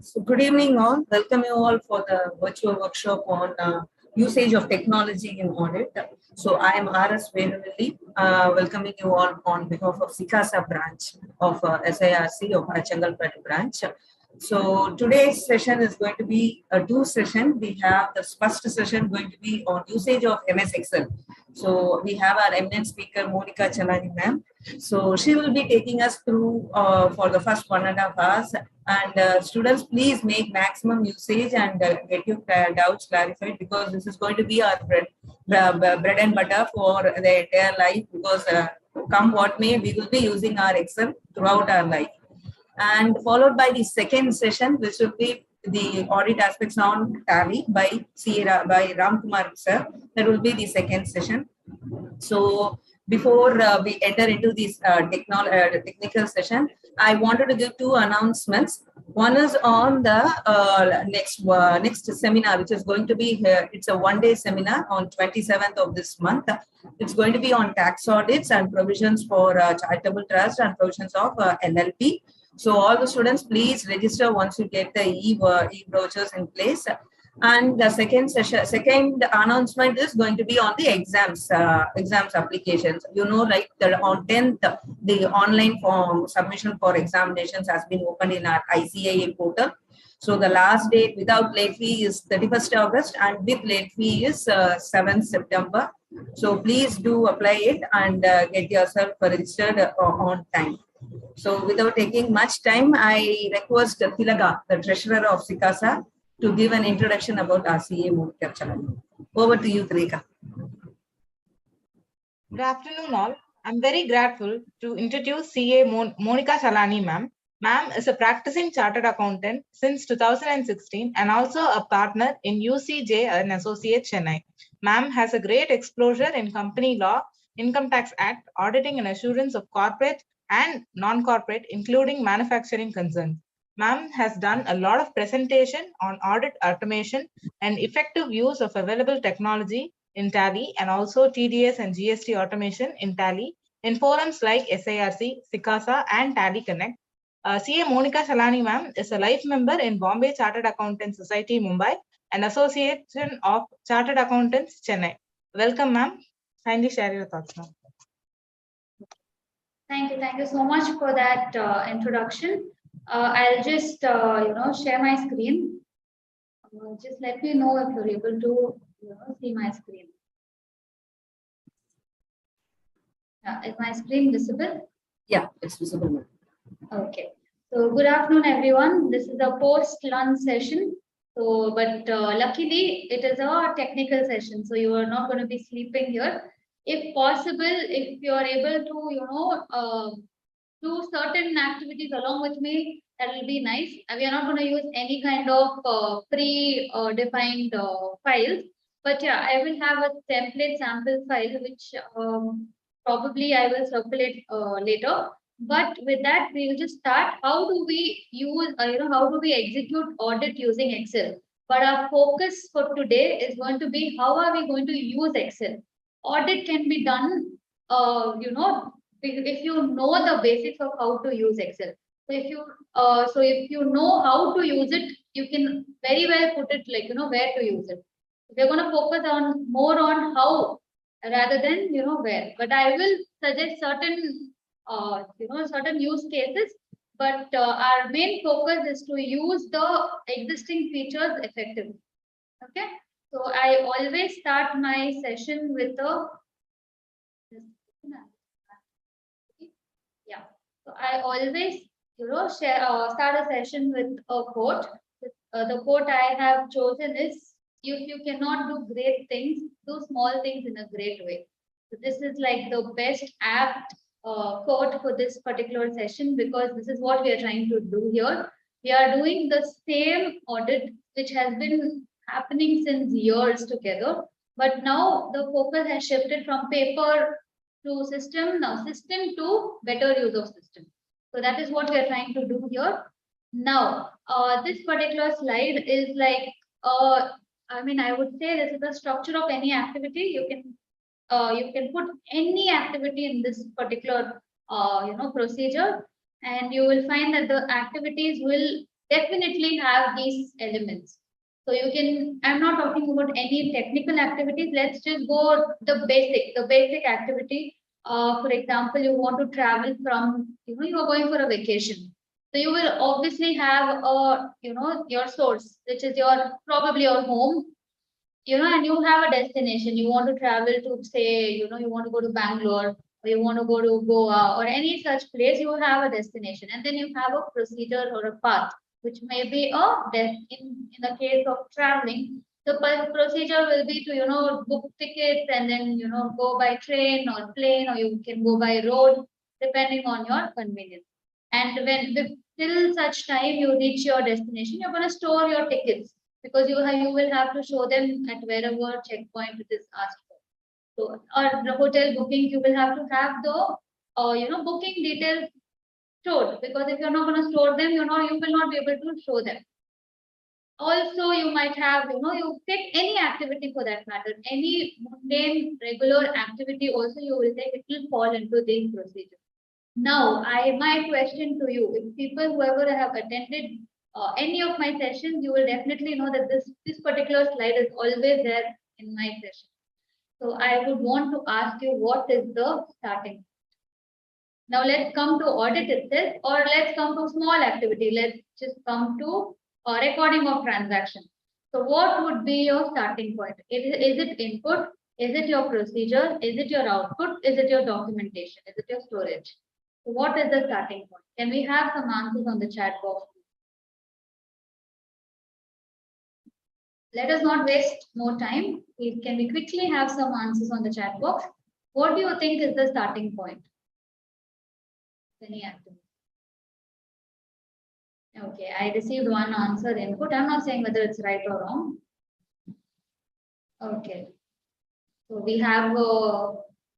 So good evening all. Welcome you all for the virtual workshop on usage of technology in audit. So I am R.S. Venuvelli, welcoming you all on behalf of Sikasa branch of SIRC of Changalpet branch. So today's session is going to be a two session. We have the first session going to be on usage of MS Excel. So we have our eminent speaker Monica Chalani ma'am. So she will be taking us through for the first 1.5 hours. And students, please make maximum usage and get your doubts clarified, because this is going to be our bread and butter for the entire life, because come what may, we will be using our Excel throughout our life. And followed by the second session, which will be the audit aspects on tally by Ram Kumar sir. That will be the second session. So before we enter into this technical session, I wanted to give two announcements. One is on the next seminar, which is going to be here. It's a 1-day seminar on 27th of this month. It's going to be on tax audits and provisions for charitable trust and provisions of NLP. So all the students, please register once you get the e-brochures in place. And the second announcement is going to be on the exams applications. You know, like on 10th, the online form submission for examinations has been opened in our ICAA portal. So the last date without late fee is 31st August and with late fee is 7th September. So please do apply it and get yourself registered on time. So without taking much time, I request Tilaga, the treasurer of Sikasa, to give an introduction about RCA Monica Chalani. Over to you, Tilaka. Good afternoon, all. I'm very grateful to introduce CA Monica Chalani, ma'am. Ma'am is a practicing chartered accountant since 2016 and also a partner in UCJ and Associate Chennai. Ma'am has a great exposure in company law, Income Tax Act, auditing and assurance of corporate and non-corporate, including manufacturing concerns. Ma'am has done a lot of presentation on audit automation and effective use of available technology in Tally, and also TDS and GST automation in Tally in forums like SIRC, Sikasa, and Tally Connect. CA Monica Chalani ma'am is a life member in Bombay Chartered Accountants Society, Mumbai, and Association of Chartered Accountants, Chennai. Welcome, ma'am. Kindly share your thoughts now. Thank you so much for that introduction. I'll just share my screen. Just let me know if you're able to see my screen. Is my screen visible? Yeah, it's visible. Okay. So good afternoon, everyone. This is a post-lunch session. So, but luckily it is a technical session, so you are not going to be sleeping here. If possible, if you are able to, do certain activities along with me, that will be nice. We are not going to use any kind of pre-defined files, but yeah, I will have a template sample file, which probably I will circulate later. But with that, we will just start. How do we use, how do we execute audit using Excel? But our focus for today is going to be how are we going to use Excel? Audit can be done, if you know the basics of how to use Excel. So if you know how to use it, you can very well put it like where to use it. We're going to focus on more on how rather than where. But I will suggest certain certain use cases. But our main focus is to use the existing features effectively. Okay. So I always start my session with a So I always start a session with a quote. The quote I have chosen is, if you cannot do great things, do small things in a great way. So this is like the best apt quote for this particular session, because this is what we are trying to do here. We are doing the same audit which has been happening since years together, but now the focus has shifted from paper to system, now system to better use of system. So that is what we are trying to do here. Now, this particular slide is like, I would say this is the structure of any activity. You can put any activity in this particular procedure, and you will find that the activities will definitely have these elements. So you can, I'm not talking about any technical activities. Let's just go the basic activity. For example, you want to travel from, you are going for a vacation. So you will obviously have a, your source, which is your, probably your home, and you have a destination. You want to travel to, say, you want to go to Bangalore, or you want to go to Goa, or any such place. You have a destination, and then you have a procedure or a path, which may be in the case of traveling, the procedure will be to, book tickets and then, go by train or plane, or you can go by road, depending on your convenience. And till such time you reach your destination, you're going to store your tickets, because you will have to show them at wherever checkpoint it is asked for. So, or the hotel booking, you will have to have the booking details stored, because if you're not going to store them, you will not be able to show them. Also, you might have, you take any activity for that matter, any mundane regular activity also you will take, it will fall into this procedure. Now, my question to you, if people, whoever have attended any of my sessions, you will definitely know that this particular slide is always there in my session. So I would want to ask you, what is the starting? Now let's come to audit itself, or let's come to small activity. Let's just come to recording of transaction. So what would be your starting point? Is it input? Is it your procedure? Is it your output? Is it your documentation? Is it your storage? So what is the starting point? Can we have some answers on the chat box? Let us not waste more time. Can we quickly have some answers on the chat box? What do you think is the starting point? Any activity? Okay, I received one answer, input. I'm not saying whether it's right or wrong. Okay. So we have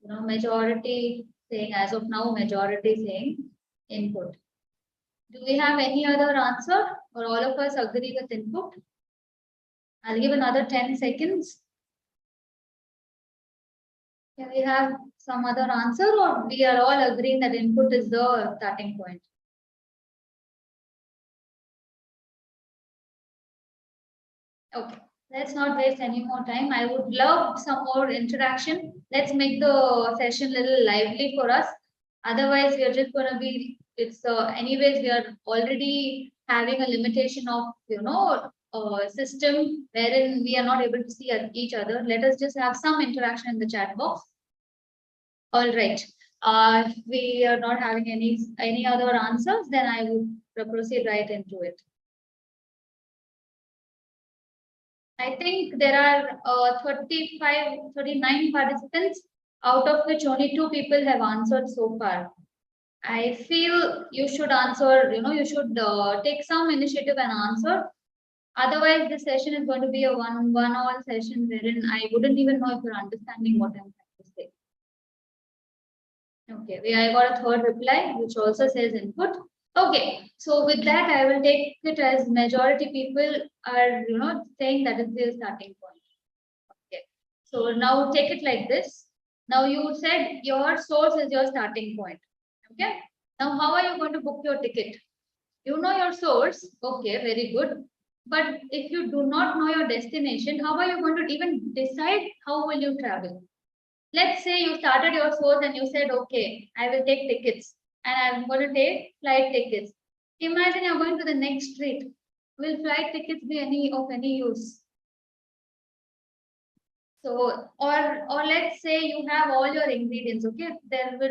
majority saying, as of now, majority saying input. Do we have any other answer, or all of us agree with input? I'll give another 10 seconds. Can we have some other answer, or we are all agreeing that input is the starting point? Okay, let's not waste any more time. I would love some more interaction. Let's make the session a little lively for us. Otherwise, we are just going to be, anyways, we are already having a limitation of, system wherein we are not able to see each other. Let us just have some interaction in the chat box. All right. If we are not having any other answers, then I would proceed right into it. I think there are 39 participants, out of which only 2 people have answered so far. I feel you should answer, you should take some initiative and answer. Otherwise, this session is going to be a one-on-one session wherein I wouldn't even know if you're understanding what I'm trying to say. Okay, I got a third reply, which also says input. Okay, so with that, I will take it as majority people are, saying that is the starting point. Okay, so now take it like this. Now you said your source is your starting point. Okay, now how are you going to book your ticket? You know your source. Okay, very good. But if you do not know your destination, how are you going to even decide how will you travel? Let's say you started your source and you said, okay, I will take tickets and I'm going to take flight tickets. Imagine you're going to the next street. Will flight tickets be of any use? So, or let's say you have all your ingredients. Okay,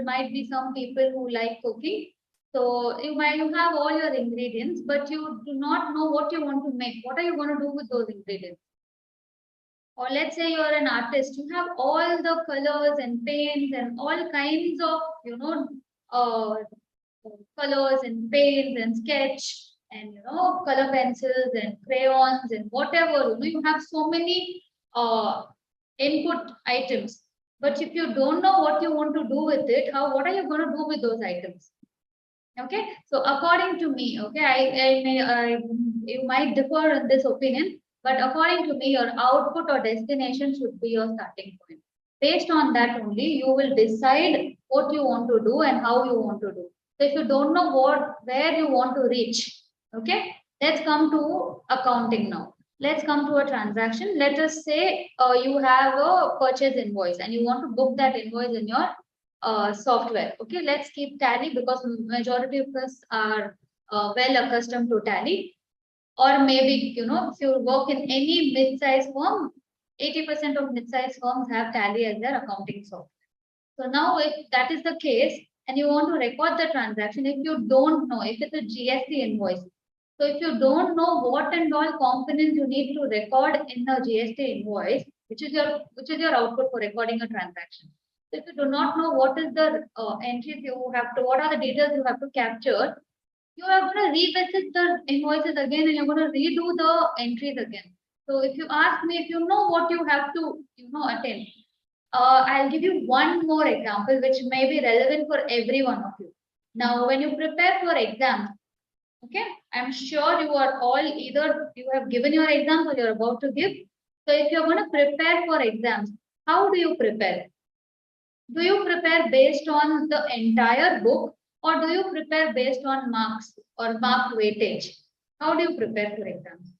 might be some people who like cooking. So you have all your ingredients, but you do not know what you want to make. What are you going to do with those ingredients? Or let's say you're an artist, you have all the colors and paints and all kinds of, colors and paints and sketch and, color pencils and crayons and whatever, you have so many input items. But if you don't know what you want to do with it, what are you going to do with those items? Okay, so according to me, okay, you might differ in this opinion, but according to me, your output or destination should be your starting point. Based on that only, you will decide what you want to do and how you want to do. So if you don't know where you want to reach, okay, Let's come to accounting now. Let's come to a transaction. Let us say you have a purchase invoice and you want to book that invoice in your software. Okay, let's keep Tally because majority of us are well accustomed to Tally. Or maybe, you know, if you work in any mid-sized firm, 80% of mid-sized firms have Tally as their accounting software. So now if that is the case and you want to record the transaction, if you don't know, if it's a GST invoice, so if you don't know what and all components you need to record in the GST invoice, which is your output for recording a transaction. So if you do not know what is the entries you have to, what are the details you have to capture, you are going to revisit the invoices again and you're going to redo the entries again. So if you ask me, if you know what you have to, you know, attend, I'll give you one more example which may be relevant for every one of you. Now, when you prepare for exams, okay, I'm sure you are all either you have given your exams or you're about to give. So if you're going to prepare for exams, how do you prepare? Do you prepare based on the entire book or do you prepare based on marks or marked weightage? How do you prepare for exams?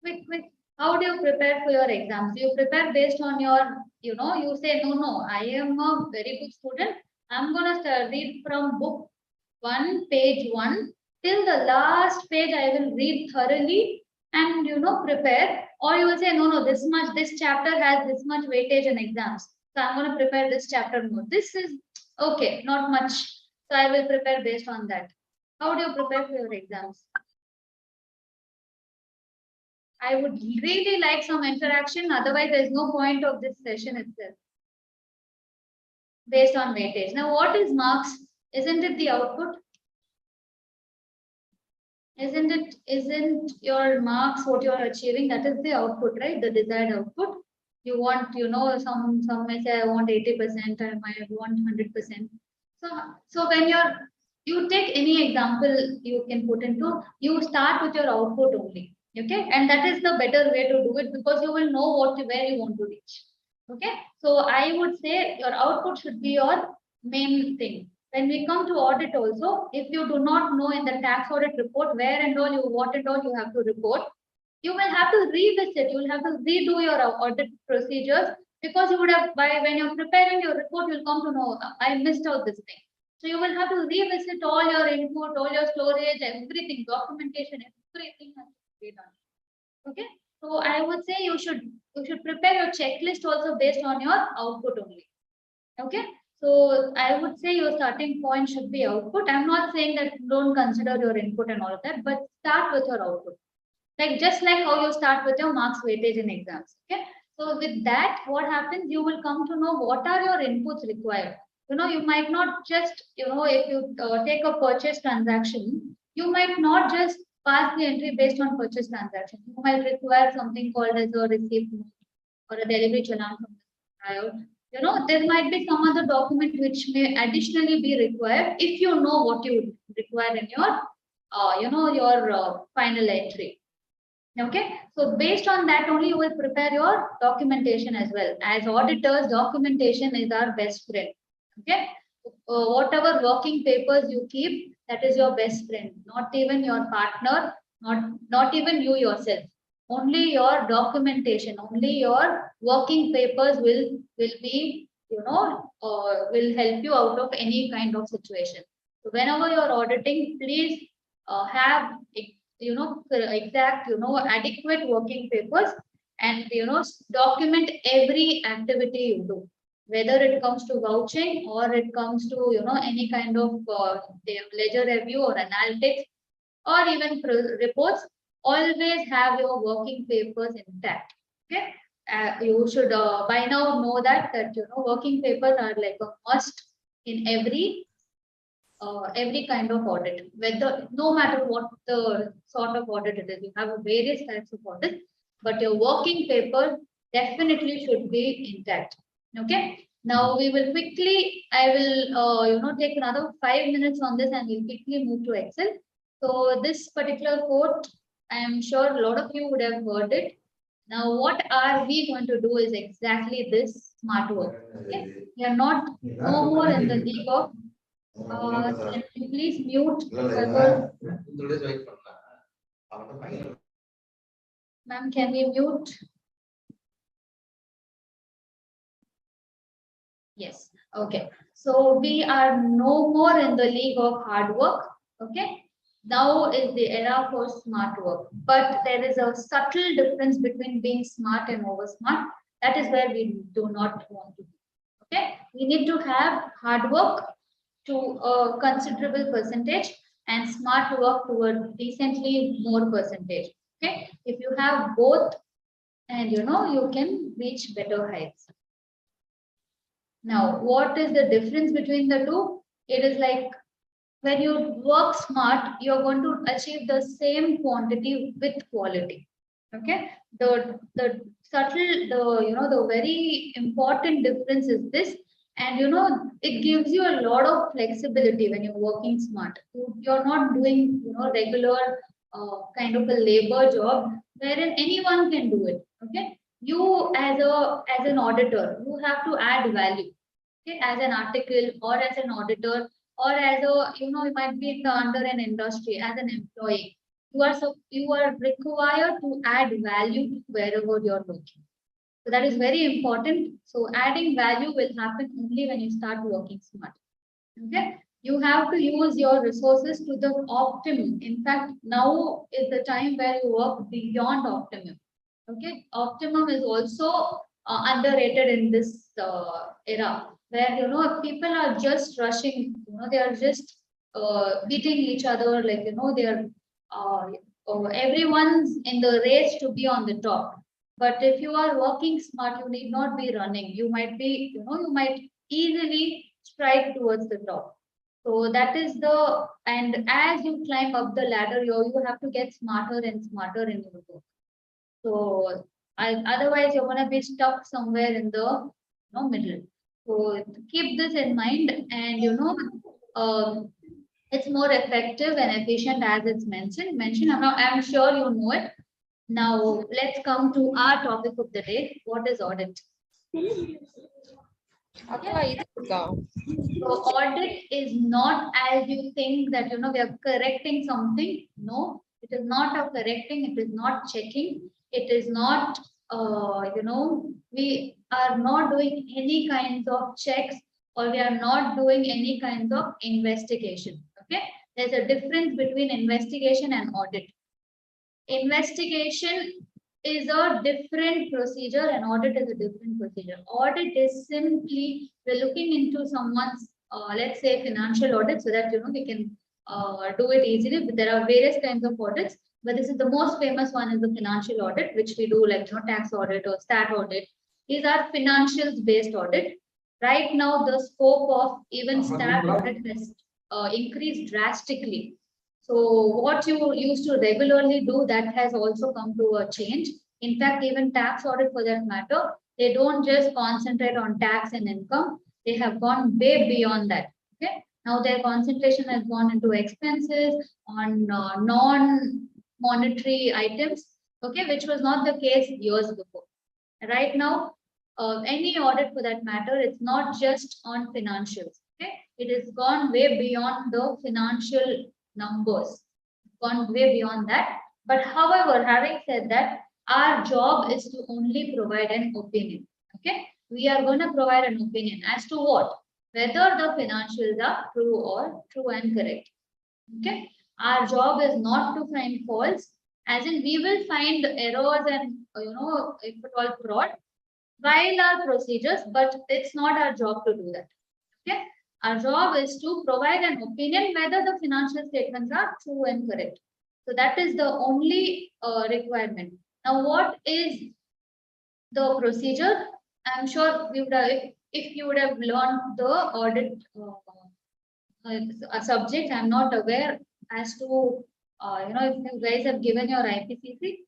Quick. How do you prepare for your exams? Do you prepare based on your, you know, you say, no, I am a very good student. I'm going to read from book 1, page 1 till the last page. I will read thoroughly and, you know, prepare. Or you will say, no, this chapter has this much weightage in exams. So I'm going to prepare this chapter more. This is okay, not much. So I will prepare based on that. How do you prepare for your exams? I would really like some interaction. Otherwise, there's no point of this session itself. Based on weightage. Now, what is marks? Isn't it the output? Isn't your marks what you're achieving? That is the output, right? The desired output. You want, you know, some may say I want 80%, I might want 100%. So when you take any example you can put into, you start with your output only. Okay, and that is the better way to do it because you will know where you want to reach. Okay, so I would say your output should be your main thing. When we come to audit also, if you do not know in the tax audit report what and all you have to report, you will have to revisit, you will have to redo your audit procedures because you would have, when you're preparing your report, you'll come to know, I missed out this thing. So you will have to revisit all your input, all your storage, everything, documentation, everything has to be done. Okay, so I would say you should prepare your checklist also based on your output only. Okay, so I would say your starting point should be output. I'm not saying that don't consider your input and all of that, but start with your output. Like just like how you start with your marks weightage in exams. Okay, so with that, what happens? You will come to know what are your inputs required. You know, you might not just, you know, if you take a purchase transaction, you might not just pass the entry based on purchase transaction. You might require something called as a receipt note or a delivery challan from the supplier. You know, there might be some other document which may additionally be required if you know what you require in your, your final entry. Okay, so based on that only you will prepare your documentation as well. As auditors, documentation is our best friend. Okay, whatever working papers you keep, that is your best friend. Not even your partner, not even you yourself. Only your documentation, only your working papers will be, you know, will help you out of any kind of situation. So whenever you're auditing, please have exact, adequate working papers and, document every activity you do, whether it comes to vouching or it comes to, any kind of ledger review or analytics or even reports. Always have your working papers intact. Okay, you should by now know that working papers are like a must in every kind of audit, whether no matter what the sort of audit it is. You have various types of audit, but your working paper definitely should be intact. Okay. Now we will quickly, I will take another 5 minutes on this and we'll quickly move to Excel. So this particular quote, I am sure a lot of you would have heard it. Now what are we going to do is exactly this smart work. Okay. We are not no more in the league of Can you please mute whoever? Ma'am, can we mute? Yes. Okay. So we are no more in the league of hard work. Okay. Now is the era for smart work. But there is a subtle difference between being smart and over smart. That is where we do not want to be. Okay. We need to have hard work to a considerable percentage and smart work to a decently more percentage. Okay. If you have both, and you can reach better heights. Now, what is the difference between the two? It is like when you work smart, you're going to achieve the same quantity with quality. Okay. The subtle, the very important difference is this. And it gives you a lot of flexibility when you're working smart. You're not doing regular kind of a labor job wherein anyone can do it. Okay. You as an auditor, you have to add value. Okay, as an article or as an auditor or as a you might be in the under an industry as an employee, you are required to add value to wherever you're working. So that is very important. So adding value will happen only when you start working smart. Okay, you have to use your resources to the optimum. In fact, now is the time where you work beyond optimum. Okay, optimum is also underrated in this era where people are just rushing. They are just beating each other, like they are everyone's in the race to be on the top. But if you are working smart, you need not be running. You might be, you might easily stride towards the top. So that is and as you climb up the ladder, you have to get smarter and smarter in your work. So otherwise, you're going to be stuck somewhere in the middle. So keep this in mind, and it's more effective and efficient as it's mentioned. I'm sure you know it. Now let's come to our topic of the day. What is audit? So audit is not as you think that we are correcting something. No, it is not a correcting. It is not checking. It is not we are not doing any kinds of checks, or we are not doing any kinds of investigation. Okay, there's a difference between investigation and audit. Investigation is a different procedure and audit is a different procedure. Audit is simply we're looking into someone's, let's say, financial audit, so that we can do it easily. But there are various kinds of audits, but this is the most famous one is the financial audit, which we do like tax audit or stat audit. These are financials based audit. Right now, the scope of even stat audit has increased drastically. So what you used to regularly do, that has also come to a change. In fact, even tax audit for that matter, they don't just concentrate on tax and income. They have gone way beyond that. Okay. Now their concentration has gone into expenses on non-monetary items. Okay, which was not the case years before. Right now, any audit for that matter, it's not just on financials. Okay, it has gone way beyond the financial numbers, gone way beyond that. But however, having said that, our job is to only provide an opinion. Okay, we are going to provide an opinion as to what, whether the financials are true and correct. Okay, our job is not to find faults, as in we will find errors and if at all fraud while our procedures, but it's not our job to do that. Okay, our job is to provide an opinion whether the financial statements are true and correct. So that is the only requirement. Now, what is the procedure? I'm sure we would have, if you would have learned the audit subject. I'm not aware as to if you guys have given your IPCC.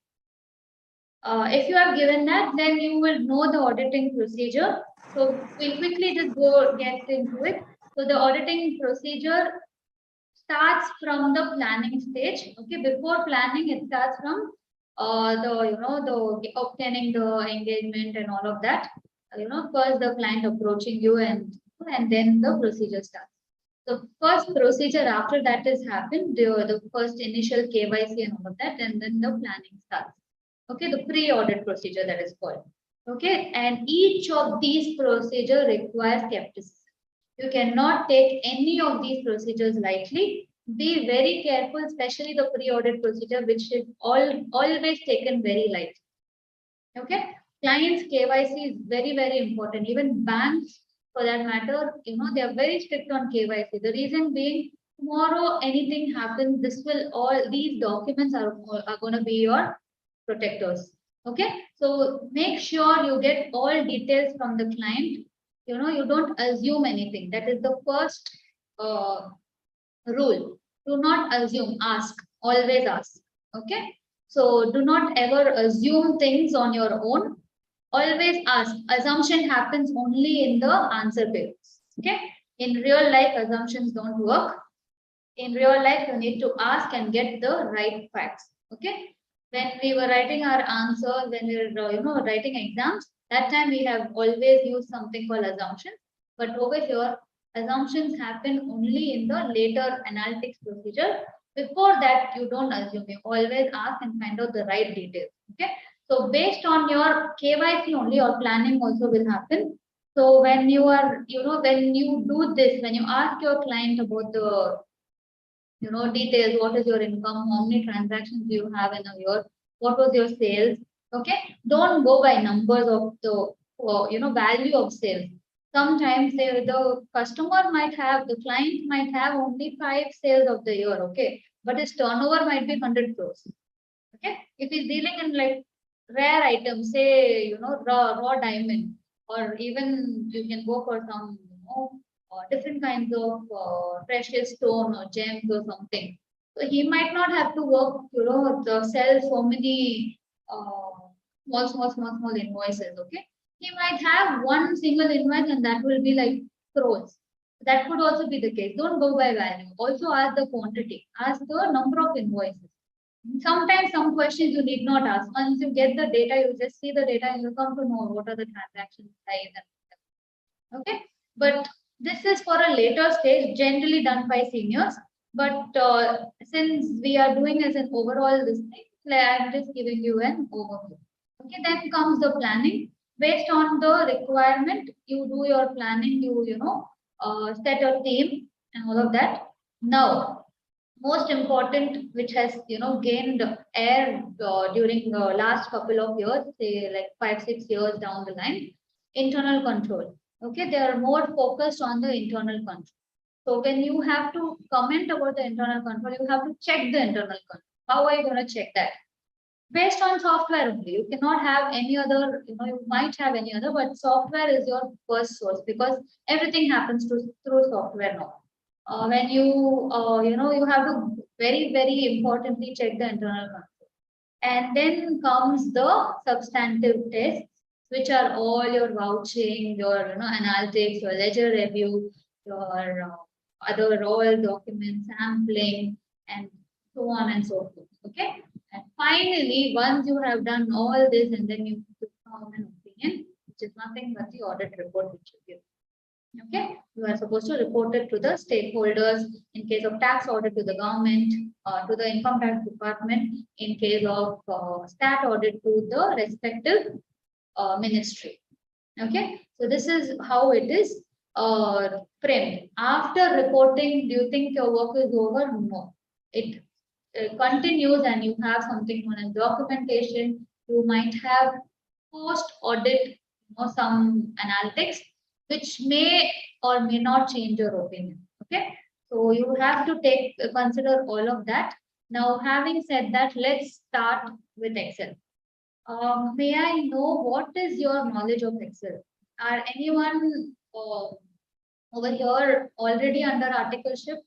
If you have given that, then you will know the auditing procedure. So we'll quickly just get into it. So the auditing procedure starts from the planning stage. Okay, before planning, it starts from the obtaining the engagement and all of that. First the client approaching you and then the procedure starts. The first procedure after that is happened, the first initial KYC and all of that, and then the planning starts. Okay, the pre-audit procedure that is called. Okay, and each of these procedures requires skepticism. You cannot take any of these procedures lightly. Be very careful, especially the pre-audit procedure, which is always taken very lightly. Okay, clients KYC is very, very important. Even banks, for that matter, they are very strict on KYC. The reason being, tomorrow anything happens, these documents are going to be your protectors. Okay, so make sure you get all details from the client. You don't assume anything. That is the first rule. Do not assume, ask, always ask. Okay, so do not ever assume things on your own. Always ask. Assumption happens only in the answer papers. Okay, in real life, assumptions don't work. In real life, you need to ask and get the right facts. Okay, when we were writing our answers, when we were writing exams, that time we have always used something called assumption. But over here, assumptions happen only in the later analytics procedure. Before that, you don't assume. You always ask and find out the right details. Okay, so based on your KYC only, your planning also will happen. So when you are, when you do this, when you ask your client about the details, what is your income, how many transactions do you have in a year, what was your sales. Okay, don't go by numbers of the value of sales. Sometimes the client might have only 5 sales of the year. Okay, but his turnover might be 100 crores. Okay, if he's dealing in like rare items, say raw diamond, or even you can go for some different kinds of precious stone or gems or something. So he might not have to work, to sell so many small invoices. Okay, he might have one single invoice and that will be like crores. That could also be the case. Don't go by value. Also ask the quantity. Ask the number of invoices. Sometimes some questions you need not ask. Once you get the data, you just see the data and you come to know what are the transaction size. Okay, but this is for a later stage, generally done by seniors. But since we are doing as an overall this thing, I'm just giving you an overview. Okay, then comes the planning. Based on the requirement, you do your planning. You set a theme and all of that. Now, most important, which has gained air during the last couple of years, say like 5-6 years down the line, internal control. Okay, they are more focused on the internal control. So when you have to comment about the internal control, you have to check the internal control. How are you going to check that? Based on software only. You cannot have any other, you might have any other, but software is your first source because everything happens through software now. When you you have to very, very importantly check the internal control. And then comes the substantive tests, which are all your vouching, your analytics, your ledger review, your other all documents, sampling, and so on and so forth. Okay. And finally, once you have done all this, and then you form an opinion, which is nothing but the audit report which you give. Okay, you are supposed to report it to the stakeholders. In case of tax audit, to the government, to the income tax department. In case of stat audit, to the respective ministry. Okay, so this is how it is framed. After reporting, do you think your work is over? No, it continues, and you have something known as documentation. You might have post audit, some analytics, which may or may not change your opinion. Okay, so you have to consider all of that. Now, having said that, let's start with Excel. May I know what is your knowledge of Excel? Are anyone over here already under articleship,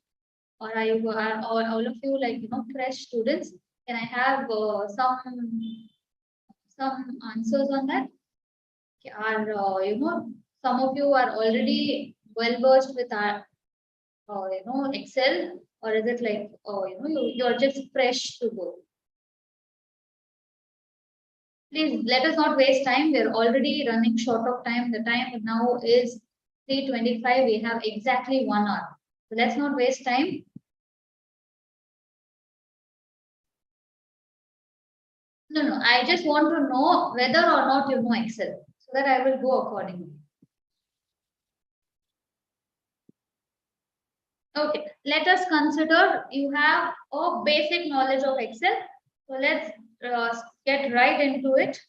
or are all of you like fresh students? Can I have some answers on that? Are some of you are already well versed with our Excel, or is it like you're just fresh to go? Please let us not waste time. We're already running short of time. The time now is 3:25. We have exactly 1 hour. So let's not waste time. No, I just want to know whether or not you know Excel, so that I will go accordingly. Okay, let us consider you have a basic knowledge of Excel. So let's get right into it.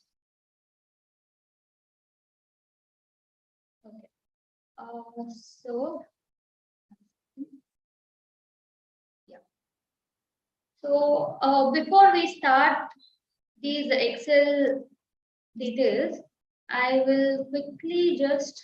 Okay. So yeah. So before we start these Excel details, I will quickly just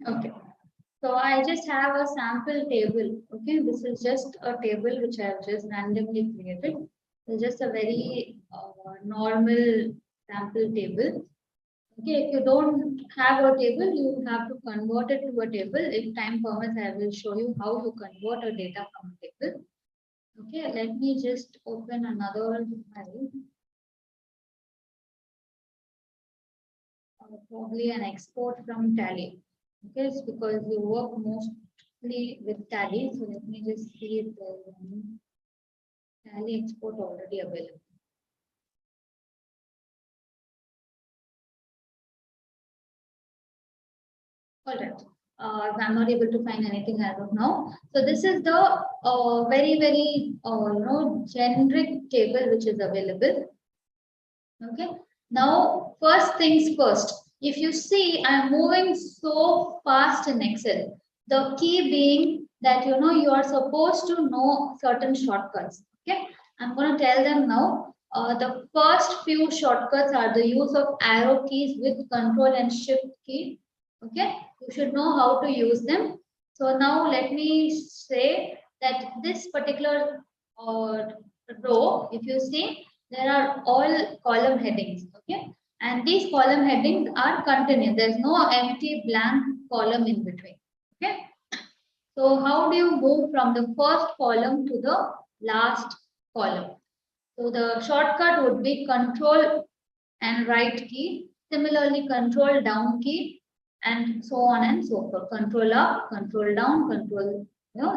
okay. So I just have a sample table. Okay, this is just a table which I have just randomly created. It's just a very normal sample table. Okay, if you don't have a table, you have to convert it to a table. If time permits, I will show you how to convert a data from a table. Okay, let me just open another file. Probably an export from Tally. Okay, it's because you work mostly with Tally. So let me just see if there's any Tally export already available. All right. I'm not able to find anything as of now. So this is the very generic table which is available. Okay. Now, first things first. If you see, I'm moving so fast in Excel. The key being that you are supposed to know certain shortcuts. Okay. I'm going to tell them now. The first few shortcuts are the use of arrow keys with Control and Shift key. Okay, you should know how to use them. So now let me say that this particular row, if you see, there are all column headings. Okay, and these column headings are continuous. There's no empty blank column in between. Okay, so how do you move from the first column to the last column? So the shortcut would be Control and right key. Similarly, Control down key, and so on and so forth. Control up, control down, control,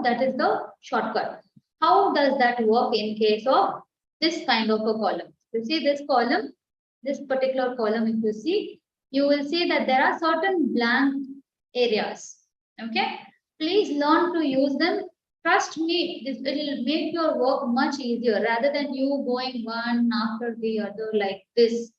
that is the shortcut. How does that work in case of this kind of a column? You see this column, this particular column, if you see, you will see that there are certain blank areas. Okay, please learn to use them. Trust me, this will make your work much easier rather than you going one after the other like this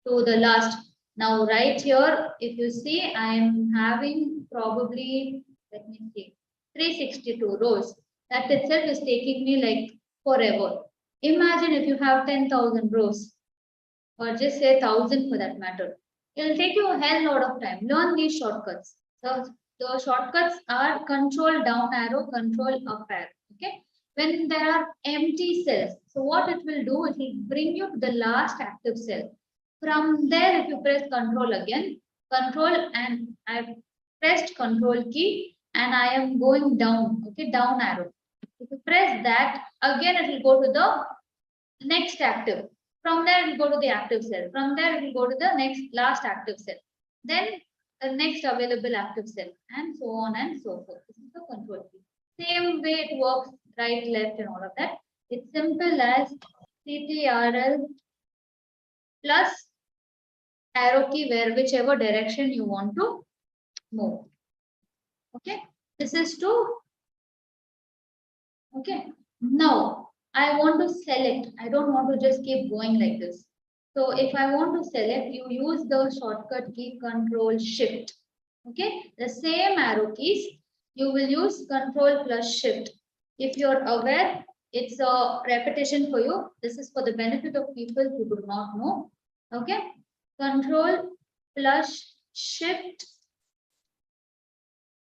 to the last. Now, right here, if you see, I am having probably, let me see, 362 rows. That itself is taking me like forever. Imagine if you have 10,000 rows, or just say 1,000 for that matter. It will take you a hell lot of time. Learn these shortcuts. So the shortcuts are Control down arrow, Control up arrow. Okay. When there are empty cells, so what it will do, it will bring you to the last active cell. From there, if you press Control again, Control, and I've pressed Control key and I am going down, okay, down arrow. If you press that, again it will go to the next active. From there, it will go to the active cell. From there, it will go to the next last active cell. Then the next available active cell, and so on and so forth. This is the Control key. Same way it works, right, left, and all of that. It's simple as CTRL plus arrow key where whichever direction you want to move. Okay, this is to. Okay, now I want to select. I don't want to just keep going like this. So if I want to select, you use the shortcut key Control Shift. Okay, the same arrow keys, you will use Control plus Shift. If you're aware, it's a repetition for you. This is for the benefit of people who do not know. Okay, Control plus Shift.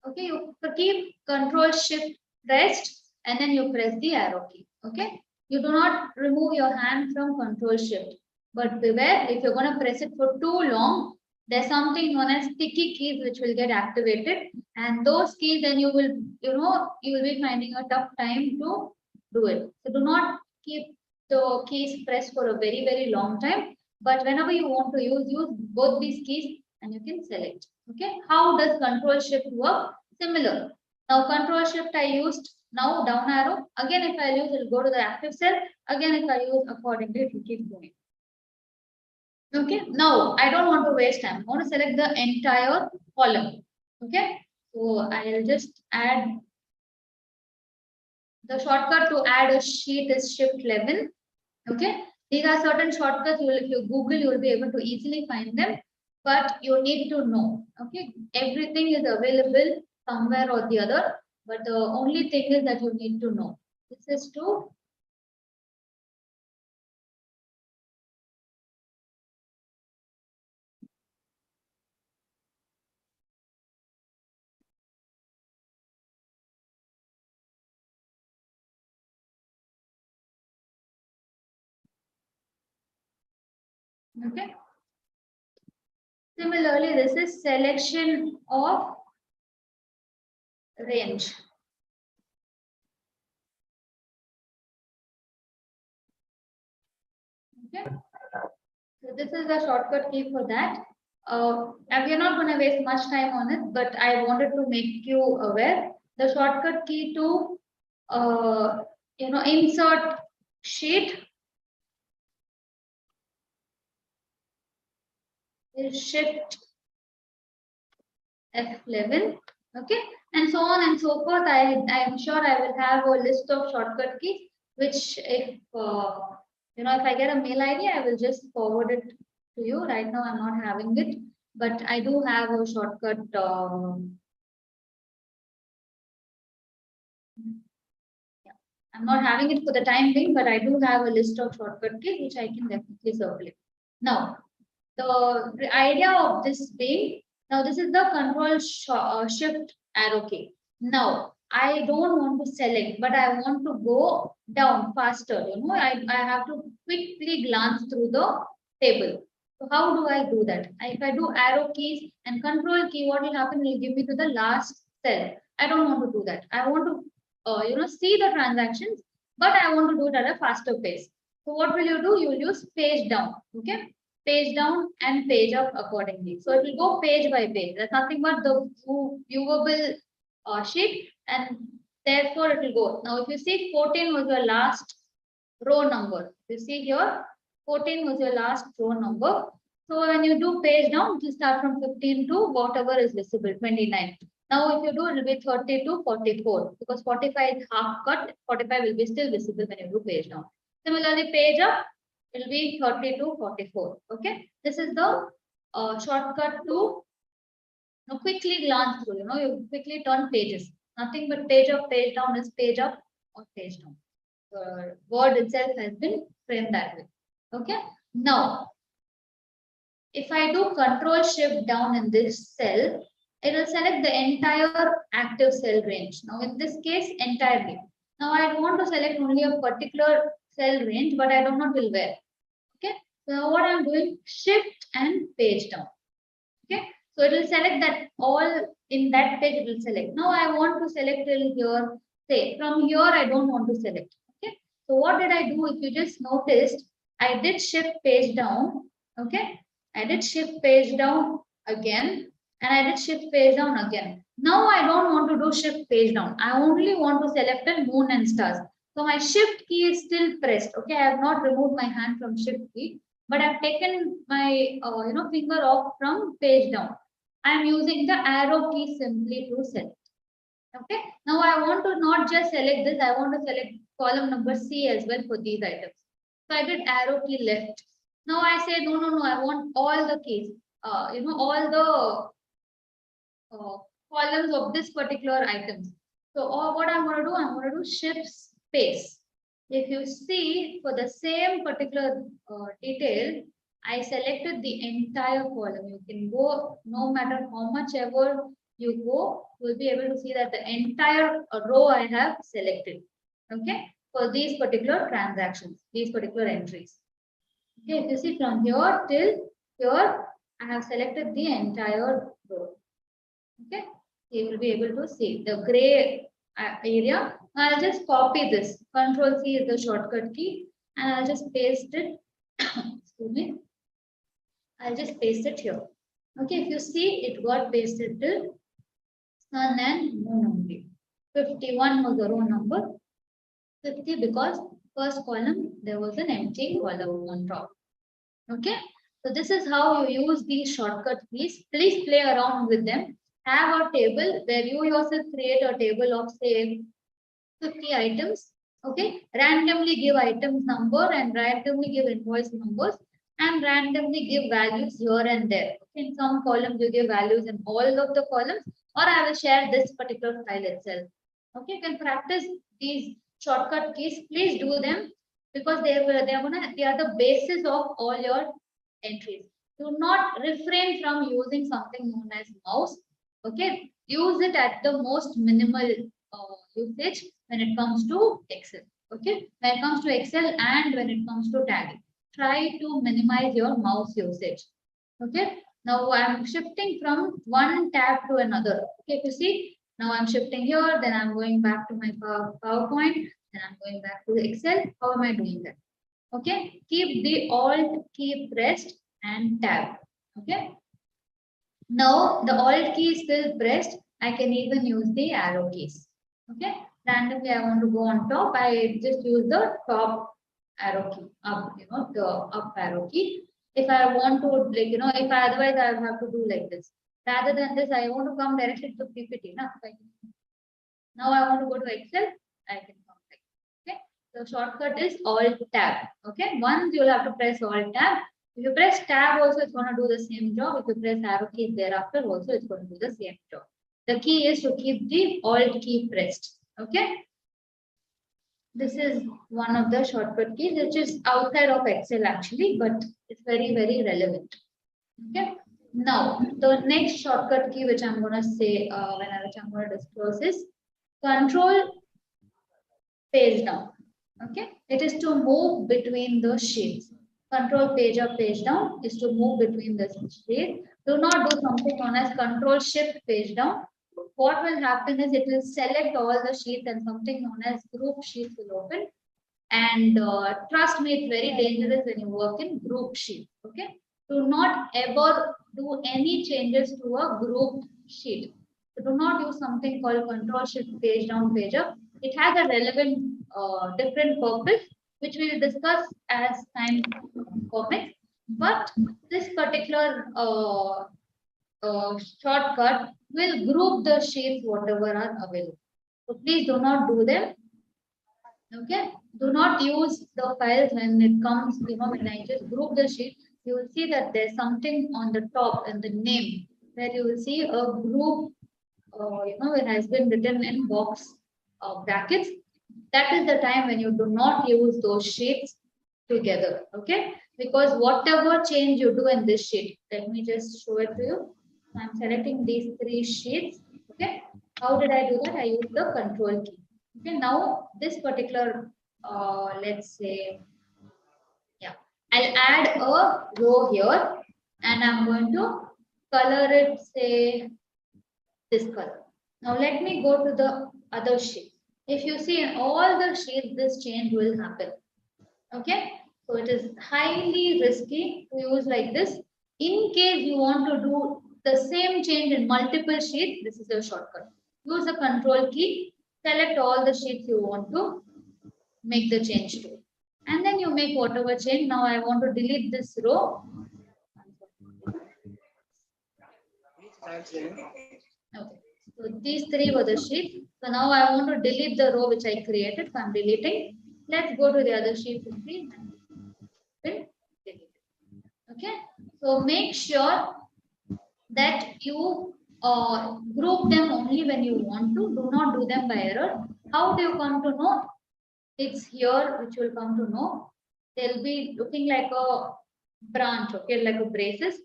Okay, you keep Control Shift pressed and then you press the arrow key. Okay, you do not remove your hand from Control Shift. But beware, if you're going to press it for too long, there's something known as sticky keys which will get activated, and those keys then you will be finding a tough time to do it. So do not keep the keys pressed for a very long time, but whenever you want to use both these keys and you can select. Okay, how does Control Shift work? Similar. Now Control Shift I used, now down arrow. Again if I use, it will go to the active cell. Again if I use, accordingly it will keep going. Okay, now I don't want to waste time. I want to select the entire column. Okay, so I'll just add the shortcut to add a sheet is Shift 11. Okay, these are certain shortcuts. If you Google, you will be able to easily find them, but you need to know. Okay, everything is available somewhere or the other, but the only thing is that you need to know. This is to okay. Similarly, this is selection of range. Okay. So this is the shortcut key for that. And we are not going to waste much time on it, but I wanted to make you aware. The shortcut key to insert sheet is Shift F11. Okay, and so on and so forth. I am sure I will have a list of shortcut keys, which if if I get a mail ID, I will just forward it to you. Right now, I'm not having it, but I do have a shortcut. I'm not having it for the time being, but I do have a list of shortcut keys which I can definitely circulate. Now, the idea of this being, now this is the Control Shift arrow key. Now, I don't want to select, but I want to go down faster. I have to quickly glance through the table. So how do I do that? If I do arrow keys and Control key, what will happen? It will give me to the last cell. I don't want to do that. I want to see the transactions, but I want to do it at a faster pace. So what will you do? You will use page down. Okay, page down and page up accordingly. So it will go page by page. There's nothing but the viewable sheet, and therefore it will go. Now, if you see 14 was your last row number. You see here, 14 was your last row number. So when you do page down, you start from 15 to whatever is visible, 29. Now, if you do, it will be 30 to 44 because 45 is half cut. 45 will be still visible when you do page down. Similarly, page up, it will be 30 to 44. Okay, this is the shortcut to quickly glance through. You quickly turn pages. Nothing but page up, page down is page up or page down. The word itself has been framed that way. Okay. Now, if I do Control Shift down in this cell, it will select the entire active cell range. Now, in this case, entirely. Now, I want to select only a particular cell range, but I don't know till where. Okay. So, what I'm doing, Shift and page down. Okay. So, it will select that all in that page, it will select. Now, I want to select till here. Say, from here, I don't want to select. Okay. So, what did I do? If you just noticed, I did Shift page down. Okay. I did Shift page down again, and I did Shift page down again. Now I don't want to do Shift page down. I only want to select a moon and stars. So my Shift key is still pressed. Okay, I have not removed my hand from Shift key, but I've taken my finger off from page down. I'm using the arrow key simply to select. Okay, now I want to not just select this. I want to select column number C as well for these items. So I did arrow key left. Now I say, no, I want all the keys, all the columns of this particular items. So what I'm going to do shift space. If you see for the same particular detail, I selected the entire column. You can go no matter how much ever you go, you will be able to see that the entire row I have selected. Okay, for these particular transactions, these particular entries. Okay, if you see from here till here, I have selected the entire row. Okay, you will be able to see the gray area. I'll just copy this. Control C is the shortcut key, and I'll just paste it. Excuse me. I'll just paste it here. Okay, if you see, it got pasted till sun and moon only. 51 was the row number. 50 because first column there was an empty column on top. Okay, so this is how you use these shortcut keys. Please play around with them. Have a table where you yourself create a table of say 50 items. Okay, randomly give items number and randomly give invoice numbers and randomly give values here and there. In some columns you give values in all of the columns, or I will share this particular file itself. Okay, you can practice these shortcut keys. Please do them because they are the basis of all your entries. Do not refrain from using something known as mouse. Okay, use it at the most minimal usage when it comes to Excel. Okay, when it comes to Excel and when it comes to Tally, try to minimize your mouse usage. Okay, now I'm shifting from one tab to another. Okay, if you see, now I'm shifting here, then I'm going back to my PowerPoint, then I'm going back to the Excel. How am I doing that? Okay, keep the Alt key pressed and tab. Okay, now the Alt key is still pressed. I can even use the arrow keys. Okay, randomly I want to go on top. I just use the top arrow key, up, the up arrow key. If I want to, like, if I otherwise I have to do like this. Rather than this, I want to come directly to PPT. Now I want to go to Excel. I can come like, okay. The shortcut is Alt Tab. Okay, once you'll have to press Alt Tab. If you press Tab also, it's going to do the same job. If you press arrow key thereafter also, it's going to do the same job. The key is to keep the Alt key pressed. Okay. This is one of the shortcut keys, which is outside of Excel actually, but it's very, very relevant. Okay. Now, the next shortcut key, which I'm going to say, which I'm going to disclose is Control page down. Okay. It is to move between the sheets. Control page up, page down is to move between the sheets. Do not do something known as Control Shift page down. What will happen is it will select all the sheets and something known as group sheets will open. And trust me, it's very dangerous when you work in group sheet. Okay. Do not ever do any changes to a group sheet. So do not use something called Control Shift page down, page up. It has a relevant different purpose, which we will discuss as time permits. But this particular shortcut will group the sheets whatever are available. So please do not do them. Okay. Do not use the files when it comes, when I just group the sheet, you will see that there's something on the top in the name where you will see a group, it has been written in box brackets. That is the time when you do not use those sheets together. Okay. Because whatever change you do in this sheet, let me just show it to you. I'm selecting these 3 sheets. Okay. How did I do that? I used the control key. Okay. Now this particular, let's say, yeah, I'll add a row here and I'm going to color it, say, this color. Now let me go to the other sheet. If you see in all the sheets, this change will happen. Okay. So it is highly risky to use like this. In case you want to do the same change in multiple sheets, this is your shortcut. Use the control key, select all the sheets you want to make the change to. And then you make whatever change. Now I want to delete this row. Okay. So these 3 were the sheets. So now I want to delete the row which I created. So I'm deleting. Let's go to the other sheet 15. Okay. So make sure that you group them only when you want to. Do not do them by error. How do you come to know? It's here which will come to know. They'll be looking like a branch, okay, like a braces.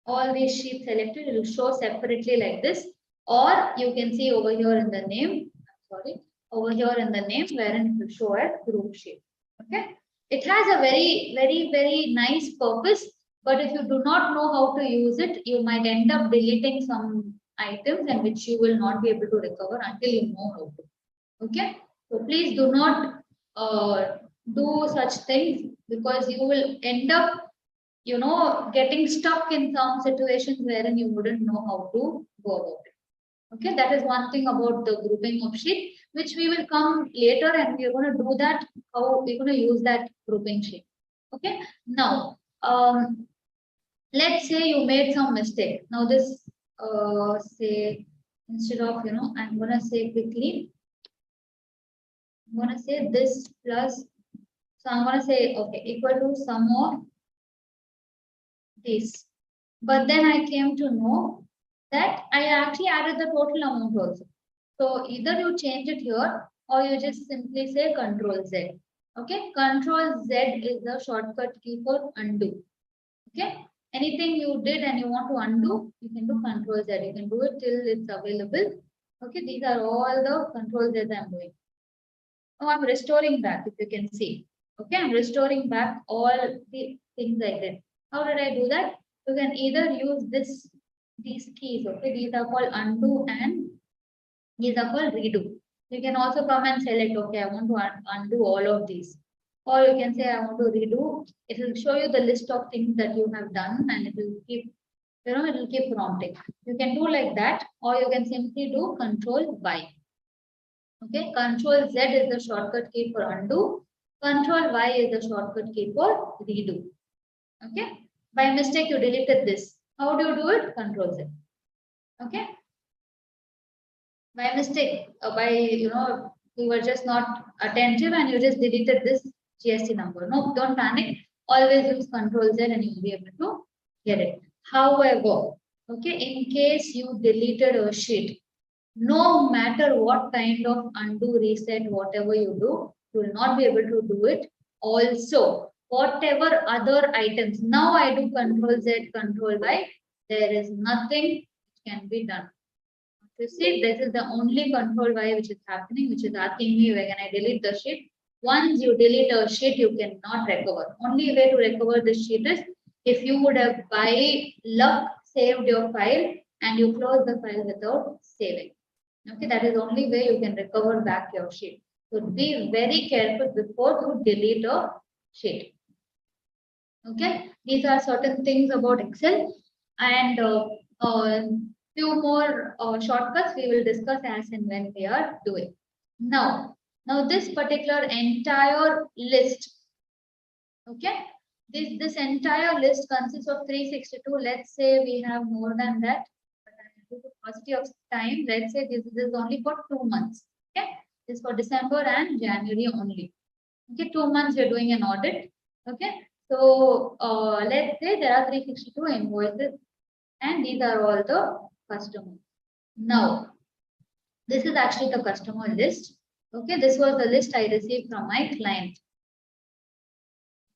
All these sheets selected, it will show separately like this. Or you can see over here in the name, sorry, over here in the name wherein it will show as group sheet. Okay. It has a very nice purpose, but if you do not know how to use it, you might end up deleting some items and which you will not be able to recover until you know how to. Okay. So please do not do such things, because you will end up getting stuck in some situations wherein you wouldn't know how to go about it. Okay, that is one thing about the grouping of sheet, which we will come later, and we're going to do that, how we're going to use that grouping sheet. Okay, now, let's say you made some mistake. Now this, say, instead of, I'm going to say quickly, I'm going to say this plus, so I'm going to say, okay, equal to sum of this. But then I came to know that I actually added the total amount also. So either you change it here or you just simply say Control Z. Okay, Control Z is the shortcut key for undo. Okay, anything you did and you want to undo, you can do Control Z. You can do it till it's available. Okay, these are all the Control Z I'm doing. Now I'm restoring back, if you can see. Okay, I'm restoring back all the things I did. How did I do that? You can either use these keys. Okay, these are called undo and these are called redo. You can also come and select, okay, I want to undo all of these. Or you can say I want to redo. It will show you the list of things that you have done and it will keep, it will keep prompting. You can do like that, or you can simply do Control Y. Okay, Control Z is the shortcut key for undo. Control Y is the shortcut key for redo. Okay, by mistake you deleted this. How do you do it? Control Z. Okay, by mistake, you were just not attentive and you just deleted this GST number. No, don't panic. Always use Control Z and you'll be able to get it. However, okay, in case you deleted a sheet, no matter what kind of undo, reset, whatever you do, you will not be able to do it. Also, whatever other items, now I do Control Z, Control Y, there is nothing can be done. You see, this is the only Control Y which is happening, which is asking me when I delete the sheet. Once you delete a sheet, you cannot recover. Only way to recover this sheet is if you would have by luck saved your file and you close the file without saving. Okay, that is the only way you can recover back your sheet. So be very careful before you delete a sheet. Okay, these are certain things about Excel, and few more shortcuts we will discuss as and when we are doing. Now this particular entire list, okay, this entire list consists of 362. Let's say we have more than that. Due to paucity of time, let's say this is only for 2 months. Okay, this is for December and January only. Okay, 2 months you're doing an audit. Okay, so let's say there are 362 invoices, and these are all the customers. Now, this is actually the customer list. Okay, this was the list I received from my client.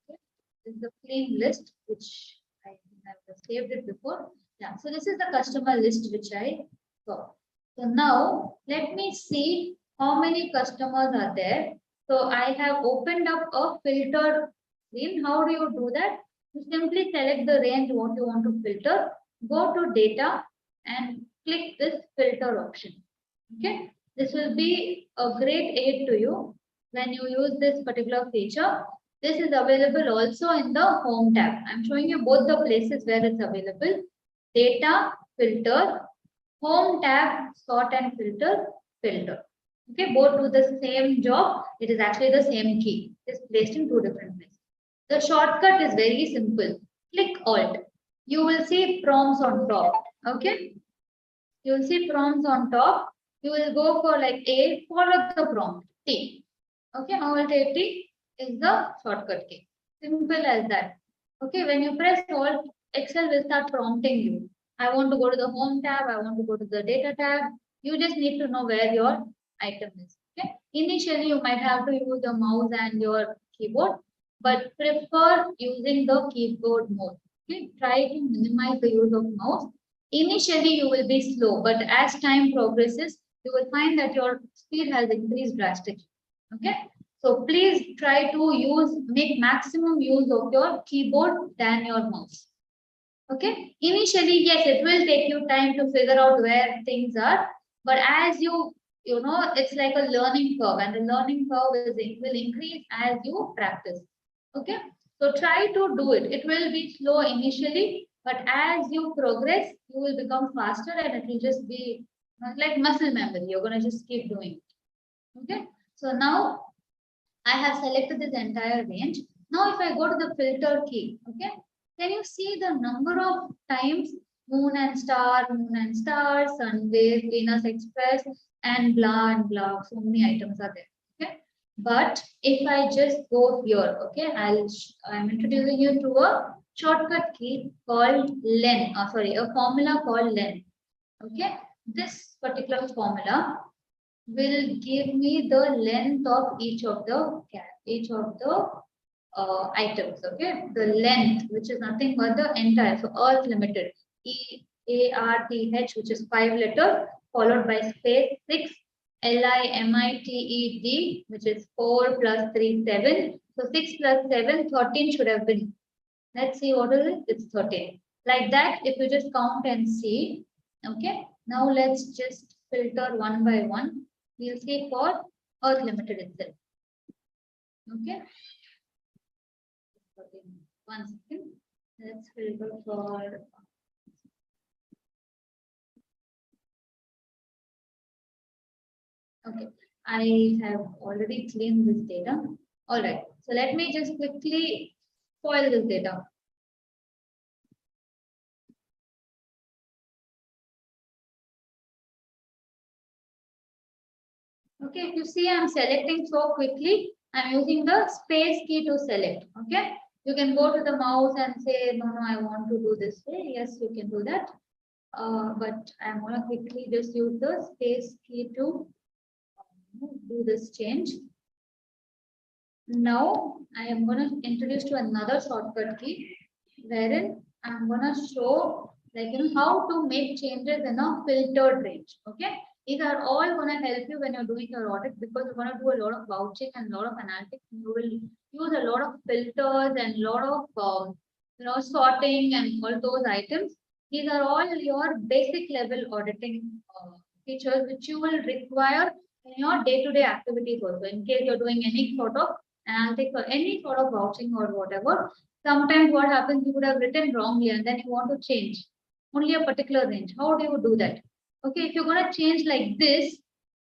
Okay, this is the clean list which I have saved it before. Yeah, so this is the customer list which I saw. So now let me see how many customers are there. So I have opened up a filter screen. How do you do that? You simply select the range what you want to filter, go to data and click this filter option. Okay, this will be a great aid to you when you use this particular feature. This is available also in the home tab. I'm showing you both the places where it's available. Data, filter, home tab, sort and filter, filter. Okay, both do the same job. It is actually the same key. It is placed in 2 different places. The shortcut is very simple. Click Alt. You will see prompts on top. Okay, you will see prompts on top. You will go for like A, follow the prompt, T. Okay, Alt T is the shortcut key. Simple as that. Okay, when you press Alt, Excel will start prompting you. I want to go to the home tab, I want to go to the data tab. You just need to know where your item is. Okay. Initially, you might have to use your mouse and your keyboard, but prefer using the keyboard mode. Okay. Try to minimize the use of mouse. Initially, you will be slow, but as time progresses, you will find that your speed has increased drastically. Okay. So please try to make maximum use of your keyboard than your mouse. Okay. Initially, yes, it will take you time to figure out where things are, but as it's like a learning curve, and the learning curve will increase as you practice. Okay. So try to do it. It will be slow initially, but as you progress, you will become faster, and it will just be like muscle memory. You're going to just keep doing it. Okay. So now I have selected this entire range. Now, if I go to the filter key, okay, can you see the number of times moon and star, Sunwave, Venus Express, and blah, so many items are there. Okay. But if I just go here, okay, I'm introducing you to a shortcut key called len. A formula called len. Okay. This particular formula will give me the length of each of the items. Okay, the length, which is nothing but the entire. So Earth Limited, EARTH, which is 5 letters, followed by space 6, LIMITED, which is 4 plus 3, 7. So 6 plus 7, 13 should have been. Let's see what is it. It's 13. Like that, if you just count and see. Okay. Now let's just filter one by one. We'll see for Earth Limited itself. Okay. 1 second. Let's filter for. Okay. I have already cleaned this data. All right. So let me just quickly spoil this data. Okay, if you see I'm selecting so quickly, I'm using the space key to select. Okay, you can go to the mouse and say, no, I want to do this way. Yes, you can do that. But I'm going to quickly just use the space key to do this change. Now, I am going to introduce to another shortcut key wherein I'm going to show how to make changes in a filtered range. Okay. These are all going to help you when you're doing your audit, because you're going to do a lot of vouching and a lot of analytics. You will use a lot of filters and a lot of sorting and all those items. These are all your basic level auditing features which you will require in your day-to-day activities also. In case you're doing any sort of analytics or any sort of vouching or whatever, sometimes what happens, you would have written wrongly and then you want to change only a particular range. How do you do that? Okay, if you're going to change like this,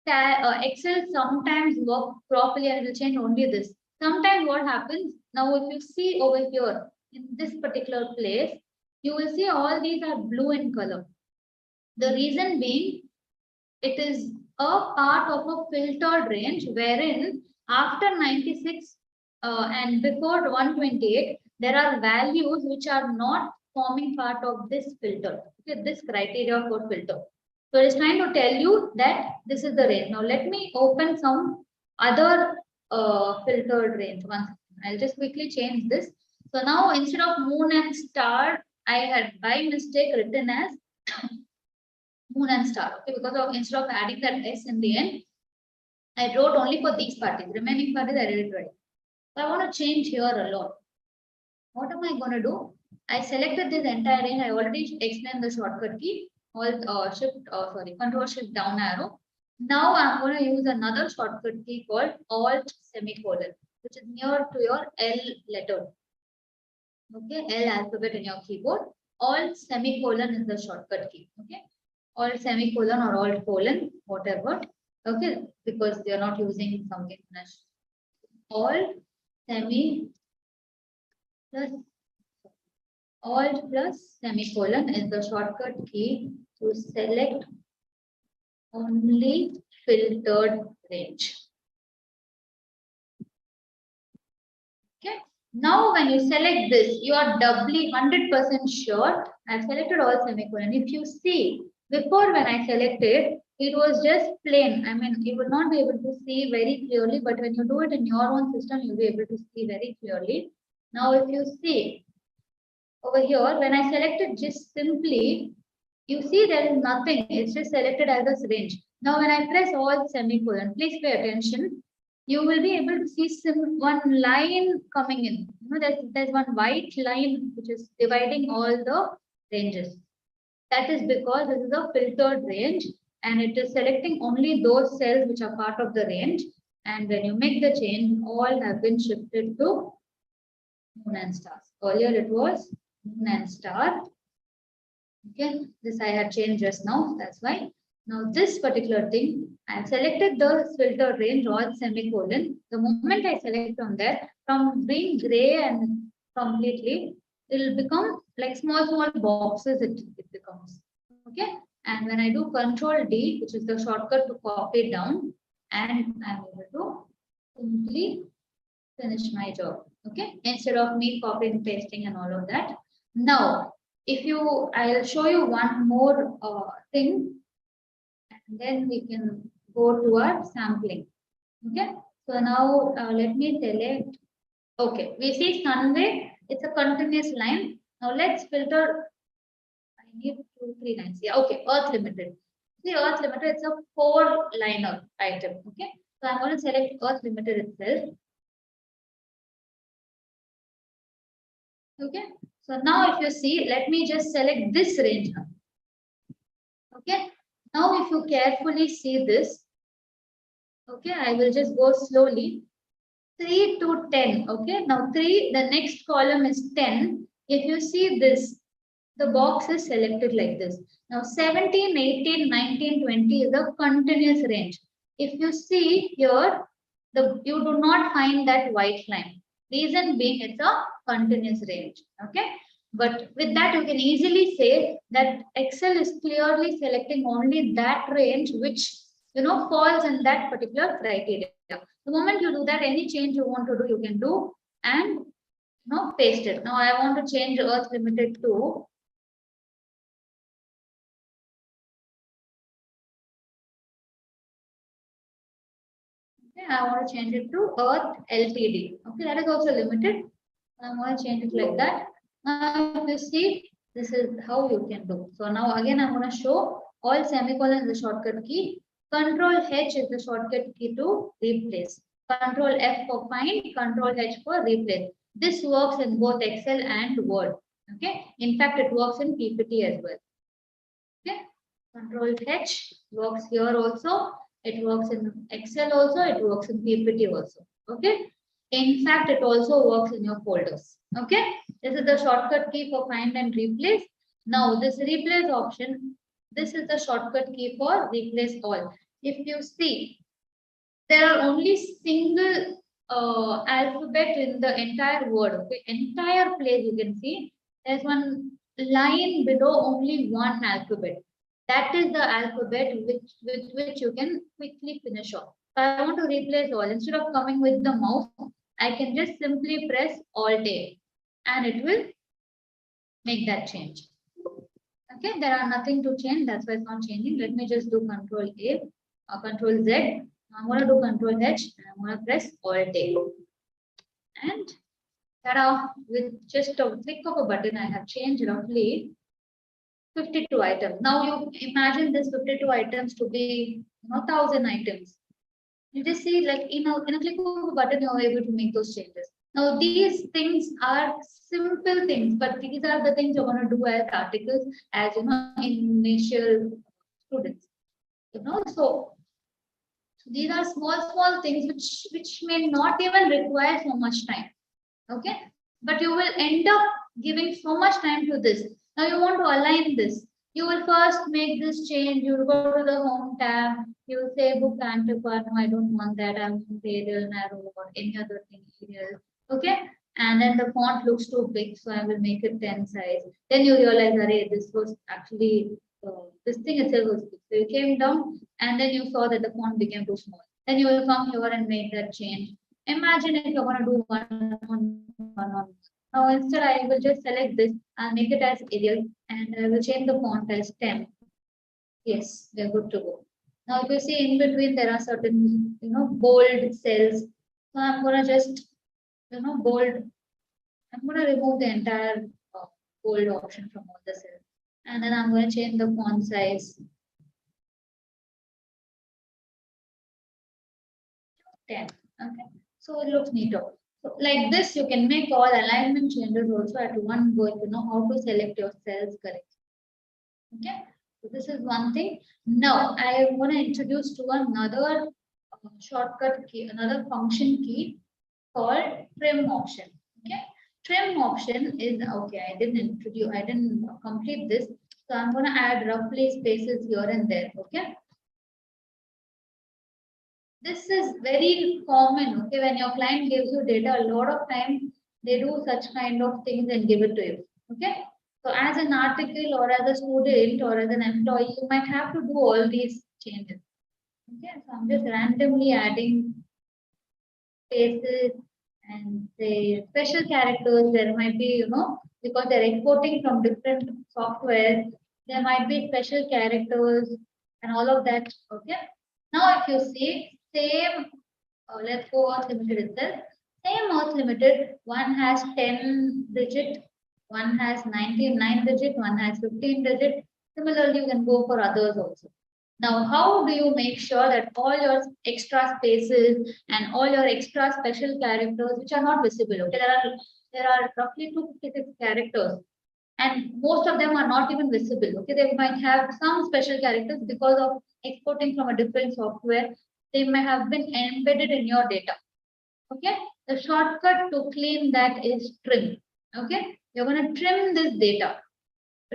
Excel sometimes work properly and it will change only this. Sometimes what happens, now if you see over here in this particular place, you will see all these are blue in color. The reason being, it is a part of a filtered range wherein after 96 and before 128, there are values which are not forming part of this filter. Okay, this criteria for filter. So it's trying to tell you that this is the range. Now let me open some other filtered range. I'll just quickly change this. So now instead of moon and star, I had by mistake written as moon and star. Okay, because instead of adding that S in the end, I wrote only for these parties. Remaining parties I did it right. So I want to change here a lot. What am I going to do? I selected this entire range. I already explained the shortcut key. Control shift down arrow. Now I'm going to use another shortcut key called Alt semicolon, which is near to your L letter. Okay, L alphabet in your keyboard. Alt semicolon is the shortcut key. Okay, Alt semicolon or Alt colon, whatever. Okay, because they are not using something. Alt semi plus Alt plus semicolon is the shortcut key to select only filtered range. Okay, Now, when you select this, you are doubly 100% sure. I've selected all semicolon. If you see, before when I selected, it was just plain. I mean, you will not be able to see very clearly, but when you do it in your own system, you'll be able to see very clearly. Now, if you see over here, when I selected just simply, you see there is nothing. It's just selected as a range. Now, when I press all semicolon, please pay attention. You will be able to see one line coming in. You know, there's one white line which is dividing all the ranges. That is because this is a filtered range and it is selecting only those cells which are part of the range. And when you make the change, all have been shifted to moon and stars. Earlier it was moon and star. Okay, this I had changed just now. That's why. Now this particular thing, I have selected the filter range or semicolon. The moment I select on there, from being gray and completely, it will become like small boxes. It becomes okay. And when I do Control D, which is the shortcut to copy it down, and I'm able to simply finish my job. Okay, instead of me copying, pasting, and all of that. Now, if you, I'll show you one more thing, and then we can go to our sampling. Okay, so now let me select. Okay, we see Sunway. It's a continuous line. Now let's filter. I need 2, 3 lines. Yeah, okay. Earth Limited. See, Earth Limited. It's a 4-liner item. Okay, so I'm going to select Earth Limited itself. Okay, so now if you see, let me just select this range now. Okay, now if you carefully see this, okay, I will just go slowly. 3 to 10. Okay, now 3, the next column is 10. If you see this, the box is selected like this. Now 17, 18, 19, 20 is a continuous range. If you see here, you do not find that white line. Reason being, it's a continuous range. Okay, but with that you can easily say that Excel is clearly selecting only that range which falls in that particular criteria. The moment you do that, any change you want to do, you can do and paste it. Now I want to change Earth Limited to I want to change it to Earth Ltd. Okay, that is also limited. I'm going to change it like that. Now, if you see, this is how you can do. So now again, I'm going to show all semicolon is the shortcut key. Control H is the shortcut key to replace. Control F for find, Control H for replace. This works in both Excel and Word. Okay. In fact, it works in PPT as well. Okay. Control H works here also. It works in Excel also. It works in PPT also. Okay. In fact, it also works in your folders. Okay. This is the shortcut key for find and replace. Now, this replace option, this is the shortcut key for replace all. If you see, there are only single alphabet in the entire word. Okay. Entire place you can see there's one line below only one alphabet. That is the alphabet with which you can quickly finish off. So I want to replace all. Instead of coming with the mouse, I can just simply press Alt A and it will make that change. Okay, there are nothing to change. That's why it's not changing. Let me just do Control A or Control Z. I'm going to do Control H and I'm going to press Alt A. And with just a click of a button, I have changed roughly 52 items. Now you imagine this 52 items to be 1,000 items. You just see like in a click of a button, you're able to make those changes. Now these things are simple things, but these are the things you're going to do as articles, as initial students. So these are small things which may not even require so much time. Okay, but you will end up giving so much time to this. Now you want to align this. You will first make this change. You will go to the home tab. You will say book antiquar. No, I don't want that. I want Arial, narrow, or any other thing Arial. Okay, and then the font looks too big, so I will make it 10 size. Then you realize, array, this was actually this thing itself was big. So you came down, and then you saw that the font became too small. Then you will come here and make that change. Imagine if you're going to do one. Now instead I will just select this and make it as Arial and I will change the font as 10. Yes, we are good to go. Now if you see in between there are certain bold cells. So I'm going to just bold. I'm going to remove the entire bold option from all the cells. And then I'm going to change the font size 10. Okay. So it looks neater. So like this, you can make all alignment changes also at one go if you know how to select your cells correctly. Okay. So this is one thing. Now I am going to introduce to another shortcut key, another function key called trim option. Okay. Trim option is okay. I didn't complete this. So I'm going to add roughly spaces here and there. Okay. This is very common. Okay. When your client gives you data, a lot of time they do such kind of things and give it to you. Okay. So as an article or as a student or as an employee, you might have to do all these changes. Okay. So I'm just randomly adding spaces and say special characters. There might be, because they're exporting from different software, there might be special characters and all of that. Okay. Now, if you see same, let's go Earth Limited itself. Same Earth Limited, one has 10 digit, one has 99 digit, one has 15 digit. Similarly, you can go for others also. Now, how do you make sure that all your extra spaces and all your extra special characters, which are not visible, okay, there are roughly 256 characters, and most of them are not even visible. Okay, they might have some special characters because of exporting from a different software. They may have been embedded in your data. Okay, the shortcut to clean that is trim. Okay, you're going to trim this data,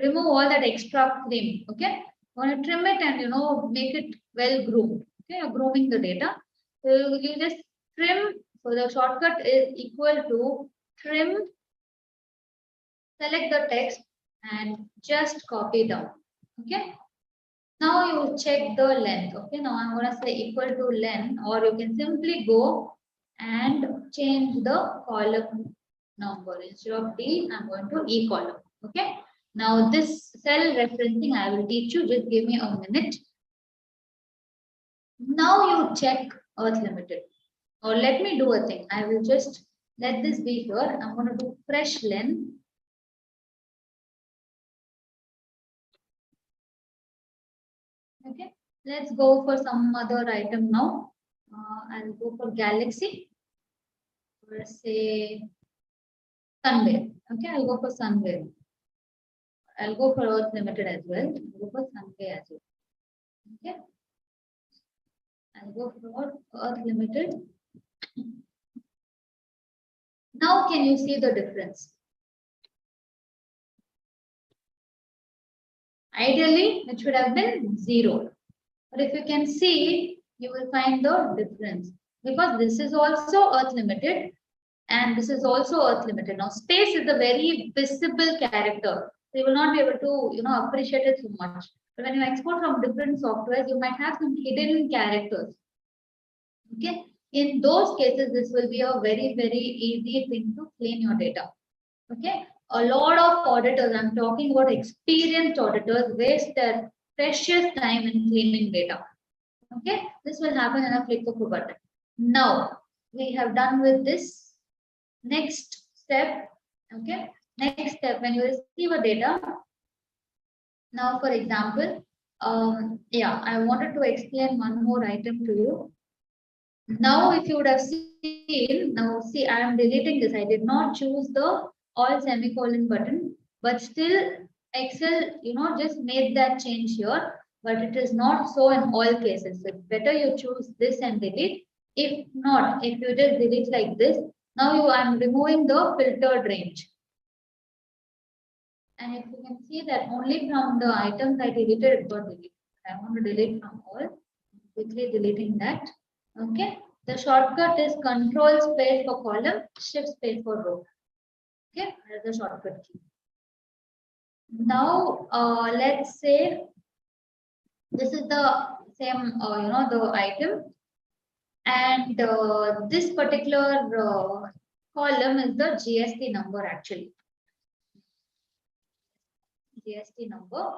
remove all that extra cream. Okay, you're going to trim it and make it well groomed. Okay, you're grooming the data. So you just trim. So the shortcut is equal to trim. Select the text and just copy down. Okay. Now you check the length. Okay. Now I'm going to say equal to length, or you can simply go and change the column number. Instead of D, I'm going to E column. Okay. Now this cell referencing I will teach you. Just give me a minute. Now you check Earth Limited. Or let me do a thing. I will just let this be here. I'm going to do fresh length. Okay, let's go for some other item now. I'll go for Galaxy or say Sunway. Okay, I'll go for Sunway. I'll go for Earth Limited as well. I'll go for Sunway as well. Okay, I'll go for Earth Limited. Now, can you see the difference? Ideally, it should have been 0. But if you can see, you will find the difference. Because this is also Earth Limited and this is also Earth Limited. Now, space is a very visible character. So you will not be able to, appreciate it so much. But when you export from different softwares, you might have some hidden characters. Okay. In those cases, this will be a very, very easy thing to clean your data. Okay. A lot of auditors, I'm talking about experienced auditors, waste their precious time in cleaning data. Okay, this will happen in a click of a button. Now we have done with this. Next step. Okay, next step, when you receive a data. Now, for example, I wanted to explain one more item to you. Now, if you would have seen, now see, I am deleting this. I did not choose the all semicolon button, but still Excel, just made that change here, but it is not so in all cases. So it's better you choose this and delete. If not, if you just delete like this, now I'm removing the filtered range. And if you can see that only from the items I deleted, it got deleted. I want to delete from all, quickly deleting that. Okay, the shortcut is Control space for column, Shift space for row. Okay, that's the shortcut key. Now, let's say this is the same, the item. And this particular column is the GST number actually. GST number.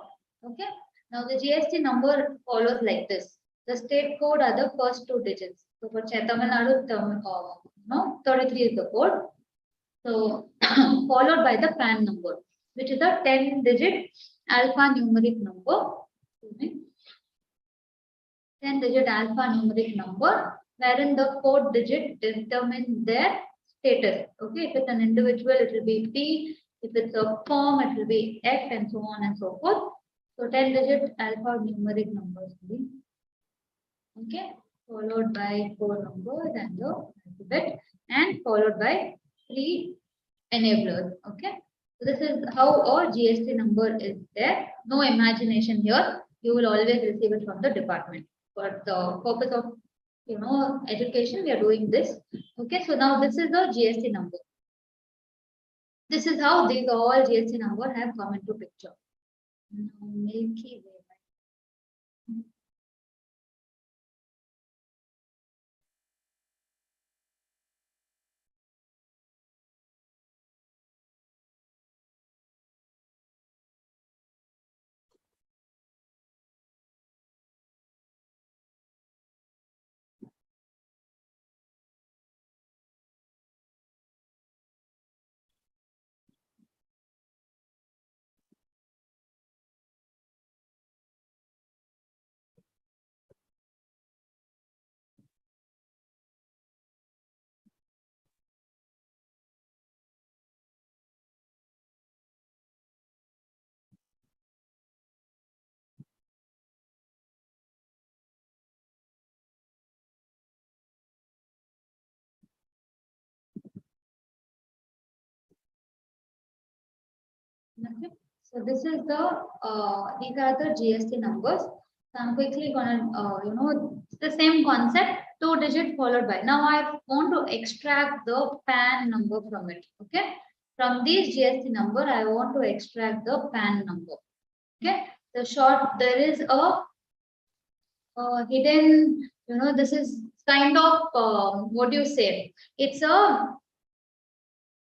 Okay. Now the GST number follows like this. The state code are the first 2 digits. So for Tamil Nadu, 33 is the code. So followed by the PAN number, which is a 10-digit alphanumeric number. 10-digit alphanumeric number, wherein the 4th digit determines their status. Okay, if it's an individual, it will be P. If it's a firm, it will be X, and so on and so forth. So 10-digit alphanumeric numbers. Okay, followed by 4 numbers and the alphabet, and followed by 3 enablers. Okay, so this is how a GST number is there. No imagination here. You will always receive it from the department. For the purpose of education, we are doing this. Okay, so now this is the GST number. This is how these all GST number have come into picture. Now, Milky Way. Okay. So this is the these are the GST numbers. So I'm quickly gonna it's the same concept, 2-digit followed by. Now I want to extract the PAN number from it. Okay, from these GST number, I want to extract the PAN number. Okay, the short there is a hidden. This is kind of what do you say? It's a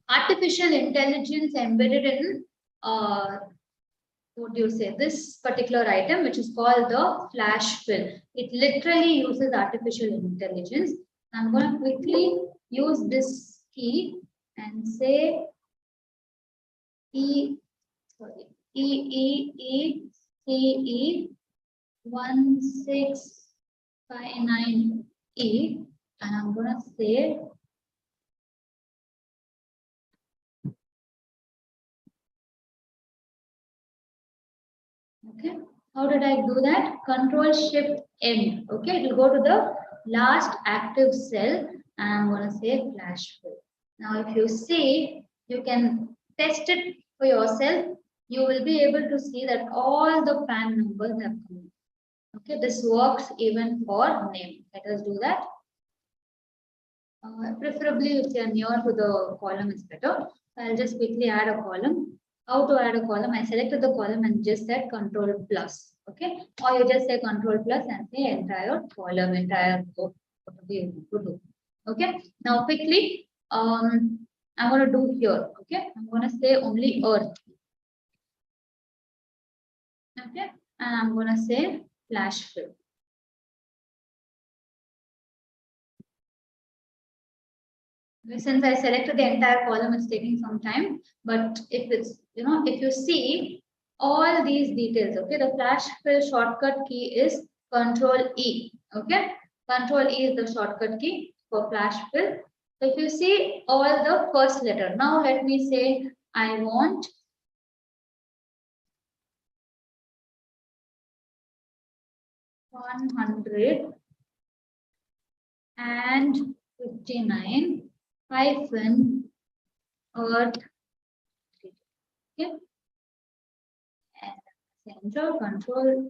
artificial intelligence embedded in what do you say, this particular item, which is called the flash fill. It literally uses artificial intelligence. I'm going to quickly use this key and say EECE1659E, and I'm going to say okay. How did I do that? Control Shift N. Okay, it will go to the last active cell, and I'm going to say flash fill. Now, if you see, you can test it for yourself. You will be able to see that all the PAN numbers have come. Okay, this works even for name. Let us do that. Preferably, if you are near to the column, is better. I'll just quickly add a column. How to add a column? I selected the column and just said Control plus. Okay, or you just say Control plus and say entire column, entire row, whatever you want to do. Okay, now quickly, I'm going to do here. Okay, I'm going to say only earth. Okay, and I'm going to say flash fill. Since I selected the entire column, it's taking some time. But if it's, if you see all these details, okay, the flash fill shortcut key is Control E. Okay, Control E is the shortcut key for flash fill. So if you see all the first letter, now let me say I want $159 hyphen earth. Okay, and enter Control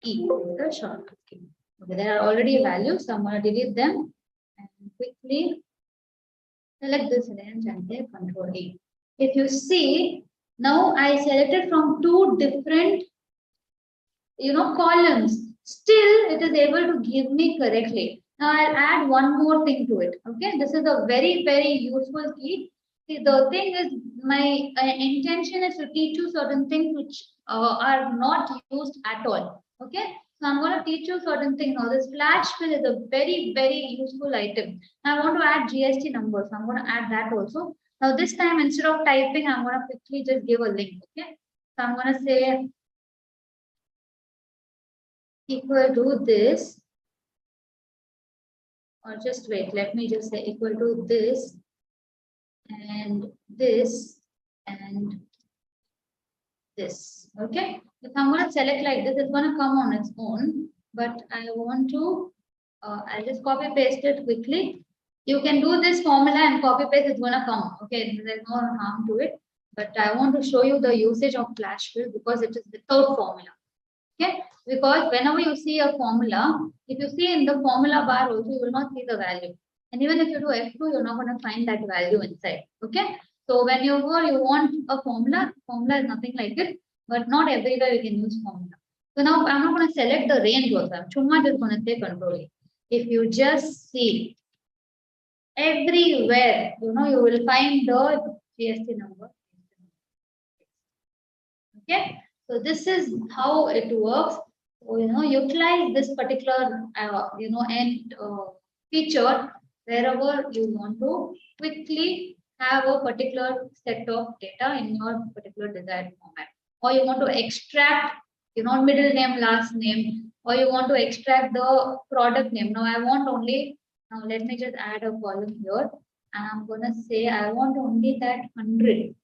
E is the shortcut key. Okay, there are already values, so I'm going to delete them and quickly select this range and say Control E. If you see, now I selected from 2 different columns. Still, it is able to give me correctly. Now I'll add one more thing to it. Okay, this is a very, very useful key. See, the thing is, my intention is to teach you certain things which are not used at all. Okay, so I'm going to teach you certain things. Now, this flash fill is a very, very useful item. I want to add GST numbers. I'm going to add that also. Now, this time, instead of typing, I'm going to quickly just give a link. Okay, so I'm going to say equal to this. Or just wait, let me just say equal to this and this and this. Okay, if I'm going to select like this, it's going to come on its own, but I want to I'll just copy paste it quickly. You can do this formula and copy paste, it's going to come. Okay, there's no harm to it, but I want to show you the usage of flash fill because it is without formula. Okay, because whenever you see a formula, if you see in the formula bar also, you will not see the value. And even if you do F2, you're not going to find that value inside. Okay, so when you want a formula is nothing like it, but not everywhere you can use formula. So now I'm not going to select the range also. I'm just going to say control. If you just see everywhere, you will find the GST number. Okay. So this is how it works. So, utilize this particular, end feature wherever you want to quickly have a particular set of data in your particular desired format, or you want to extract, middle name, last name, or you want to extract the product name. Now I want only. Now let me just add a column here, and I'm gonna say I want only that 100.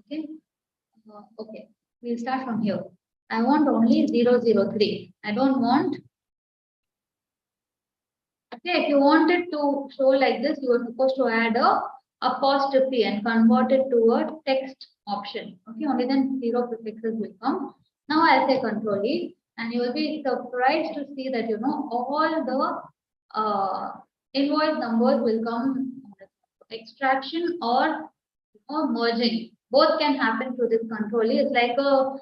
Okay. Okay, we'll start from here. I want only 003. I don't want. Okay, if you wanted to show like this, you are supposed to add a apostrophe and convert it to a text option. Okay, only then 0 prefixes will come. Now I'll say Control E, and you will be surprised to see that all the invoice numbers will come extraction or merging. Both can happen through this Control E. It's like a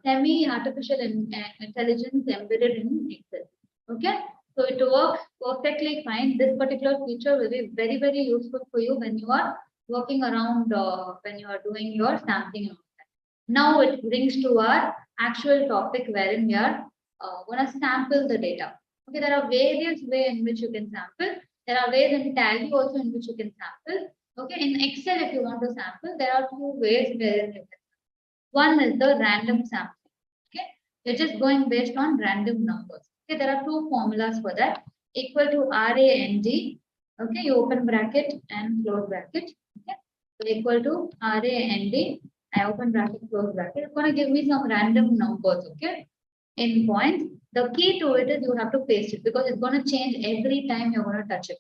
semi-artificial intelligence embedded in Excel. Okay, so it works perfectly fine. This particular feature will be very, very useful for you when you are working around, when you are doing your sampling. Now it brings to our actual topic wherein we are going to sample the data. Okay, there are various ways in which you can sample. There are ways in Tally also in which you can sample. Okay, in Excel, if you want to sample, there are two ways where you can. One is the random sampling. Okay, you're just going based on random numbers. Okay, there are two formulas for that. Equal to RAND. Okay, you open bracket and close bracket. Okay, so equal to RAND. I open bracket, close bracket. It's going to give me some random numbers. Okay, in points. The key to it is you have to paste it because it's going to change every time you're going to touch it.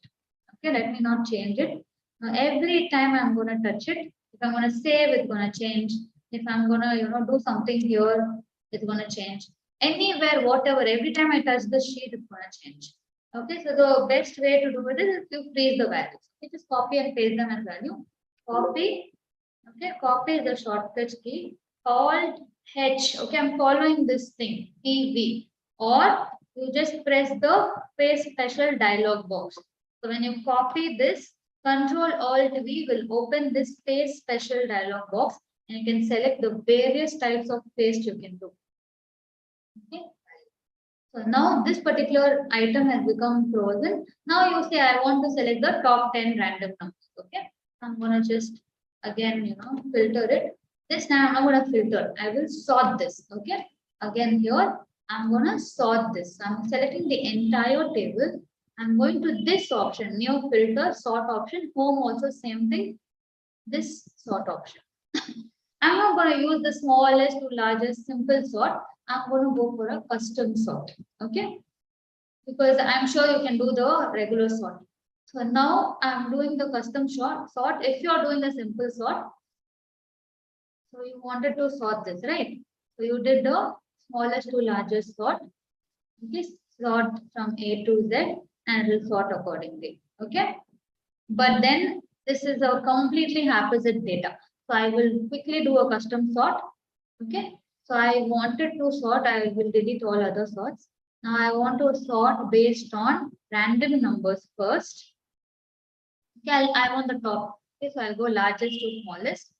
Okay, let me not change it. Now, every time I'm going to touch it, if I'm going to save, it's going to change. If I'm going to, do something here, it's going to change. Anywhere, whatever, every time I touch the sheet, it's going to change. Okay, so the best way to do it is to freeze the values. Okay, just copy and paste them as value. Copy. Okay, copy is the shortcut key. Alt H. Okay, I'm following this thing, PV. Or you just press the paste special dialog box. So when you copy this, Control Alt V will open this paste special dialog box, and you can select the various types of paste you can do. Okay. So now this particular item has become frozen. Now you say I want to select the top 10 random numbers. Okay. I'm gonna just again filter it. This time I'm not gonna filter. I will sort this. Okay. Again here I'm gonna sort this. I'm selecting the entire table. I'm going to this option, new filter, sort option, home also same thing, this sort option. I'm not going to use the smallest to largest simple sort. I'm going to go for a custom sort. Okay. Because I'm sure you can do the regular sort. So now I'm doing the custom sort. If you're doing the simple sort, so you wanted to sort this, right? So you did the smallest to largest sort. Okay. Sort from A to Z and it will sort accordingly. Okay. But then this is a completely haphazard data. So I will quickly do a custom sort. Okay. So I wanted to sort, I will delete all other sorts. Now I want to sort based on random numbers first. Okay, I'm on the top. Okay, so I'll go largest to smallest.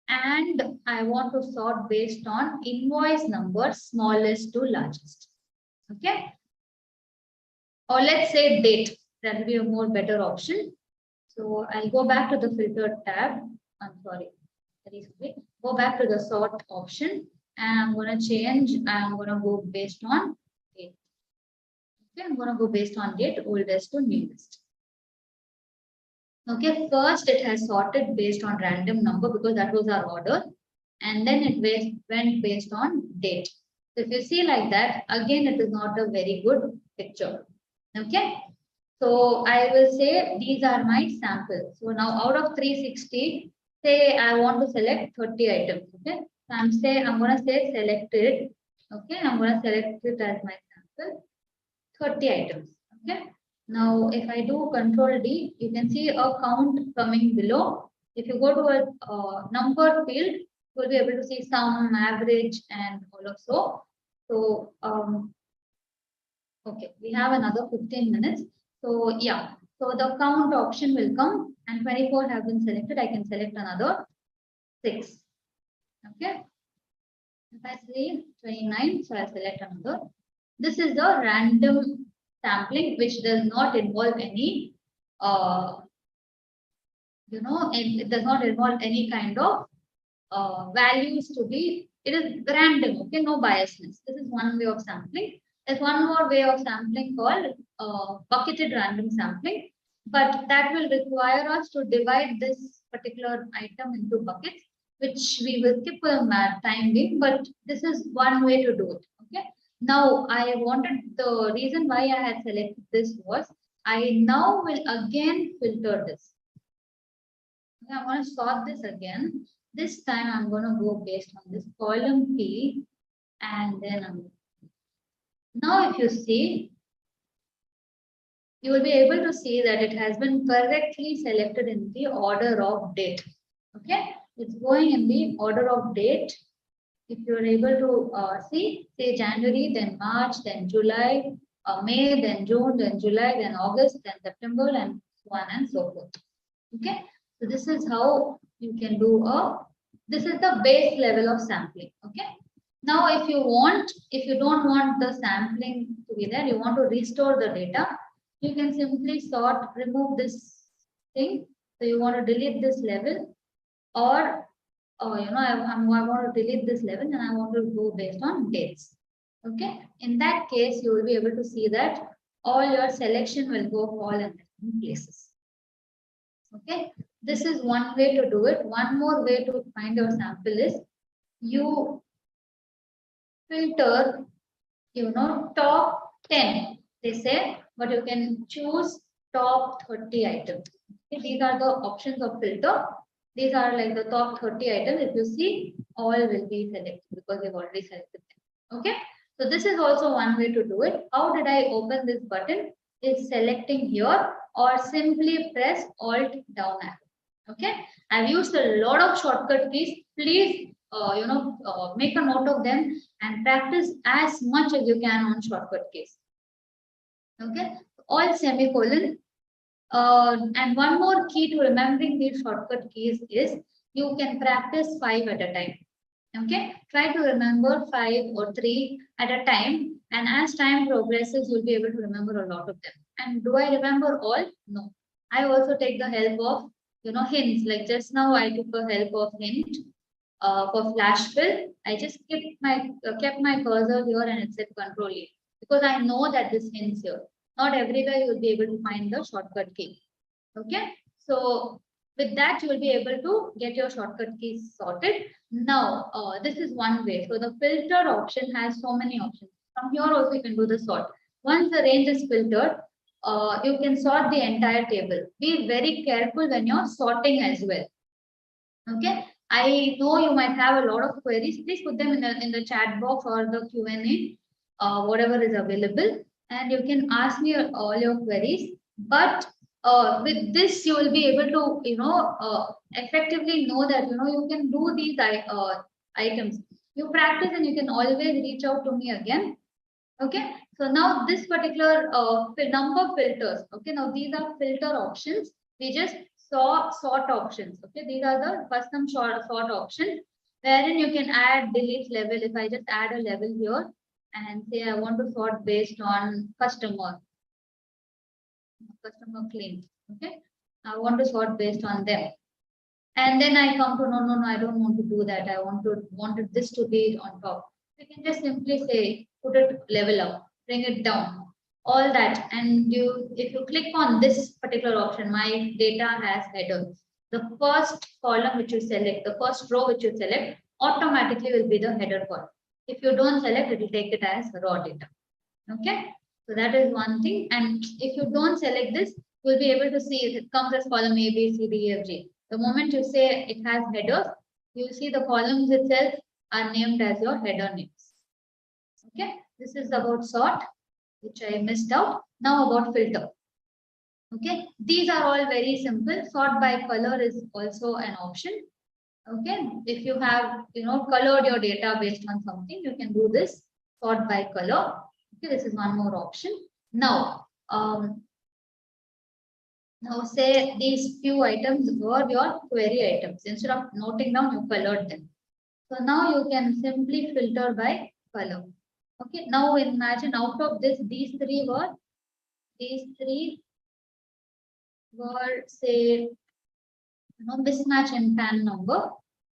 And I want to sort based on invoice number, smallest to largest. Okay. Or let's say date. That will be a more better option. So I'll go back to the filter tab. I'm sorry. Go back to the sort option and I'm going to change. I'm going to go based on date. Okay, I'm going to go based on date, oldest to newest. Okay, first it has sorted based on random number because that was our order. And then it went based on date. So if you see like that, again, it is not a very good picture. Okay. So I will say these are my samples. So now out of 360, say I want to select 30 items. Okay. So I'm going to say selected. Okay. I'm going to select it as my sample, 30 items. Okay. Now, if I do Control D, you can see a count coming below. If you go to a number field, you'll be able to see sum, average, and all of so. So, okay, we have another 15 minutes. So, yeah, so the count option will come and 24 have been selected. I can select another 6. Okay. If I say 29, so I select another. This is the random sampling, which does not involve any, it does not involve any kind of values to be, it is random, okay, no biasness. This is one way of sampling. There's one more way of sampling called bucketed random sampling, but that will require us to divide this particular item into buckets, which we will skip for the time being, but this is one way to do it, okay. Now, I wanted, the reason why I had selected this was, I now will again filter this. Okay, I'm going to sort this again. This time I'm going to go based on this column P, and then now if you see, you will be able to see that it has been correctly selected in the order of date. Okay, it's going in the order of date. If you're able to see, say January, then March, then July, May, then June, then July, then August, then September, and so on and so forth. Okay, so this is how you can do this is the base level of sampling. Okay, now if you don't want the sampling to be there, you want to restore the data, you can simply remove this thing. So you want to delete this level, or I want to delete this level and I want to go based on dates. Okay, in that case, you will be able to see that all your selection will fall in different places. Okay, this is one way to do it. One more way to find your sample is you filter, top 10, they say, but you can choose top 30 items. Okay, these are the options of filter. These are like the top 30 items. If you see, all will be selected because we've already selected them. Okay, so this is also one way to do it. How did I open this button? Is selecting here, or simply press Alt down arrow. Okay, I've used a lot of shortcut keys. Please, make a note of them and practice as much as you can on shortcut keys. Okay, Alt semicolon. And one more key to remembering these shortcut keys is you can practice 5 at a time. Okay, try to remember 5 or 3 at a time, and as time progresses, you'll be able to remember a lot of them. And do I remember all? No. I also take the help of hints. Like just now, I took the help of hint for flash fill. I just kept my cursor here and it said Control E because I know that this hints here. Not everywhere you will be able to find the shortcut key. Okay, so with that you will be able to get your shortcut keys sorted. Now this is one way. So the filter option has so many options. From here also you can do the sort. Once the range is filtered, you can sort the entire table. Be very careful when you're sorting as well. Okay, I know you might have a lot of queries. Please put them in the chat box or the Q&A, whatever is available, and you can ask me all your queries. But with this, you will be able to, effectively know that you can do these items. You practice, and you can always reach out to me again. Okay, So now this particular number filters. Okay, now these are filter options. We just saw sort options. Okay, these are the custom sort options wherein you can add delete level. If I just add a level here and say I want to sort based on customer claims. Okay, I want to sort based on them. And then I come to no, I don't want to do that. I wanted this to be on top. You can just simply say put it level up, bring it down, all that. And if you click on this particular option, my data has headers. The first column which you select, the first row which you select, automatically will be the header column. If you don't select, it will take it as raw data. Okay, so that is one thing. And if you don't select this, you'll be able to see it comes as column A, B, C, D, E, F, G. The moment you say it has headers, you'll see the columns itself are named as your header names. Okay, this is about sort, which I missed out. Now about filter. Okay, these are all very simple. Sort by color is also an option. Okay, if you have colored your data based on something, you can do this sort by color. Okay, this is one more option. Now, now say these few items were your query items. Instead of noting down, you colored them. So now you can simply filter by color. Okay, now imagine out of this, these three were say mismatch in PAN number.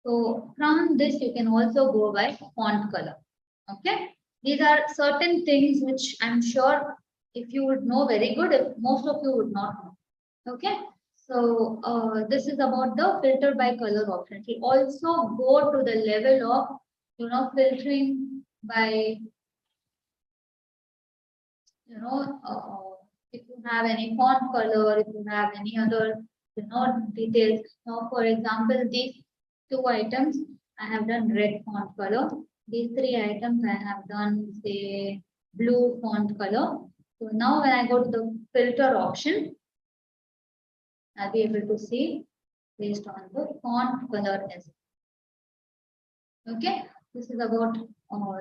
So from this you can also go by font color. Okay, these are certain things which I'm sure if you would know very good, if most of you would not know. Okay, so this is about the filter by color option. It will also go to the level of filtering by if you have any font color, if you have any other details. Now, for example, these two items I have done red font color. These three items I have done say blue font color. So now when I go to the filter option, I'll be able to see based on the font color as well. Okay, this is about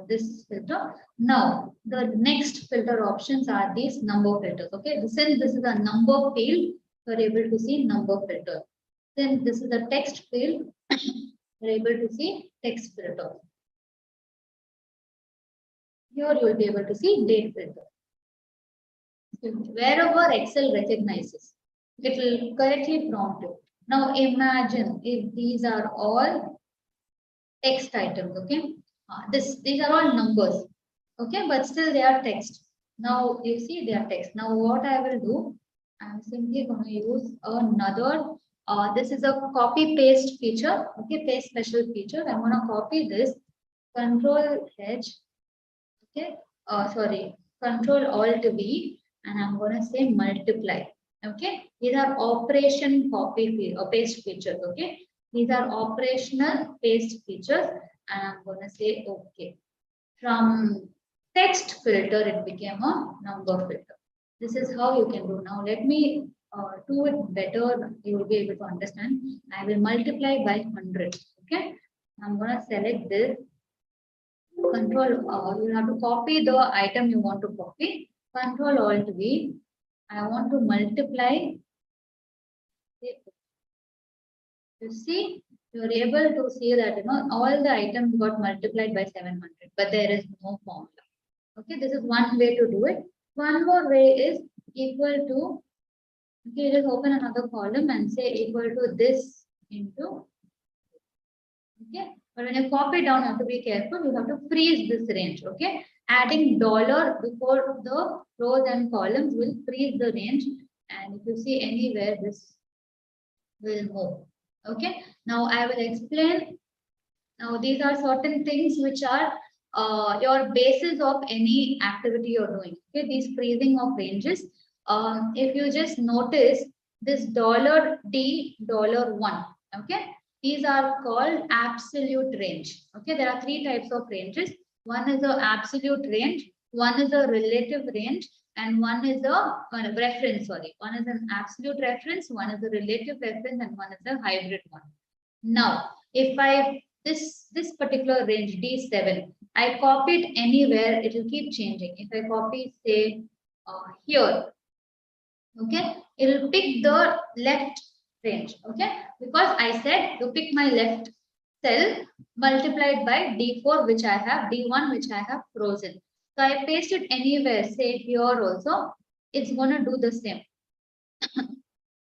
this filter. Now the next filter options are these number filters. Okay, since this is a number field, you're able to see number filter. Then this is a text field, you're able to see text filter. Here you will be able to see date filter. Wherever Excel recognizes, it will correctly prompt you. Now imagine if these are all text items. Okay, these are all numbers. Okay, but still they are text. Now you see they are text. Now what I will do, I'm simply going to use another. This is a copy paste feature. Okay, paste special feature. I'm going to copy this. Control H. Okay, sorry, Control Alt V, and I'm going to say multiply. Okay, these are operation copy or paste features. Okay, these are operational paste features, and I'm going to say okay. From text filter, it became a number filter. This is how you can do. Now let me do it better. You will be able to understand. I will multiply by 100. Okay, I'm going to select this. Control, you have to copy the item you want to copy. Control Alt V. I want to multiply. You see, you're able to see that all the items got multiplied by 700, but there is no formula. Okay, this is one way to do it. One more way is equal to. Okay, just open another column and say equal to this into. Okay, but when you copy down, you have to be careful. You have to freeze this range. Okay, adding dollar before the rows and columns will freeze the range. And if you see anywhere, this will move. Okay, now I will explain. Now these are certain things which are your basis of any activity you're doing. Okay, these freezing of ranges. If you just notice this $D, $1. Okay, these are called absolute range. Okay, there are three types of ranges. One is the absolute range, one is a relative range, and one is a reference. Sorry, one is an absolute reference, one is a relative reference, and one is a hybrid one. Now, if I this particular range D7, I copy it anywhere, it will keep changing. If I copy, say, here, okay, it will pick the left range, okay, because I said to pick my left cell multiplied by D4, which I have, D1, which I have frozen. So I paste it anywhere, say here also, it's going to do the same.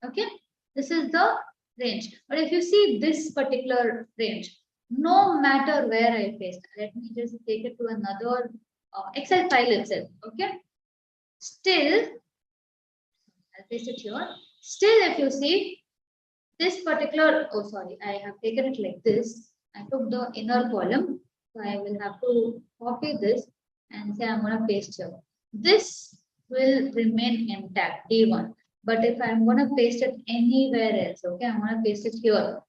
Okay, this is the range. But if you see this particular range, no matter where I paste, let me just take it to another Excel file itself. Okay, still, I'll paste it here. Still, if you see this particular, oh sorry, I have taken it like this. I took the inner column, so I will have to copy this and say I'm going to paste here. This will remain intact, D1. But if I'm going to paste it anywhere else, okay, I'm going to paste it here.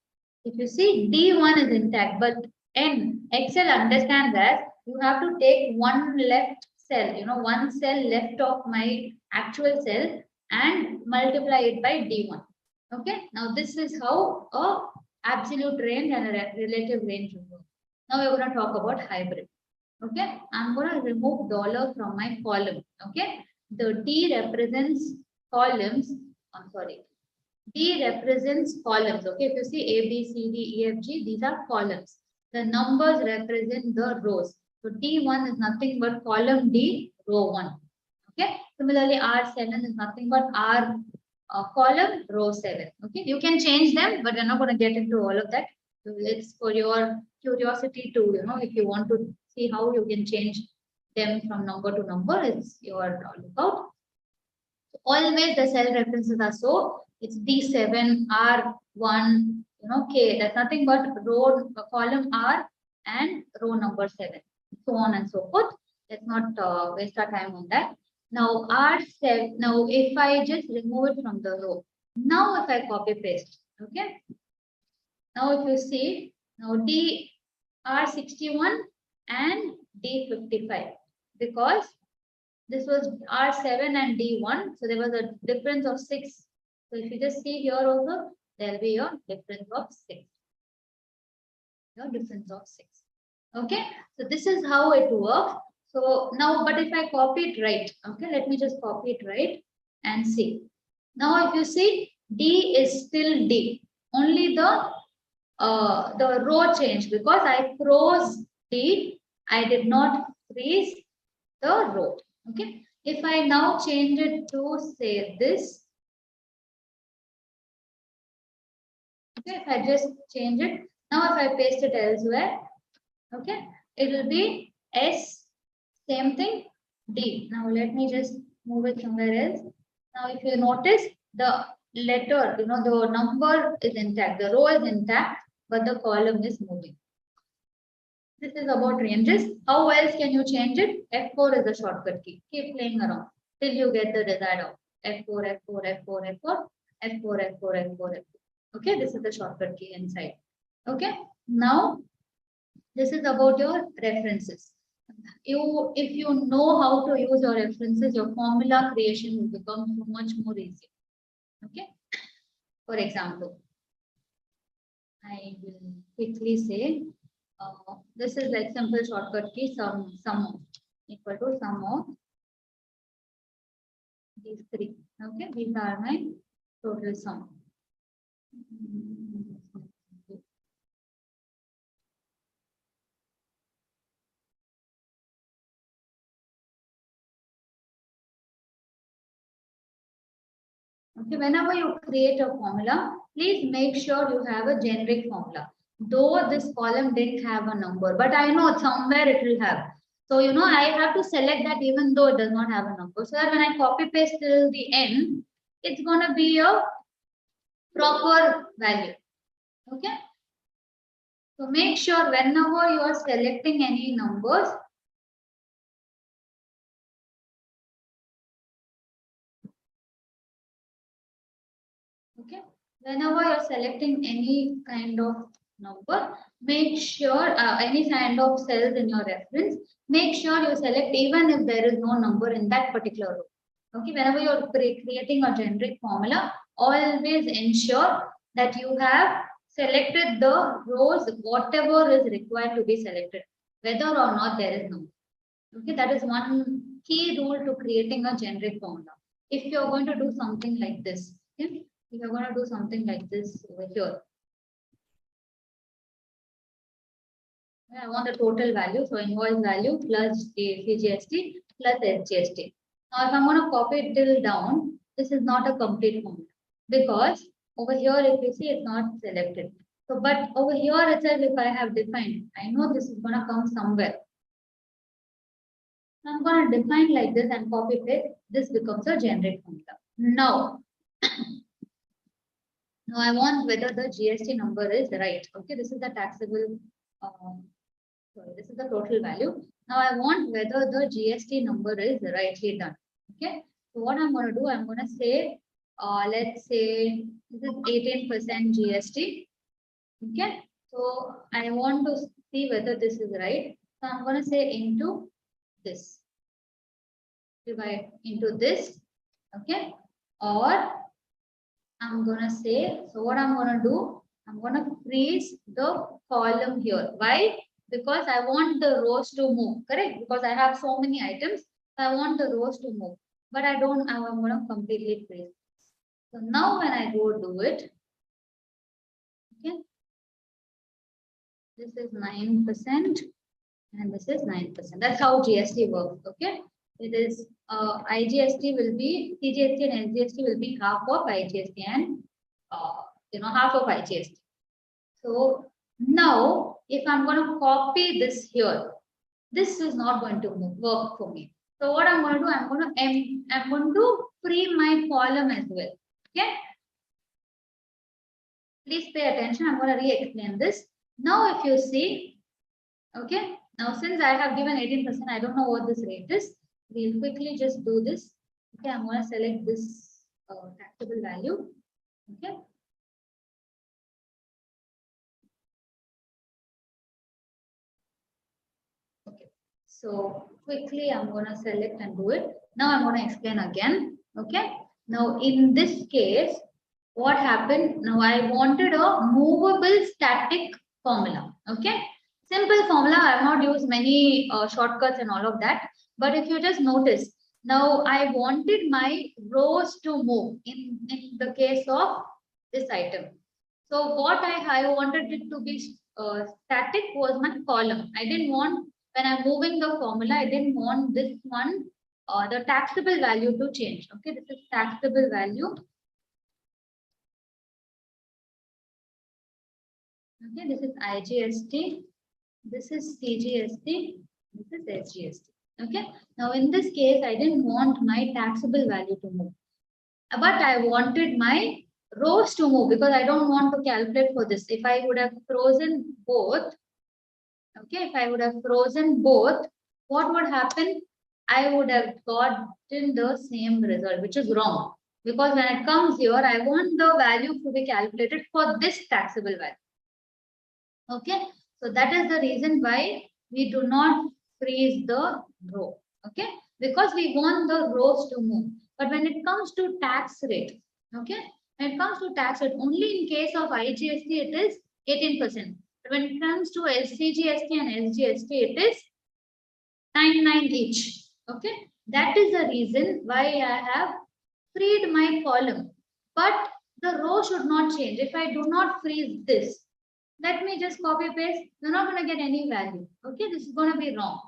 If you see, D1 is intact, but in Excel understand that you have to take one left cell, one cell left of my actual cell and multiply it by D1. Okay, now this is how a absolute range and a relative range will work. Now we're going to talk about hybrid. Okay, I'm going to remove dollar from my column. Okay, the D represents columns. I'm sorry, D represents columns. Okay, if you see A, B, C, D, E, F, G, these are columns. The numbers represent the rows. So D1 is nothing but column D, row 1. Okay, similarly, R7 is nothing but R column, row 7. Okay, you can change them, but we're not going to get into all of that. So it's for your curiosity to, if you want to see how you can change them from number to number, it's your lookout. So always the cell references are so, it's D7, R1, K, that's nothing but row, column R and row number 7, so on and so forth. Let's not waste our time on that. Now R7, now if I just remove it from the row, now if I copy paste, okay. Now if you see, now D R61 and D55, because this was R7 and D1, so there was a difference of 6. So if you just see here also, there will be a difference of 6. Your difference of 6. Okay, so this is how it works. So now, but if I copy it right, okay, let me just copy it right and see. Now, if you see, D is still D. Only the row changed because I froze D. I did not freeze the row. Okay. If I now change it to say this, okay, if I just change it, now if I paste it elsewhere, okay, it will be S, same thing, D. Now let me just move it somewhere else. Now if you notice, the letter, the number is intact, the row is intact, but the column is moving. This is about ranges. How else can you change it? F4 is the shortcut key. Keep playing around till you get the desired outcome. F4, F4, F4, F4, F4, F4, F4, F4. Okay, this is the shortcut key inside. Okay, now this is about your references. If you know how to use your references, your formula creation will become so much more easy. Okay, for example, I will quickly say this is like simple shortcut key sum of equal to sum of these 3. Okay, these are my total sum. Okay, whenever you create a formula, please make sure you have a generic formula. Though this column didn't have a number, but I know somewhere it will have. So, I have to select that even though it does not have a number. So that when I copy paste till the end, it's going to be a proper value. Okay. So make sure whenever you are selecting any numbers, okay, whenever you're selecting any kind of number, make sure any kind of cells in your reference, make sure you select even if there is no number in that particular row. Okay, whenever you're creating a generic formula, always ensure that you have selected the rows, whatever is required to be selected. whether or not there is number. Okay, that is one key rule to creating a generic formula. If you're going to do something like this, okay, if you're going to do something like this over here, I want the total value, so invoice value plus CGST plus SGST. Now, if I'm going to copy it till down, this is not a complete formula because over here, if you see, it's not selected. So, but over here itself, if I have defined, I know this is going to come somewhere. I'm going to define like this and copy paste. This becomes a generic formula. Now, now I want whether the GST number is right. Okay, this is the taxable. Sorry, this is the total value. Now I want whether the GST number is rightly done. Okay, so what I'm going to do, I'm going to say, let's say this is 18% GST. Okay, so I want to see whether this is right. So I'm going to say into this, divide into this, okay, or I'm going to say, so what I'm going to do, I'm going to freeze the column here. Why? Because I want the rows to move, correct? Because I have so many items, I want the rows to move, but I don't, I'm going to completely freeze. So now when I go do it, okay, this is 9% and this is 9%. That's how GST works, okay? It is IGST will be, CGST and SGST will be half of IGST and half of IGST. So now if I'm going to copy this here, this is not going to work for me. So what I'm going to do, I'm going to free my column as well. Okay. Please pay attention. I'm going to re-explain this. Now if you see, okay, now since I have given 18%, I don't know what this rate is. We'll quickly just do this. Okay, I'm going to select this taxable value. Okay. Okay. So quickly, I'm going to select and do it. Now I'm going to explain again. Okay. Now in this case, what happened? Now I wanted a movable static formula. Okay. Simple formula. I have not used many shortcuts and all of that. But if you just notice, now I wanted my rows to move in the case of this item. So what I wanted it to be static was my column. I didn't want, when I'm moving the formula, I didn't want this one, the taxable value to change. Okay, this is taxable value. Okay, this is IGST, this is CGST, this is SGST. Okay, now in this case, I didn't want my taxable value to move, but I wanted my rows to move because I don't want to calculate for this. If I would have frozen both, okay, if I would have frozen both, what would happen? I would have gotten the same result, which is wrong. Because when it comes here, I want the value to be calculated for this taxable value. Okay, so that is the reason why we do not freeze the row. Okay, because we want the rows to move. But when it comes to tax rate, okay, when it comes to tax rate, only in case of IGST it is 18%. But when it comes to CGST and SGST, it is 9 each. Okay, that is the reason why I have freed my column. But the row should not change. If I do not freeze this, let me just copy paste. You're not going to get any value. Okay, this is going to be wrong.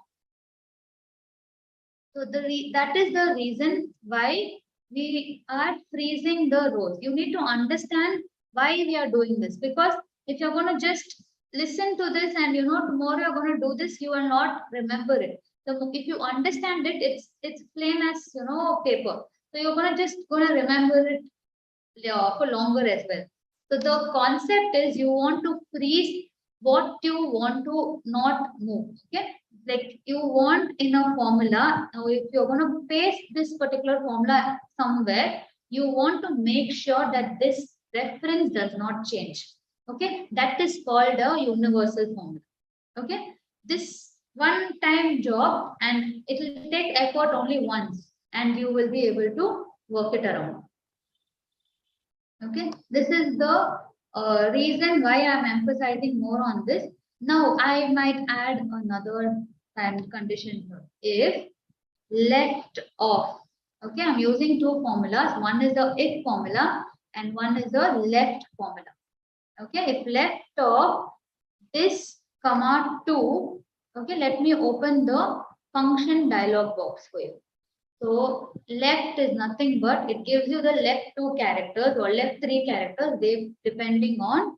So that is the reason why we are freezing the rows. You need to understand why we are doing this, because if you're going to just listen to this and tomorrow you're going to do this, you will not remember it. So if you understand it, it's plain as paper. So you're going to remember it for longer as well. So the concept is you want to freeze what you want to not move. Okay, like you want in a formula. Now, if you're going to paste this particular formula somewhere, you want to make sure that this reference does not change. Okay, that is called a universal formula. Okay, this one-time job, and it will take effort only once, and you will be able to work it around. Okay, this is the reason why I'm emphasizing more on this. Now I might add another condition here. If left off, okay, I'm using two formulas. One is the if formula and one is the left formula. Okay, if left off this comma 2, okay, let me open the function dialog box for you. So left is nothing but it gives you the left 2 characters or left 3 characters, they depending on.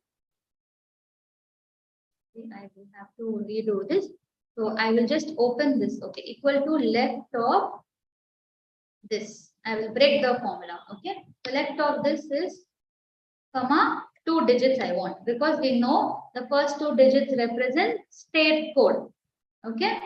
I will have to redo this. So I will just open this. Okay, equal to left of this. I will break the formula. Okay, the left of this is comma 2 digits I want, because we know the first 2 digits represent state code. Okay.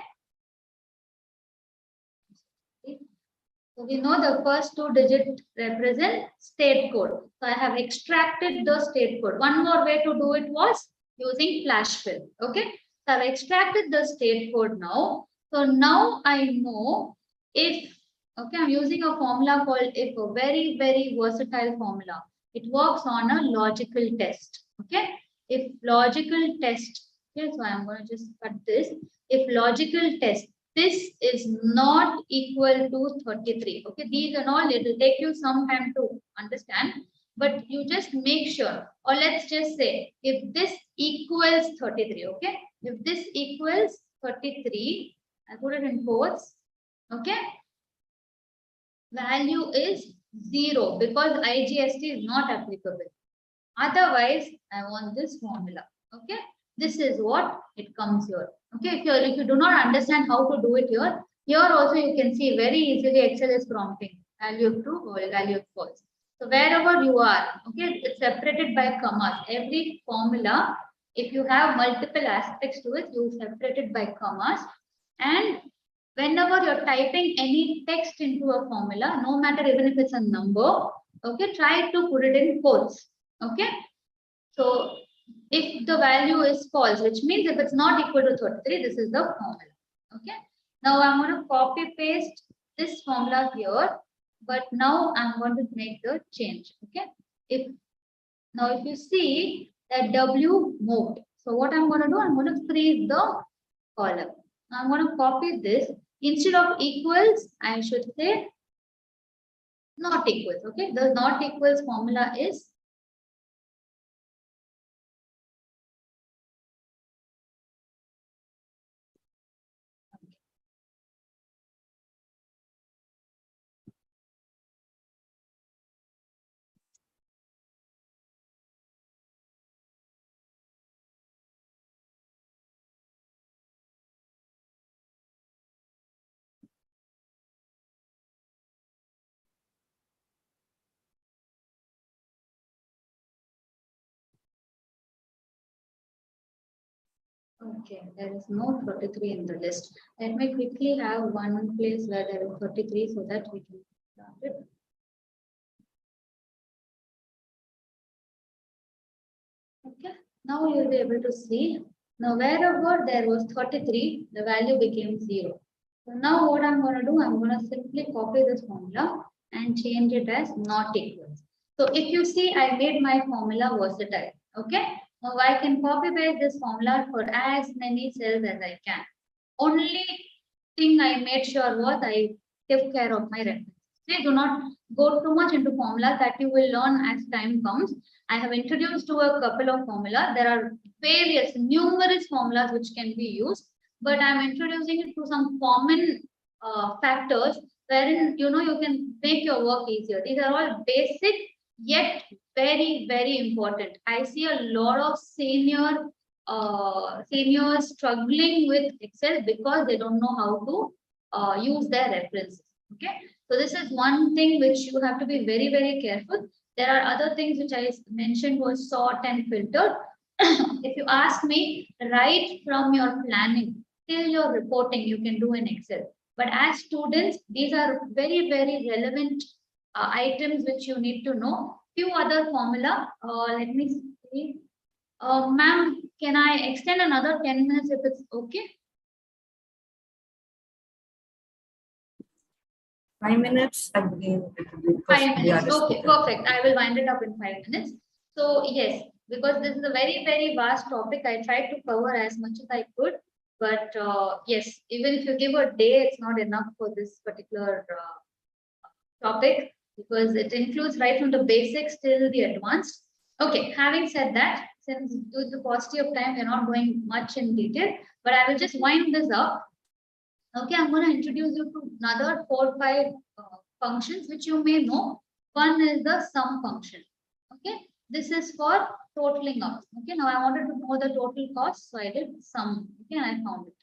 So we know the first 2 digits represent state code. So I have extracted the state code. One more way to do it was using flash fill. Okay. So I've extracted the state code now. So now I know if, okay, I'm using a formula called if, a very, very versatile formula. It works on a logical test. Okay. If logical test, okay, so I'm going to just cut this. If logical test, this is not equal to 33. Okay, these and all, it will take you some time to understand, but you just make sure, or let's just say, if this equals 33, okay, if this equals 33, I put it in quotes, okay, value is 0 because IGST is not applicable. Otherwise, I want this formula, okay. This is what it comes here. Okay, if you do not understand how to do it here also you can see very easily Excel is prompting value of true or value of false. So wherever you are, okay, it's separated by commas. Every formula, if you have multiple aspects to it, you separate it by commas. And whenever you're typing any text into a formula, no matter even if it's a number, okay, try to put it in quotes. Okay. So if the value is false, which means if it's not equal to 33, this is the formula. Okay. Now I'm going to copy paste this formula here, but now I'm going to make the change. Okay. If you see that W moved, so what I'm going to do, I'm going to freeze the column. Now I'm going to copy this. Instead of equals, I should say not equals. Okay. The not equals formula is okay, there is no 33 in the list. Let me quickly have one place where there is 33 so that we can start it. Okay, now you will be able to see. Now, wherever there was 33, the value became 0. So now what I'm going to do, I'm going to simply copy this formula and change it as not equals. So if you see, I made my formula versatile. Okay. Now I can copy paste this formula for as many cells as I can. Only thing I made sure was I took care of my reference. Please do not go too much into formulas, that you will learn as time comes. I have introduced to a couple of formulas. There are numerous formulas which can be used, but I'm introducing it to some common factors wherein you can make your work easier. These are all basic yet very, very important. I see a lot of seniors struggling with Excel because they don't know how to use their references. Okay, so this is one thing which you have to be very, very careful. There are other things which I mentioned was sort and filter. If you ask me, right from your planning till your reporting, you can do in Excel. But as students, these are very, very relevant items which you need to know. Few other formula. Let me see. Ma'am, can I extend another 10 minutes if it's okay? 5 minutes, I believe. 5 minutes. Okay, perfect. I will wind it up in 5 minutes. So yes, because this is a very, very vast topic. I tried to cover as much as I could, but yes, even if you give a day, it's not enough for this particular topic, because it includes right from the basics till the advanced. Okay, having said that, since due to the paucity of time, we're not going much in detail, but I will just wind this up. Okay, I'm going to introduce you to another 4 or 5 functions which you may know. One is the sum function. Okay, this is for totaling up. Okay, now I wanted to know the total cost, so I did sum. Okay, and I found it.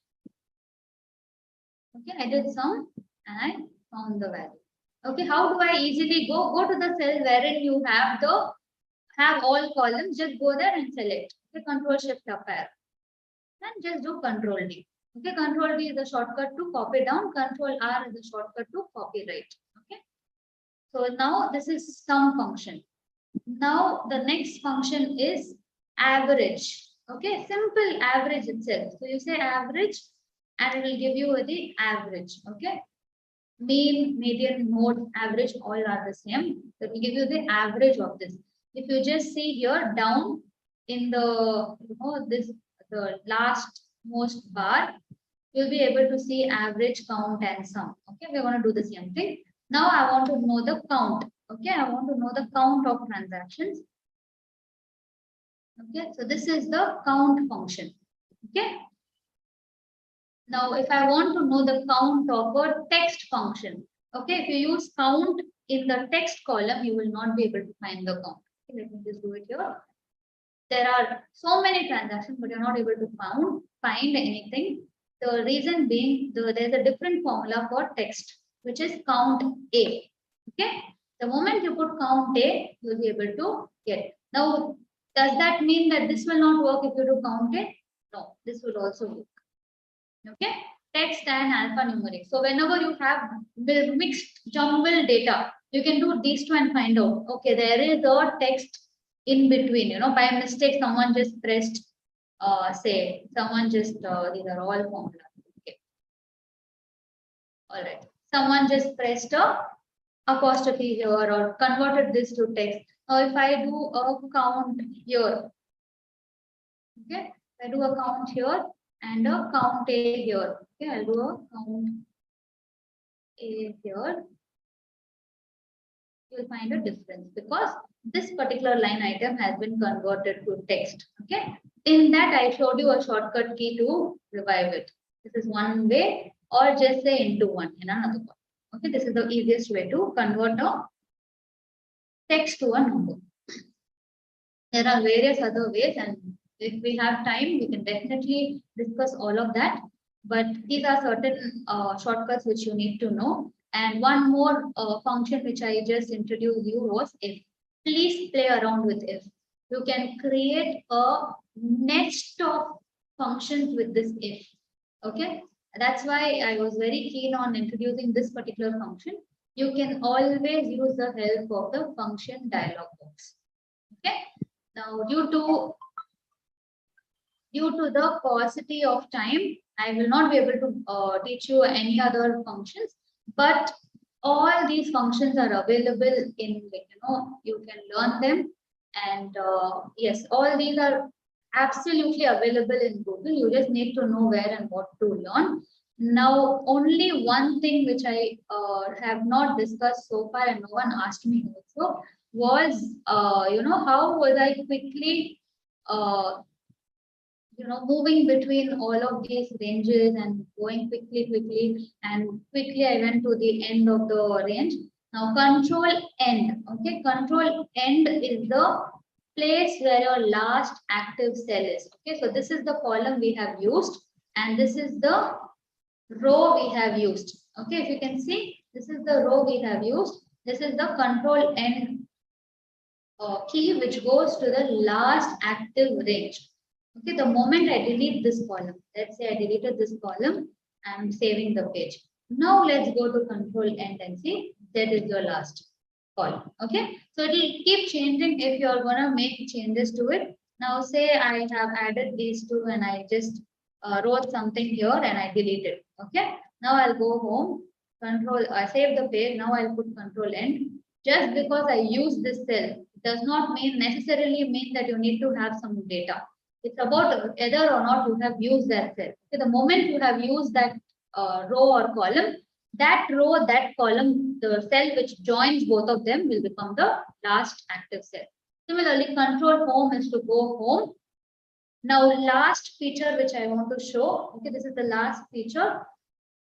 Okay, I did sum and I found the value. Okay, how do I easily go to the cell wherein you have all columns? Just go there and select. Okay, Control Shift up arrow and just do Control D. Okay, Control D is the shortcut to copy down. Control R is the shortcut to copy right. Okay, so now this is sum function. Now the next function is average. Okay, simple average itself. So you say average and it will give you the average. Okay, mean, median, mode, average, all are the same. So it will give you the average of this. If you just see here down in the the last most bar, you'll be able to see average, count, and sum. Okay, we want to do the same thing. Now I want to know the count. Okay, I want to know the count of transactions. Okay, so this is the count function. Okay. Now, if I want to know the count of a text function, okay, if you use count in the text column, you will not be able to find the count. Okay, let me just do it here. There are so many transactions, but you're not able to find anything. The reason being, there's a different formula for text, which is count A. Okay, the moment you put count A, you'll be able to get. Now, does that mean that this will not work if you do count A? No, this will also work. Okay, text and alphanumeric. So whenever you have the mixed jumble data, you can do these two and find out, okay, there is a text in between, by mistake, someone just pressed, these are all formulas. Okay. All right. Someone just pressed a apostrophe here or converted this to text. Now, if I do a count here, okay, if I do a count here, and a count A here. Okay, I'll do a count A here. You'll find a difference because this particular line item has been converted to text. Okay, in that I showed you a shortcut key to revive it. This is one way, or just say into one in another one. Okay, this is the easiest way to convert a text to a number. There are various other ways, and if we have time, we can definitely discuss all of that. But these are certain shortcuts which you need to know. And one more function which I just introduced you was if. Please play around with if. You can create a nest of functions with this if. Okay, that's why I was very keen on introducing this particular function. You can always use the help of the function dialog box. Okay. Now, due to the paucity of time, I will not be able to teach you any other functions, but all these functions are available in, you can learn them. And yes, all these are absolutely available in Google. You just need to know where and what to learn. Now, only one thing which I have not discussed so far, and no one asked me also, was, how was I quickly, moving between all of these ranges and going quickly, and quickly I went to the end of the range. Now, control end. Okay, control end is the place where your last active cell is. Okay, so this is the column we have used, and this is the row we have used. Okay, if you can see, this is the row we have used. This is the control end key which goes to the last active range. Okay, the moment I delete this column, let's say I deleted this column, I'm saving the page. Now let's go to control end and see that is your last column. Okay, so it will keep changing if you're going to make changes to it. Now say I have added these two and I just wrote something here and I delete it. Okay, now I'll go home, I save the page. Now I'll put control end. Just because I use this cell, does not necessarily mean that you need to have some data. It's about whether or not you have used that cell. Okay, the moment you have used that row or column, that row, that column, the cell which joins both of them will become the last active cell. Similarly, control home is to go home. Now, last feature which I want to show, okay, this is the last feature,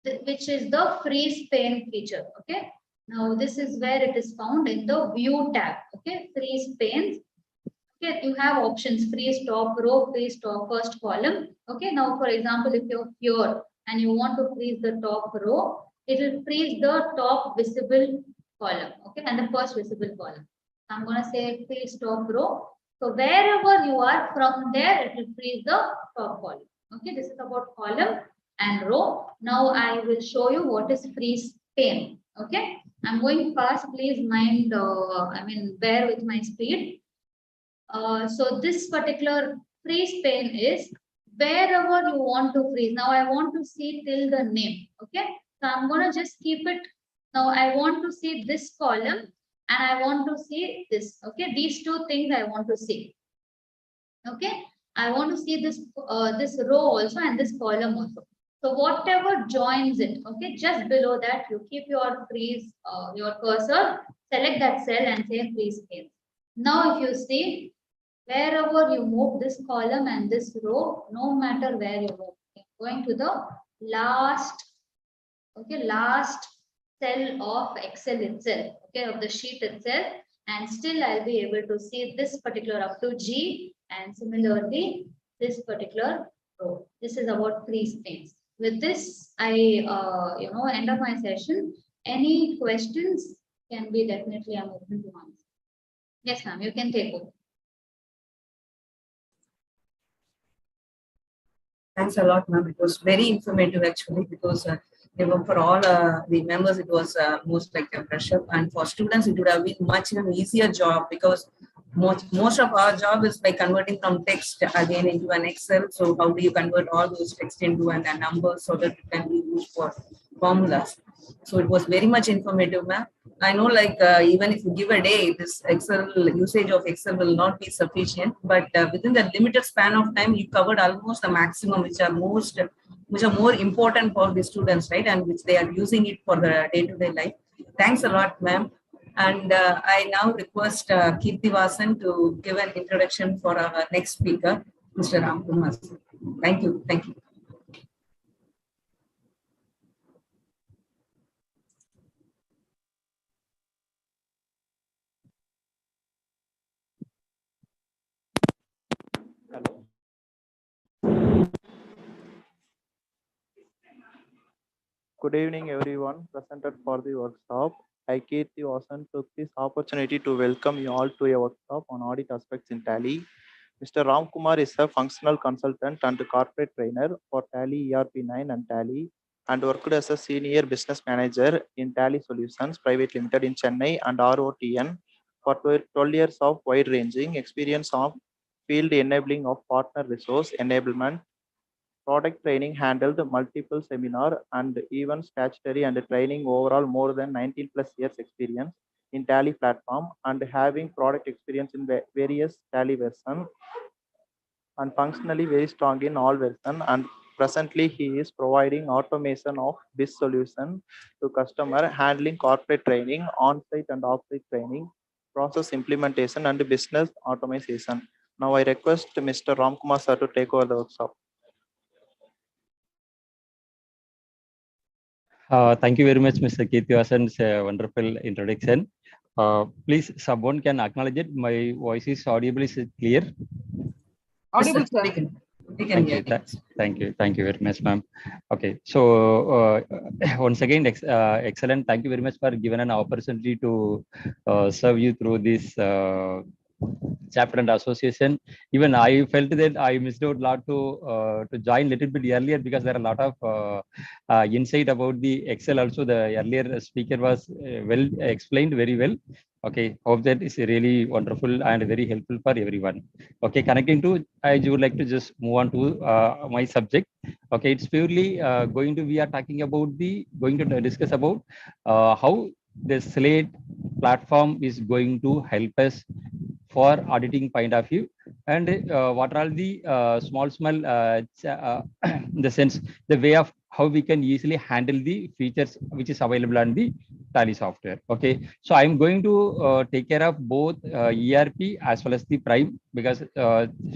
which is the freeze pane feature. Okay, now this is where it is found in the view tab. Okay, freeze panes. Okay, you have options: freeze top row, freeze top first column. Okay, now for example, if you're here and you want to freeze the top row, it will freeze the top visible column. Okay, and the first visible column. I'm going to say freeze top row. So wherever you are, from there it will freeze the top column. Okay, this is about column and row. Now I will show you what is freeze pane. Okay, I'm going fast. Please mind, bear with my speed. So this particular freeze pane is wherever you want to freeze. Now I want to see till the name. Okay, so I'm going to just keep it. Now I want to see this column and I want to see this. Okay, these two things I want to see. Okay, I want to see this this row also and this column also. So whatever joins it, okay, just below that you keep your freeze, your cursor, select that cell and say freeze pane. Now if you see, wherever you move this column and this row, no matter where you move, okay, going to the last, okay, last cell of Excel itself, okay, of the sheet itself, and still I'll be able to see this particular up to G, and similarly this particular row. This is about freeze panes. With this, I end up my session. Any questions can be definitely, I'm open to answer. Yes, ma'am, you can take over. Thanks a lot, ma'am. It was very informative actually, because for all the members, it was most like a brush up, and for students, it would have been much an easier job, because most of our job is by converting from text again into an Excel. So how do you convert all those text into a number so that it can be used for formulas? So it was very much informative, ma'am. I know, like even if you give a day, this Excel usage of Excel will not be sufficient, but within the limited span of time, you covered almost the maximum, which are more important for the students, right? And which they are using it for the day-to-day life. Thanks a lot, ma'am. And I now request Kirtivasan to give an introduction for our next speaker, Mr. Ramkumar. Thank you. Thank you. Hello. Good evening, everyone presented for the workshop. I, Kirtivasan, took this opportunity to welcome you all to a workshop on audit aspects in Tally. Mr. Ramkumar is a functional consultant and corporate trainer for Tally ERP9 and Tally, and worked as a senior business manager in Tally Solutions Private Limited in Chennai and ROTN for 12 years of wide-ranging experience of field enabling of partner resource enablement, product training, handled multiple seminar and even statutory and training, overall more than 19 plus years experience in Tally platform, and having product experience in various Tally version, and functionally very strong in all version. And presently he is providing automation of this solution to customer, handling corporate training, on-site and off-site training, process implementation and business automation. Now I request Mr. Ramkumar sir to take over the workshop. Thank you very much, Mr. Kirtivasan. It's a wonderful introduction. Please, someone can acknowledge it. My voice is audible, is it clear? Audible, sir. We can hear you. Thank you. Thank you very much, ma'am. Okay. So once again, excellent. Thank you very much for giving an opportunity to serve you through this chapter and association. Even I felt that I missed out a lot to join a little bit earlier, because there are a lot of insight about the Excel. Also, the earlier speaker was well explained very well. Okay, hope that is really wonderful and very helpful for everyone. Okay, connecting to, I would like to just move on to my subject. Okay, it's purely going to, we are talking about going to discuss about how the Slate platform is going to help us for auditing point of view, and what are all the small in the sense the way of how we can easily handle the features which is available on the Tally software. Okay, so I'm going to take care of both ERP as well as the Prime, because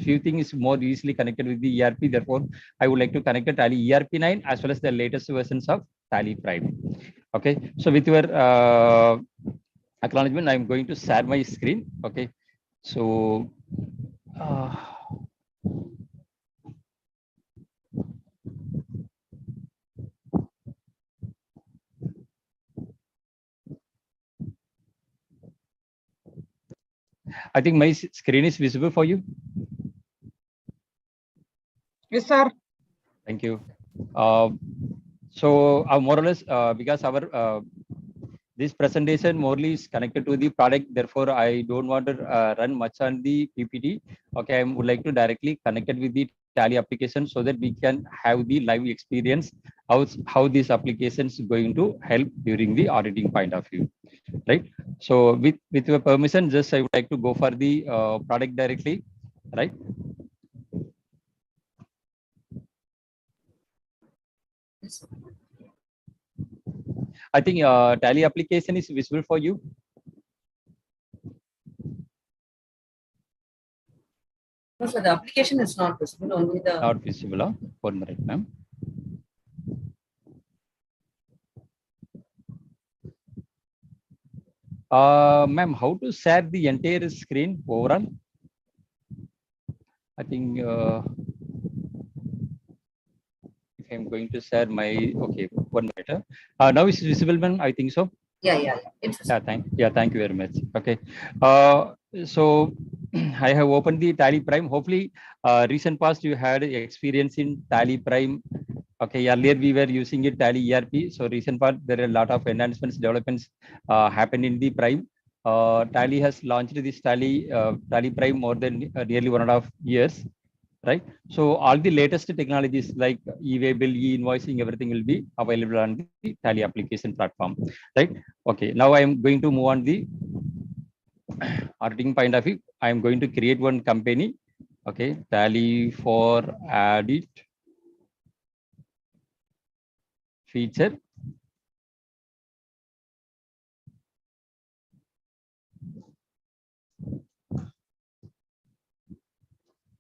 few things is more easily connected with the ERP. Therefore, I would like to connect the Tally ERP 9 as well as the latest versions of Tally Prime. Okay, so with your acknowledgement, I'm going to share my screen. Okay, so I think my screen is visible for you. Yes, sir. Thank you. So more or less, because our this presentation morely is connected to the product, therefore I don't want to run much on the PPT. Okay, I would like to directly connect it with the Tally application so that we can have the live experience how this application is going to help during the auditing point of view, right? So with your permission, just I would like to go for the product directly, right? I think Tally application is visible for you. No, so the application is not visible, only the. Not visible, huh? 1 minute, ma'am. Ma'am, how to share the entire screen overall? I think if I'm going to share my, okay, 1 minute. Now it's visible, ma'am. I think so. Yeah. It's thank you very much. Okay. So I have opened the Tally Prime. Hopefully, recent past you had experience in Tally Prime. Okay, earlier we were using it Tally ERP. So recent part there are a lot of enhancements, developments happened in the Prime. Tally has launched this Tally Prime more than nearly 1.5 years, right? So all the latest technologies like e-waybill, e-invoicing, everything will be available on the Tally application platform, right? Okay, now I am going to move on the auditing point of view. I am going to create one company. Okay, Tally for Audit feature.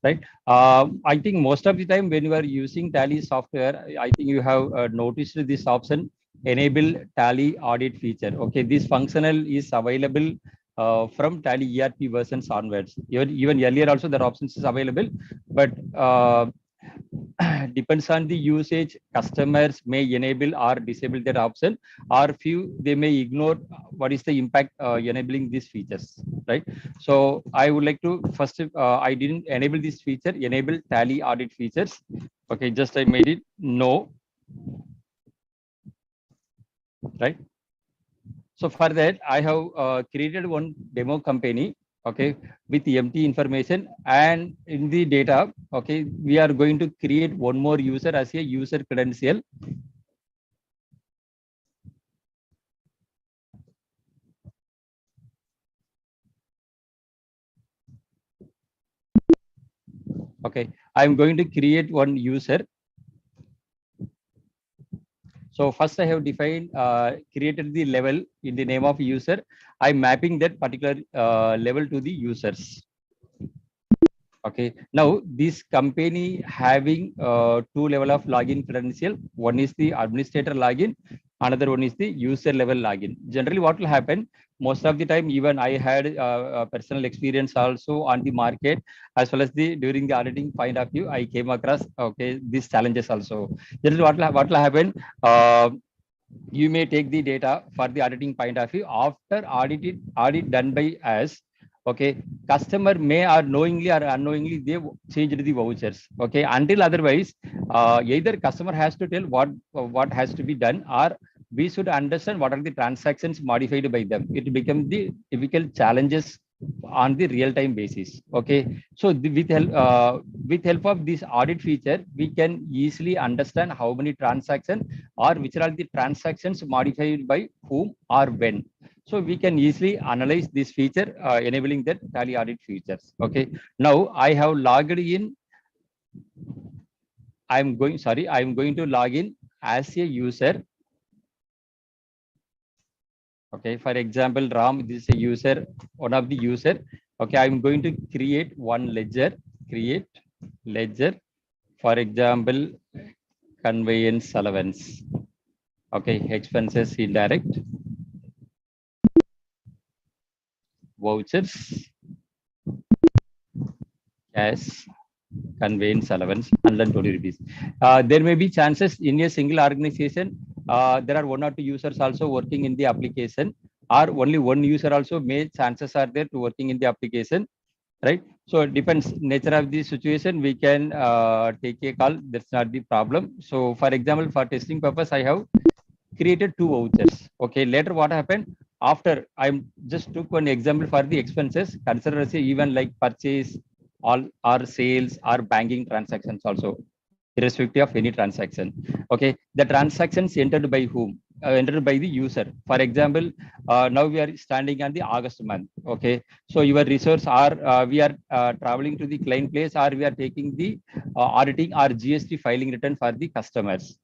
Right. I think most of the time when you are using Tally software, I think you have noticed this option, enable Tally audit feature. Okay, this functional is available from Tally ERP versions onwards. Even earlier also there are options is available, but depends on the usage. Customers may enable or disable that option, or few they may ignore what is the impact enabling these features, right? So I would like to first, I didn't enable this feature, enable Tally audit features. Okay, just I made it no, right? So for that, I have created one demo company, okay, with empty information, and in the data, okay, we are going to create one more user as a user credential. Okay, I'm going to create one user. So first I have defined, created the level in the name of user. I'm mapping that particular level to the users. Okay, now this company having two level of login credential. One is the administrator login, another one is the user level login. Generally what will happen, most of the time, even I had personal experience also on the market, as well as the during the auditing point of view, I came across, okay, these challenges also. Generally what will happen, you may take the data for the auditing point of view. After audit done by us, okay, customer may or knowingly or unknowingly they changed the vouchers. Okay, until otherwise, either customer has to tell what has to be done, or we should understand what are the transactions modified by them. It becomes the typical challenges on the real-time basis. Okay, so with help of this audit feature, we can easily understand how many transactions or which are the transactions modified by whom or when. So we can easily analyze this feature, enabling that Tally Audit features. Okay. Now I have logged in. I'm going to log in as a user. Okay. For example, Ram, this is a user, one of the user. Okay. I'm going to create one ledger, create ledger. For example, conveyance allowance. Okay. Expenses indirect. Vouchers, cash, conveyance allowance, 120 rupees. There may be chances in a single organization, there are one or two users also working in the application, or only one user also may chances are there to working in the application, right? So it depends nature of the situation. We can take a call. That's not the problem. So for example, for testing purpose, I have created two vouchers. Okay, later what happened after I'm just took one example for the expenses, consider as even like purchase, all our sales or banking transactions also, irrespective of any transaction. Okay, the transactions entered by whom? Entered by the user. For example, now we are standing on the August month. Okay, so your resource are we are traveling to the client place, or we are taking the auditing or GST filing return for the customers.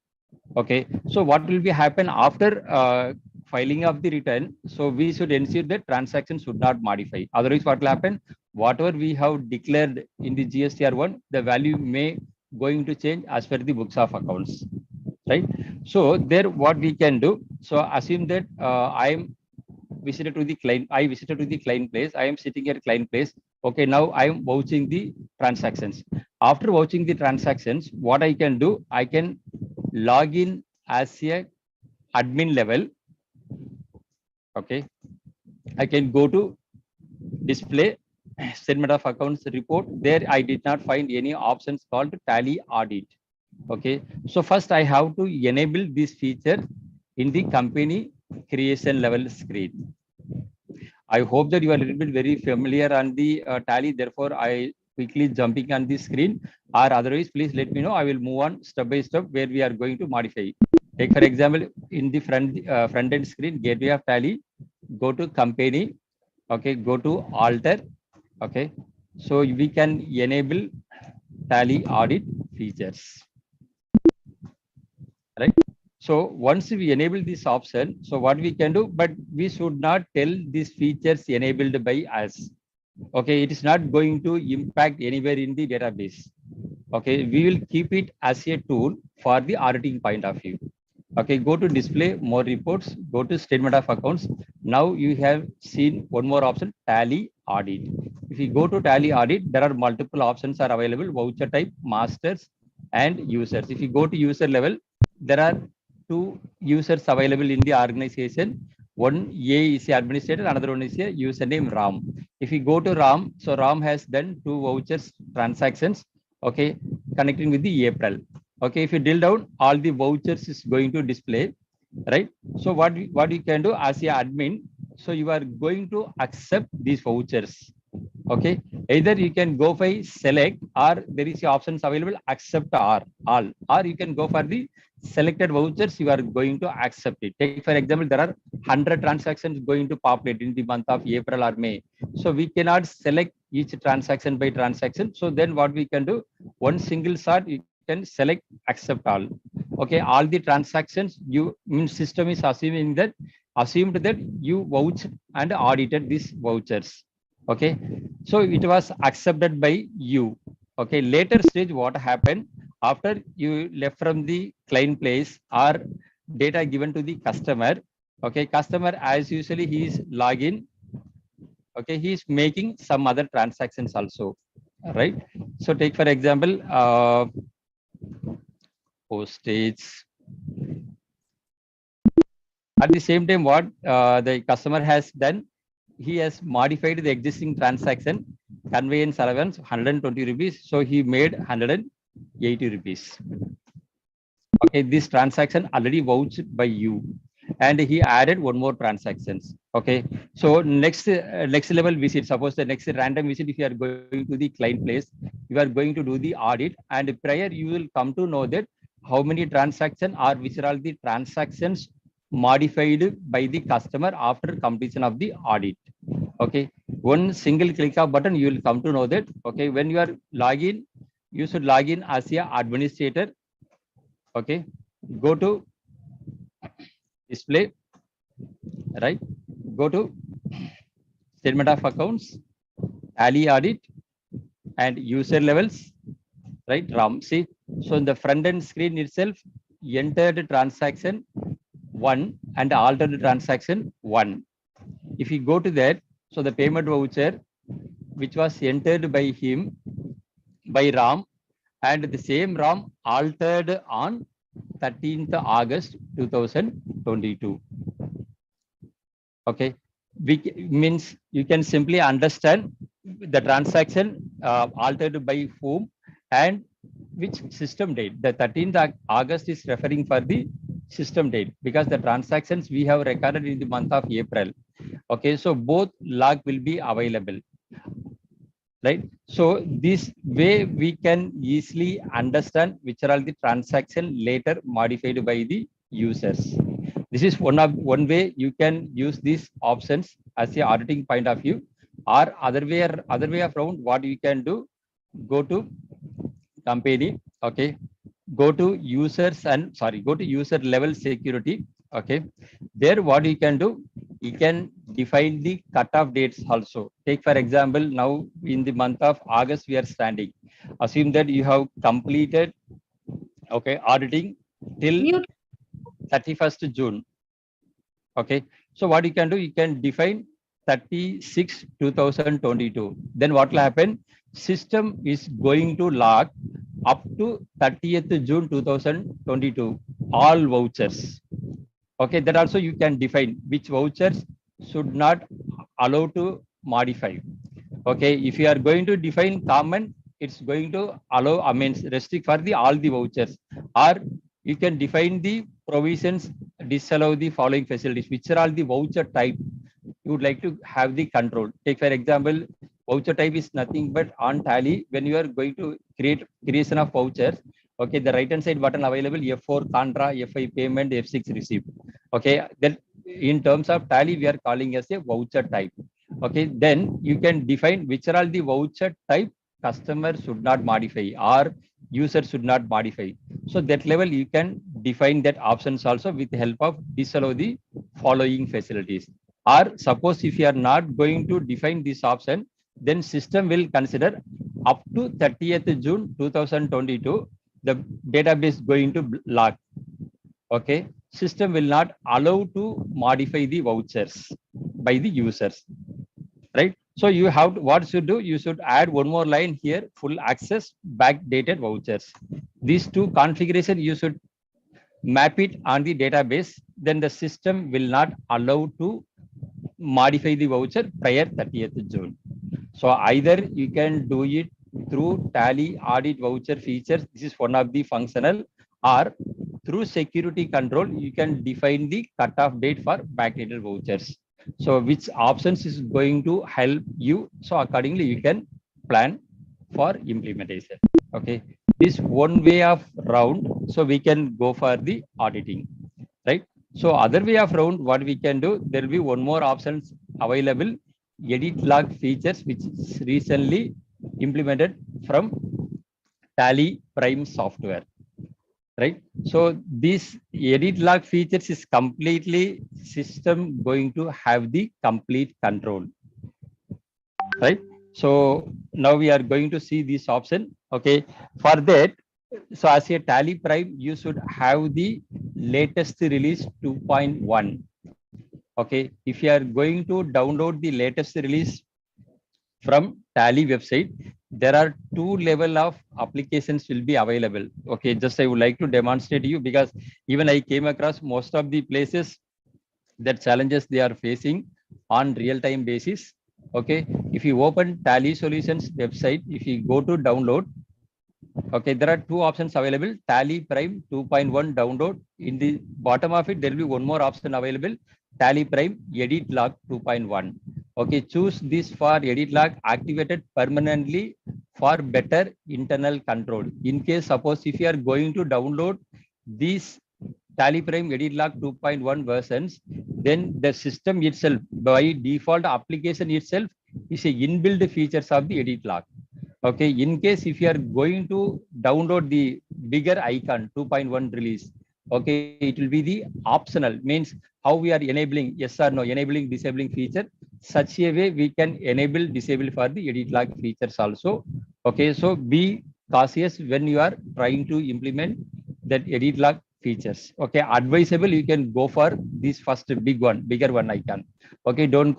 Okay, so what will be happen after filing of the return? So we should ensure that transactions should not modify. Otherwise, what will happen? Whatever we have declared in the GSTR1, the value may going to change as per the books of accounts, right? So there, what we can do. So assume that I visited to the client. I visited to the client place. I am sitting at client place. Okay, now I am vouching the transactions. After vouching the transactions, what I can do? I can log in as a admin level. Okay, I can go to display statement of accounts report. There I did not find any options called Tally Audit. Okay, so first I have to enable this feature in the company creation level screen. I hope that you are a little bit very familiar on the Tally. Therefore, I quickly jumping on the screen, or otherwise, please let me know. I will move on step by step where we are going to modify. Take for example, in the front end screen, gateway of Tally, go to company. Okay, go to alter. Okay, so we can enable Tally Audit features, right? So once we enable this option, so what we can do, but we should not tell these features enabled by us. Okay, it is not going to impact anywhere in the database. Okay, we will keep it as a tool for the auditing point of view. Okay, go to display more reports, go to statement of accounts. Now you have seen one more option, Tally Audit. If you go to Tally Audit, there are multiple options are available: voucher type, masters, and users. If you go to user level, there are two users available in the organization. One A is the administrator, another one is a username Ram. If you go to Ram, so Ram has done two vouchers transactions. Okay, connecting with the April. Okay, if you drill down, all the vouchers is going to display, right? So what you can do as a admin, so you are going to accept these vouchers. Okay, either you can go by select, or there is options available accept or all, or you can go for the selected vouchers. You are going to accept it. Take for example, there are 100 transactions going to populate in the month of April or May. So we cannot select each transaction by transaction. So then what we can do, one single shot, you can select accept all. Okay, all the transactions you system is assumed that you vouched and audited these vouchers. Okay, so it was accepted by you. Okay, later stage, what happened after you left from the client place or data given to the customer? Okay, customer as usually he is login. Okay, he is making some other transactions also, right? So take for example, postage. At the same time, what the customer has done, he has modified the existing transaction, conveyance allowance 120 rupees. So he made 180 rupees. Okay, this transaction already vouched by you, and he added one more transactions. Okay, so next level visit, suppose the next random visit, if you are going to the client place, you are going to do the audit, and prior you will come to know that how many transactions are which are all the transactions modified by the customer after completion of the audit. Okay, one single click of button, you will come to know that. Okay, when you are login, you should log in as a administrator. Okay, go to display, right? Go to statement of accounts, tally audit, and user levels, right? RAM. See, so in the front end screen itself, entered transaction 1 and altered transaction 1. If you go to that, so the payment voucher, which was entered by him, by Ram, and the same Ram altered on 13th August 2022. Okay, means you can simply understand the transaction altered by whom and which system date. The 13th August is referring for the system date because the transactions we have recorded in the month of April. Okay, so both log will be available, right? So this way we can easily understand which are all the transaction later modified by the users. This is one way you can use these options as a auditing point of view, or other way around. What you can do, go to company, okay, go to users and go to user level security. Okay, there what you can do, you can define the cutoff dates also. Take for example, now in the month of August we are standing. Assume that you have completed, okay, auditing till 31st June. Okay, so what you can do, you can define 36/2022. Then what will happen? System is going to log up to 30th June 2022 all vouchers. Okay, that also you can define which vouchers should not allow to modify. Okay, if you are going to define common, it's going to allow, I mean, restrict for the all the vouchers, or you can define the provisions, disallow the following facilities, which are all the voucher type you would like to have the control. Take for example, voucher type is nothing but on Tally, when you are going to creation of vouchers, okay, the right hand side button available, F4 contra, F5 payment, F6 receipt. Okay, then in terms of Tally, we are calling as a voucher type. Okay, then you can define which are all the voucher type customer should not modify or user should not modify. So that level you can define that options also with the help of disallow the following facilities. Or suppose if you are not going to define this option, then system will consider up to 30th June 2022, the database going to log. Okay, system will not allow to modify the vouchers by the users, right? So you have to, what should do, you should add one more line here, full access backdated vouchers. These two configuration you should map it on the database, then the system will not allow to modify the voucher prior 30th June. So either you can do it through Tally audit voucher features, this is one of the functional, or through security control, you can define the cutoff date for backdated vouchers. So which options is going to help you? So accordingly, you can plan for implementation. Okay, this one way of round, so we can go for the auditing, right? So other way of round, what we can do, there will be one more options available, edit log features, which is recently implemented from Tally Prime software, right? So this edit log features is completely system going to have the complete control, right? So now we are going to see this option. Okay, for that, so as a Tally Prime, you should have the latest release 2.1. Okay, if you are going to download the latest release from Tally website, there are two level of applications will be available. Okay, just I would like to demonstrate to you, because even I came across most of the places that challenges they are facing on real-time basis. Okay, if you open Tally Solutions website, if you go to download, okay, there are two options available, Tally Prime 2.1 download. In the bottom of it, there will be one more option available, Tally Prime Edit Log 2.1. Okay, choose this for edit log activated permanently for better internal control. In case, suppose if you are going to download this Tally Prime Edit Log 2.1 versions, then the system itself, by default application itself, is a inbuilt features of the edit log. Okay, in case if you are going to download the bigger icon 2.1 release, okay, it will be the optional, means how we are enabling, yes or no, enabling, disabling feature, such a way we can enable, disable for the edit log features also. Okay, so be cautious when you are trying to implement that edit log features. Okay, advisable, you can go for this first bigger one icon. Okay, don't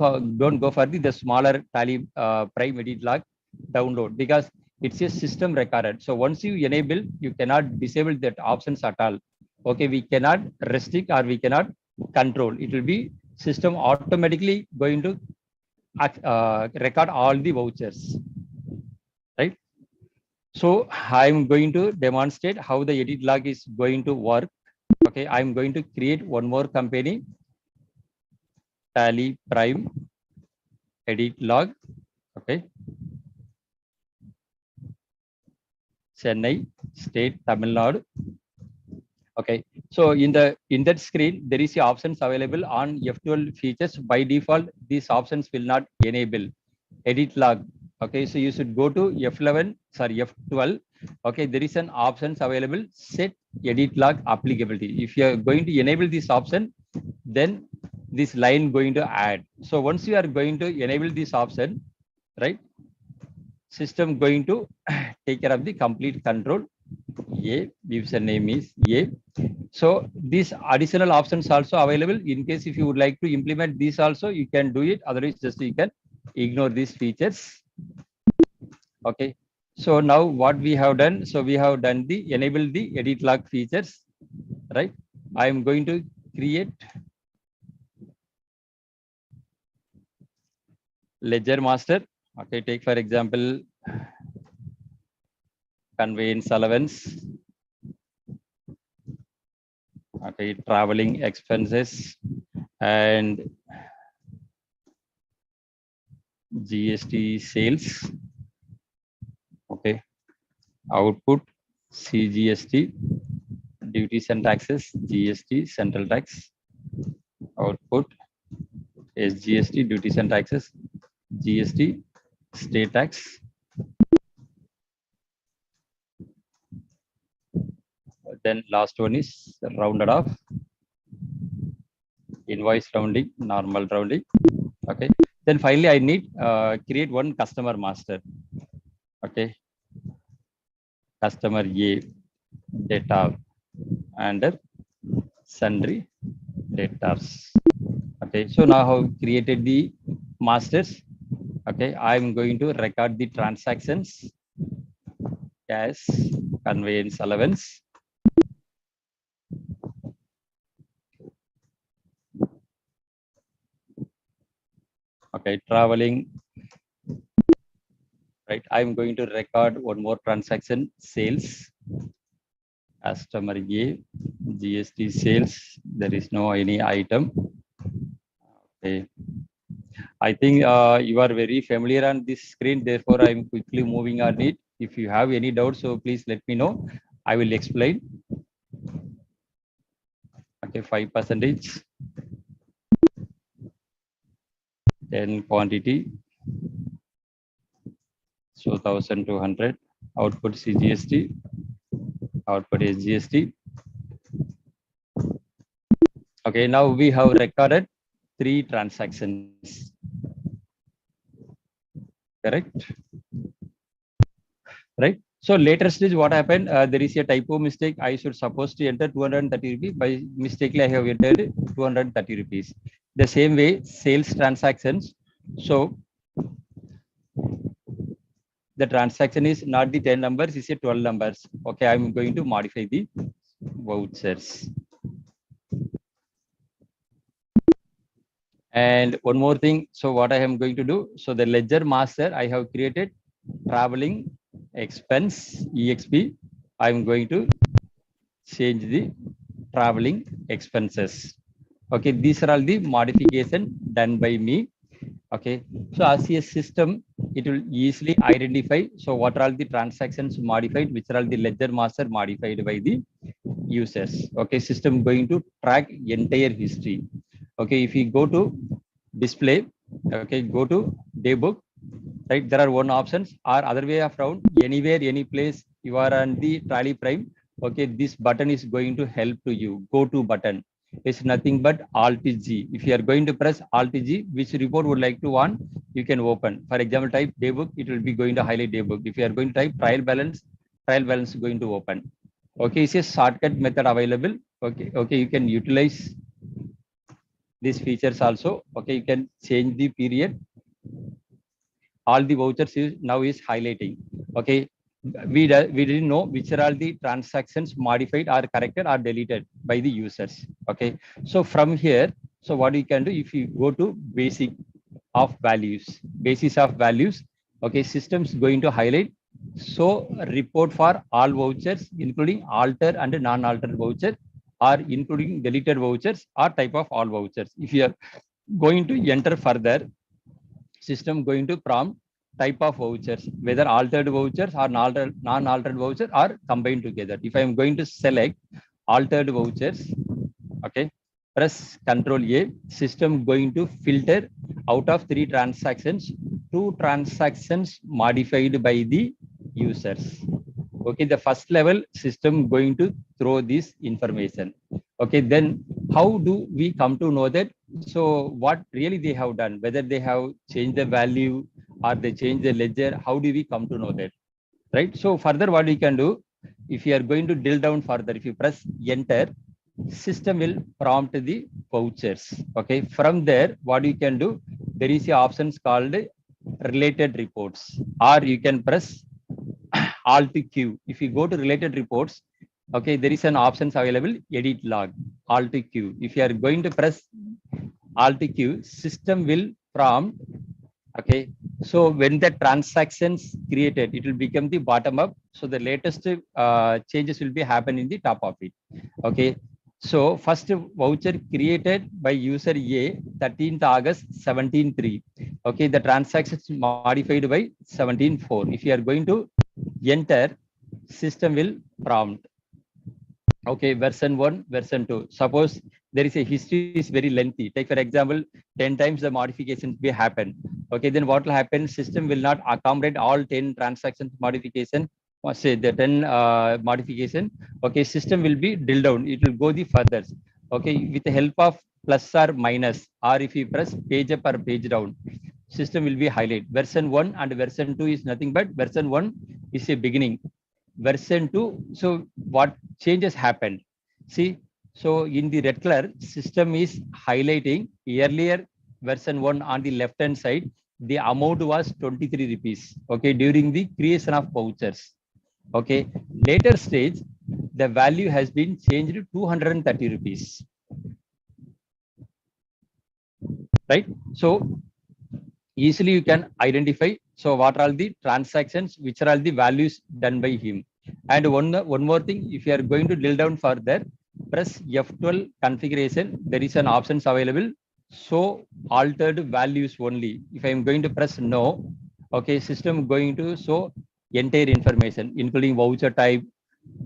go for the smaller Tally Prime Edit Log download, because it's a system recorded. So once you enable, you cannot disable that options at all. Okay, we cannot restrict or we cannot control. It will be system automatically going to record all the vouchers, right? So I'm going to demonstrate how the edit log is going to work. Okay, I'm going to create one more company, Tally Prime Edit Log. Okay, Chennai State, Tamil Nadu. Okay, so in that screen, there is the options available on F12 features. By default, these options will not enable edit log. Okay, so you should go to F12. Okay, there is an options available, set edit log applicability. If you are going to enable this option, then this line going to add. So once you are going to enable this option, right, system going to take care of the complete control. Username is A. So these additional options also available. In case if you would like to implement this also, you can do it. Otherwise, just you can ignore these features. Okay. So now what we have done, so we have done the enable the edit log features, right? I am going to create ledger master. Okay, take for example, conveyance allowance. Okay, traveling expenses and GST sales. Okay, output CGST, duties and taxes, GST, central tax. Output SGST, duties and taxes, GST, state tax. Then last one is rounded off, invoice rounding, normal rounding. Okay, then finally I need create one customer master. Okay, customer A data under sundry debtors. Okay, so now I have created the masters. Okay, I'm going to record the transactions as conveyance allowance. Okay, traveling, right? I'm going to record one more transaction, sales. Customer A, GST sales. There is no any item. Okay. I think you are very familiar on this screen, therefore I'm quickly moving on it. If you have any doubts, so please let me know. I will explain. Okay, 5%. Then quantity, so 1200. Output CGST, output is GST. Okay, now we have recorded 3 transactions. Correct? Right? So later stage, what happened? There is a typo mistake. I should supposed to enter 230 rupees. By mistakenly, I have entered 230 rupees. The same way, sales transactions. So the transaction is not the 10 numbers, it's a 12 numbers. Okay, I'm going to modify the vouchers. And one more thing. So what I am going to do, so the ledger master, I have created traveling expense EXP. I'm going to change the traveling expenses. Okay, these are all the modification done by me. Okay, so as a system, it will easily identify. So what are all the transactions modified, which are all the ledger master modified by the users. Okay, system going to track entire history. Okay, if you go to display, okay, go to daybook, right? There are one options or other way of round, anywhere, any place you are on the Tally Prime. Okay, this button is going to help to you. Go to button. It's nothing but Alt G. If you are going to press Alt G, which report would like to on, you can open. For example, type daybook, it will be going to highlight daybook. If you are going to type trial balance is going to open. Okay, it's a shortcut method available. Okay, you can utilize these features also. Okay, you can change the period. All the vouchers is now is highlighting. Okay, we didn't know which are all the transactions modified or corrected or deleted by the users. Okay, so from here, so what you can do, if you go to basis of values, okay, systems going to highlight. So report for all vouchers, including alter and non-alter voucher, or including deleted vouchers, or type of all vouchers. If you are going to enter further, system going to prompt type of vouchers, whether altered vouchers or non-altered voucher are combined together. If I am going to select altered vouchers, okay, press Control A, system going to filter out of 3 transactions, 2 transactions modified by the users. Okay, the first level system going to throw this information. Okay, then how do we come to know that? So what really they have done, whether they have changed the value or they change the ledger, how do we come to know that, right? So further what we can do, if you are going to drill down further, if you press enter, system will prompt the vouchers. Okay, from there what you can do, there is a options called related reports, or you can press Alt Q. If you go to related reports, okay, there is an options available, edit log, Alt Q. If you are going to press Alt Q, system will prompt. Okay, so when the transactions created, it will become the bottom up. So the latest changes will be happen in the top of it. Okay, so first voucher created by user A, 13th August 17.3. Okay, the transactions modified by 17.4. If you are going to enter, system will prompt. Okay, version 1, version 2. Suppose there is a history is very lengthy. Take for example, 10 times the modifications will happen. Okay, then what will happen? System will not accommodate all 10 transactions modification. Or say the 10 modification. Okay, system will be drilled down. It will go the further. Okay, with the help of plus or minus, or if you press page up or page down, system will be highlight. Version 1 and version 2 is nothing but version 1 is a beginning. Version 2, so what changes happened? See, so in the red color, system is highlighting earlier version 1 on the left hand side, the amount was 23 rupees. Okay, during the creation of vouchers. Okay, later stage, the value has been changed to 230 rupees. Right? So easily you can identify. So what are the transactions, which are all the values done by him. And one more thing, if you are going to drill down further, press F12 configuration. There is an options available. So altered values only. If I am going to press no, okay, system going to show entire information, including voucher type,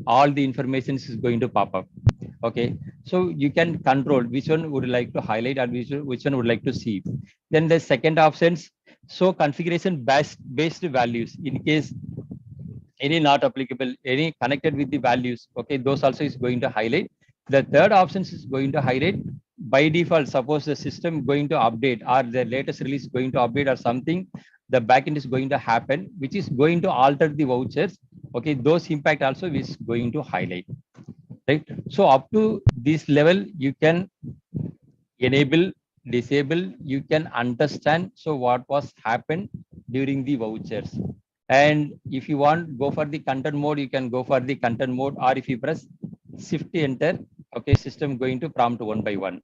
all the information is going to pop up. Okay, so you can control which one would like to highlight and which one would like to see. Then the second options, so configuration based values in case any not applicable, any connected with the values. Okay, those also is going to highlight. The third options is going to highlight by default. Suppose the system going to update or the latest release going to update or something, the backend is going to happen, which is going to alter the vouchers. Okay, those impact also is going to highlight. Right. So up to this level, you can enable, disable, you can understand. So what was happened during the vouchers. And if you want go for the content mode, you can go for the content mode, or if you press shift enter, okay, system going to prompt one by one.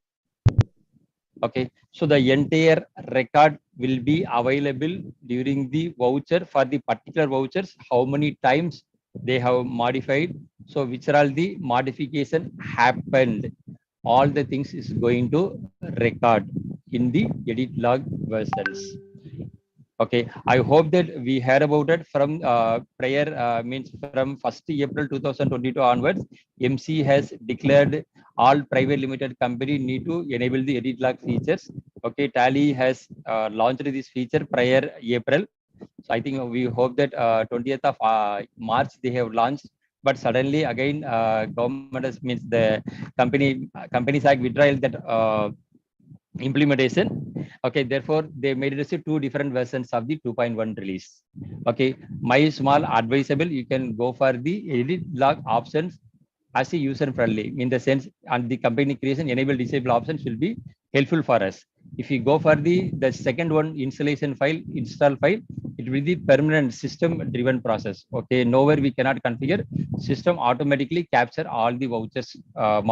Okay, so the entire record will be available during the voucher for the particular vouchers, how many times they have modified, so which are all the modification happened, all the things is going to record in the edit log versions. Okay, I hope that we heard about it from prior means from 1st April 2022 onwards. MC has declared all private limited company need to enable the edit log features. Okay, Tally has launched this feature prior April. So I think we hope that 20th of March they have launched, but suddenly again government has means the companies act withdrawal that implementation. Okay, therefore they made it two different versions of the 2.1 release. Okay, my small advisable, you can go for the edit log options as a user friendly in the sense, and the company creation enable disable options will be helpful for us. If you go for the second one, installation file, install file, it will be permanent system driven process. Okay, nowhere we cannot configure, system automatically capture all the vouchers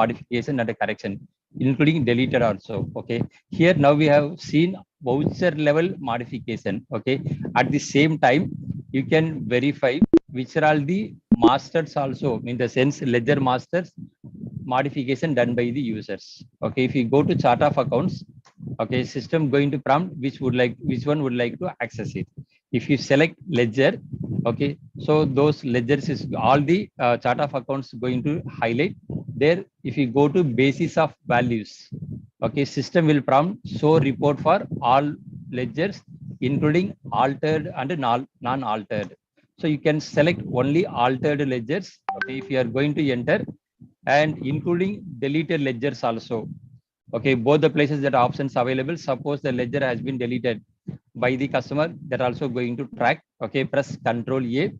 modification and correction, including deleted also. Okay, here now we have seen voucher level modification. Okay, at the same time you can verify which are all the masters also, in the sense ledger masters modification done by the users. Okay, if you go to chart of accounts, okay, system going to prompt which one would like to access it. If you select ledger, okay, so those ledgers is all the chart of accounts going to highlight there. If you go to basis of values, okay, system will prompt show report for all ledgers including altered and non-altered. So you can select only altered ledgers. Okay, if you are going to enter, and including deleted ledgers also. Okay, both the places that are options available. Suppose the ledger has been deleted by the customer, that also going to track. Okay, press Control A.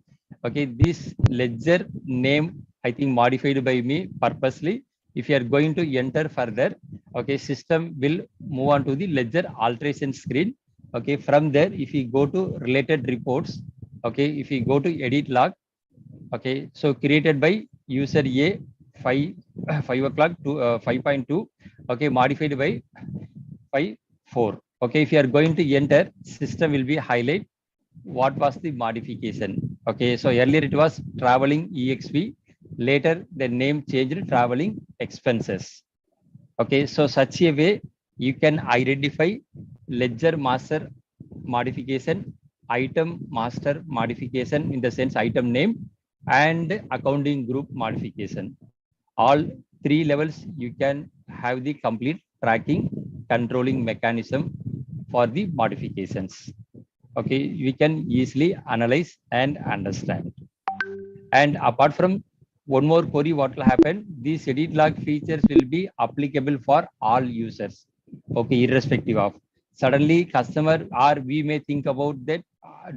Okay, this ledger name I think modified by me purposely. If you are going to enter further, okay, system will move on to the ledger alteration screen. Okay, from there, if you go to related reports, okay, if you go to edit log, okay, so created by user A 5 o'clock to 5.2, okay, modified by 5.4. Okay, if you are going to enter, system will be highlight what was the modification. Okay, so earlier it was traveling exp, later the name changed traveling expenses. Okay, so such a way you can identify ledger master modification, item master modification, in the sense item name, and accounting group modification. All three levels you can have the complete tracking controlling mechanism for the modifications. Okay, we can easily analyze and understand. And apart from one more query, what will happen? These edit log features will be applicable for all users. Okay, irrespective of. Suddenly, customer, or we may think about that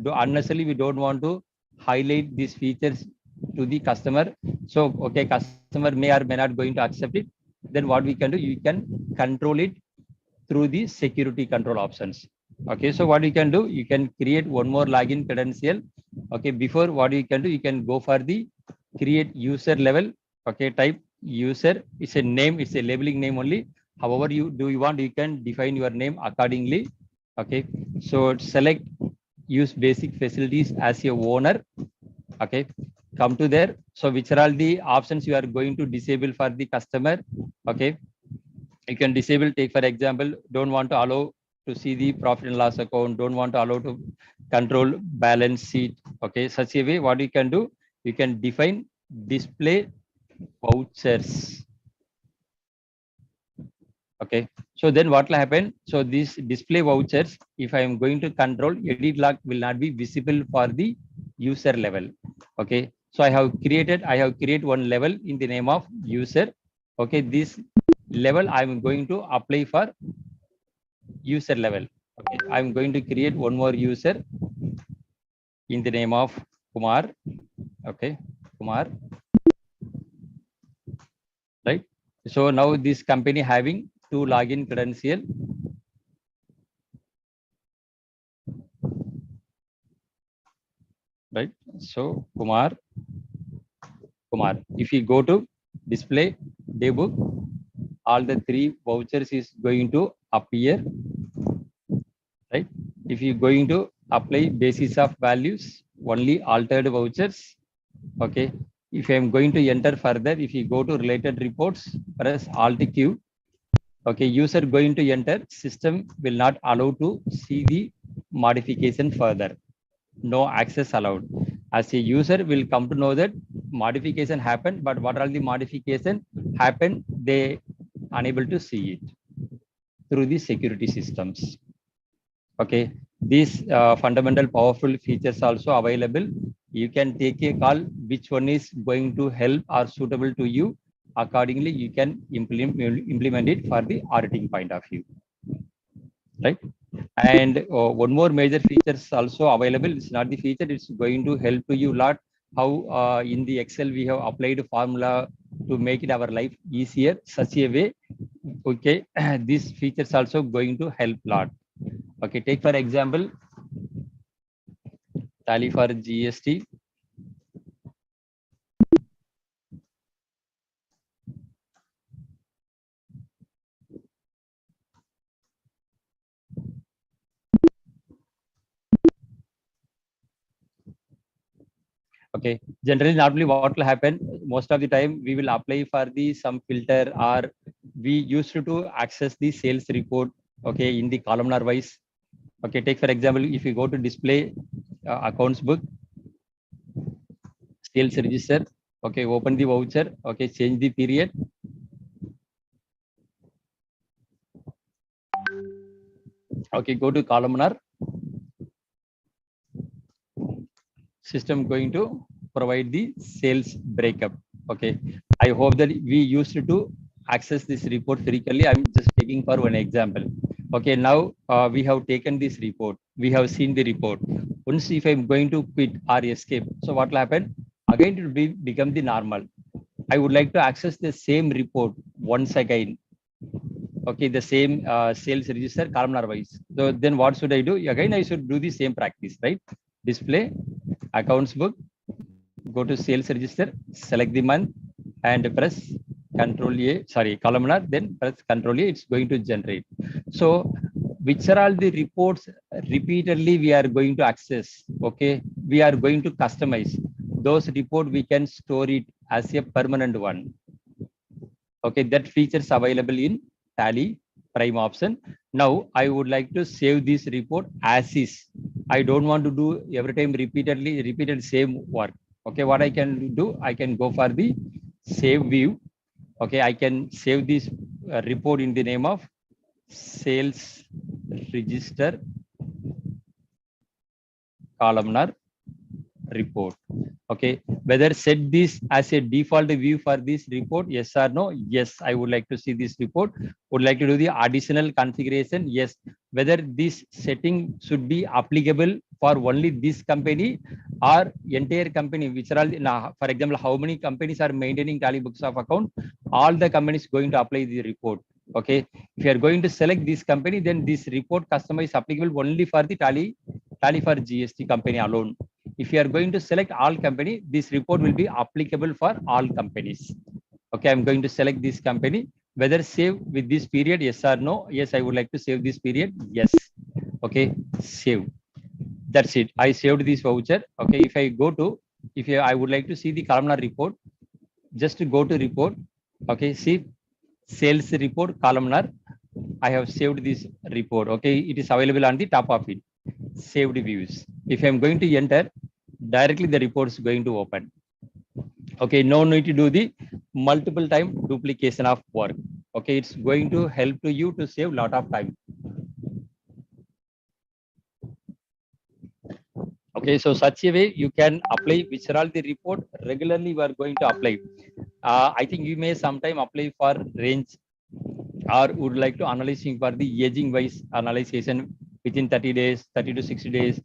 unnecessarily we don't want to highlight these features to the customer. So, okay, customer may or may not going to accept it. Then what we can do? You can control it through the security control options. Okay, so what you can do? You can create one more login credential. Okay, before what you can do? You can go for the create user level. Okay, type user. It's a name. It's a labeling name only. However you want, you can define your name accordingly. Okay, so select use basic facilities as your owner. Okay, come to there. So which are all the options you are going to disable for the customer? Okay, you can disable, take for example, don't want to allow to see the profit and loss account, don't want to allow to control balance sheet. Okay, such a way what you can do, you can define display vouchers. Okay, so then what will happen? So this display vouchers, if I am going to control, edit log will not be visible for the user level. Okay, so I have created one level in the name of user. Okay, this level I'm going to apply for user level. Okay, I'm going to create one more user in the name of Kumar. Okay, Kumar. Right. So now this company having two login credential. Right. So Kumar. If you go to display daybook, all the three vouchers is going to appear. Right. If you going to apply basis of values, only altered vouchers. Okay. If I am going to enter further, if you go to related reports, press Alt Q. Okay, user going to enter, system will not allow to see the modification further. No access allowed. As a user will come to know that modification happened, but what are the modification happened, they unable to see it through the security systems. Okay, these fundamental powerful features also available. You can take a call which one is going to help or suitable to you. Accordingly, you can implement it for the auditing point of view, right? And one more major feature is also available. It's not the feature, it's going to help to you a lot. How in the Excel we have applied formula to make it our life easier, such a way. Okay, these features also going to help a lot. Okay, take for example, tally for GST. Okay, generally normally what will happen, most of the time we will apply for the some filter, or we used to access the sales report, okay, in the columnar wise. Okay, take for example, if you go to display accounts book, sales register, okay, open the voucher, okay, change the period. Okay, go to columnar, system going to provide the sales breakup. Okay, I hope that we used to access this report frequently. I'm just taking for one example. Okay, now we have taken this report, we have seen the report. Once if I'm going to quit or escape, so what will happen, again it will become the normal. I would like to access the same report once again. Okay, the same sales register columnar wise. So then what should I do? Again, I should do the same practice, right? Display accounts book, go to sales register, select the month and press Control A, sorry, columnar, then press Control A, it's going to generate. So which are all the reports repeatedly we are going to access? Okay, we are going to customize those report, we can store it as a permanent one. Okay, that features available in Tally Prime option. Now I would like to save this report as is. I don't want to do every time repeated same work. Okay, what I can do, I can go for the save view. Okay, I can save this report in the name of sales register columnar report. Okay, whether set this as a default view for this report, yes or no? Yes, I would like to see this report. Would like to do the additional configuration? Yes. Whether this setting should be applicable for only this company or entire company, which are all, for example, how many companies are maintaining Tally books of account? All the companies going to apply the report. Okay, if you are going to select this company, then this report customer is applicable only for the Tally for GST company alone. If you are going to select all company, this report will be applicable for all companies. Okay, I'm going to select this company. Whether save with this period, yes or no? Yes, I would like to save this period. Yes. Okay, save. That's it. I saved this voucher. Okay, if I go to, I would like to see the columnar report, just to go to report. Okay, see sales report columnar. I have saved this report. Okay, it is available on the top of it. Saved views. If I'm going to enter, directly the report is going to open. Okay, no need to do the multiple time duplication of work. Okay, it's going to help to you to save lot of time. Okay, so such a way you can apply which are all the report regularly we are going to apply. I think you may sometime apply for range, or would like to analyzing for the aging wise analyzation within 30 days, 30 to 60 days.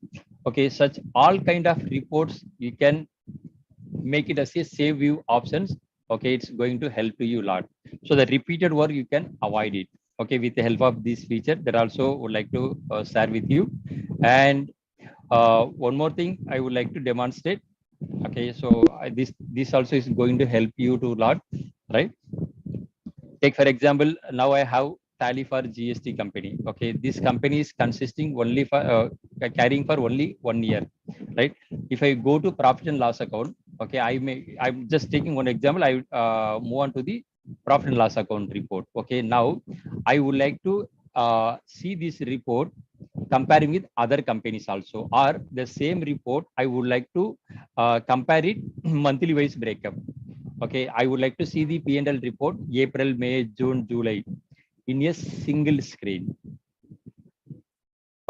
Okay, such all kind of reports you can make it as a save view options. Okay, it's going to help to you a lot. So the repeated work you can avoid it. Okay, with the help of this feature that also would like to share with you. And one more thing I would like to demonstrate. Okay, so this also is going to help you to a lot, right? Take for example, now I have Tally for GST company. Okay, this company is consisting only for carrying for only 1 year, right? If I go to profit and loss account, okay, I'm just taking one example. I move on to the profit and loss account report. Okay, now I would like to see this report comparing with other companies also, or the same report I would like to compare it monthly wise breakup. Okay, I would like to see the P&L report April, May, June, July in a single screen.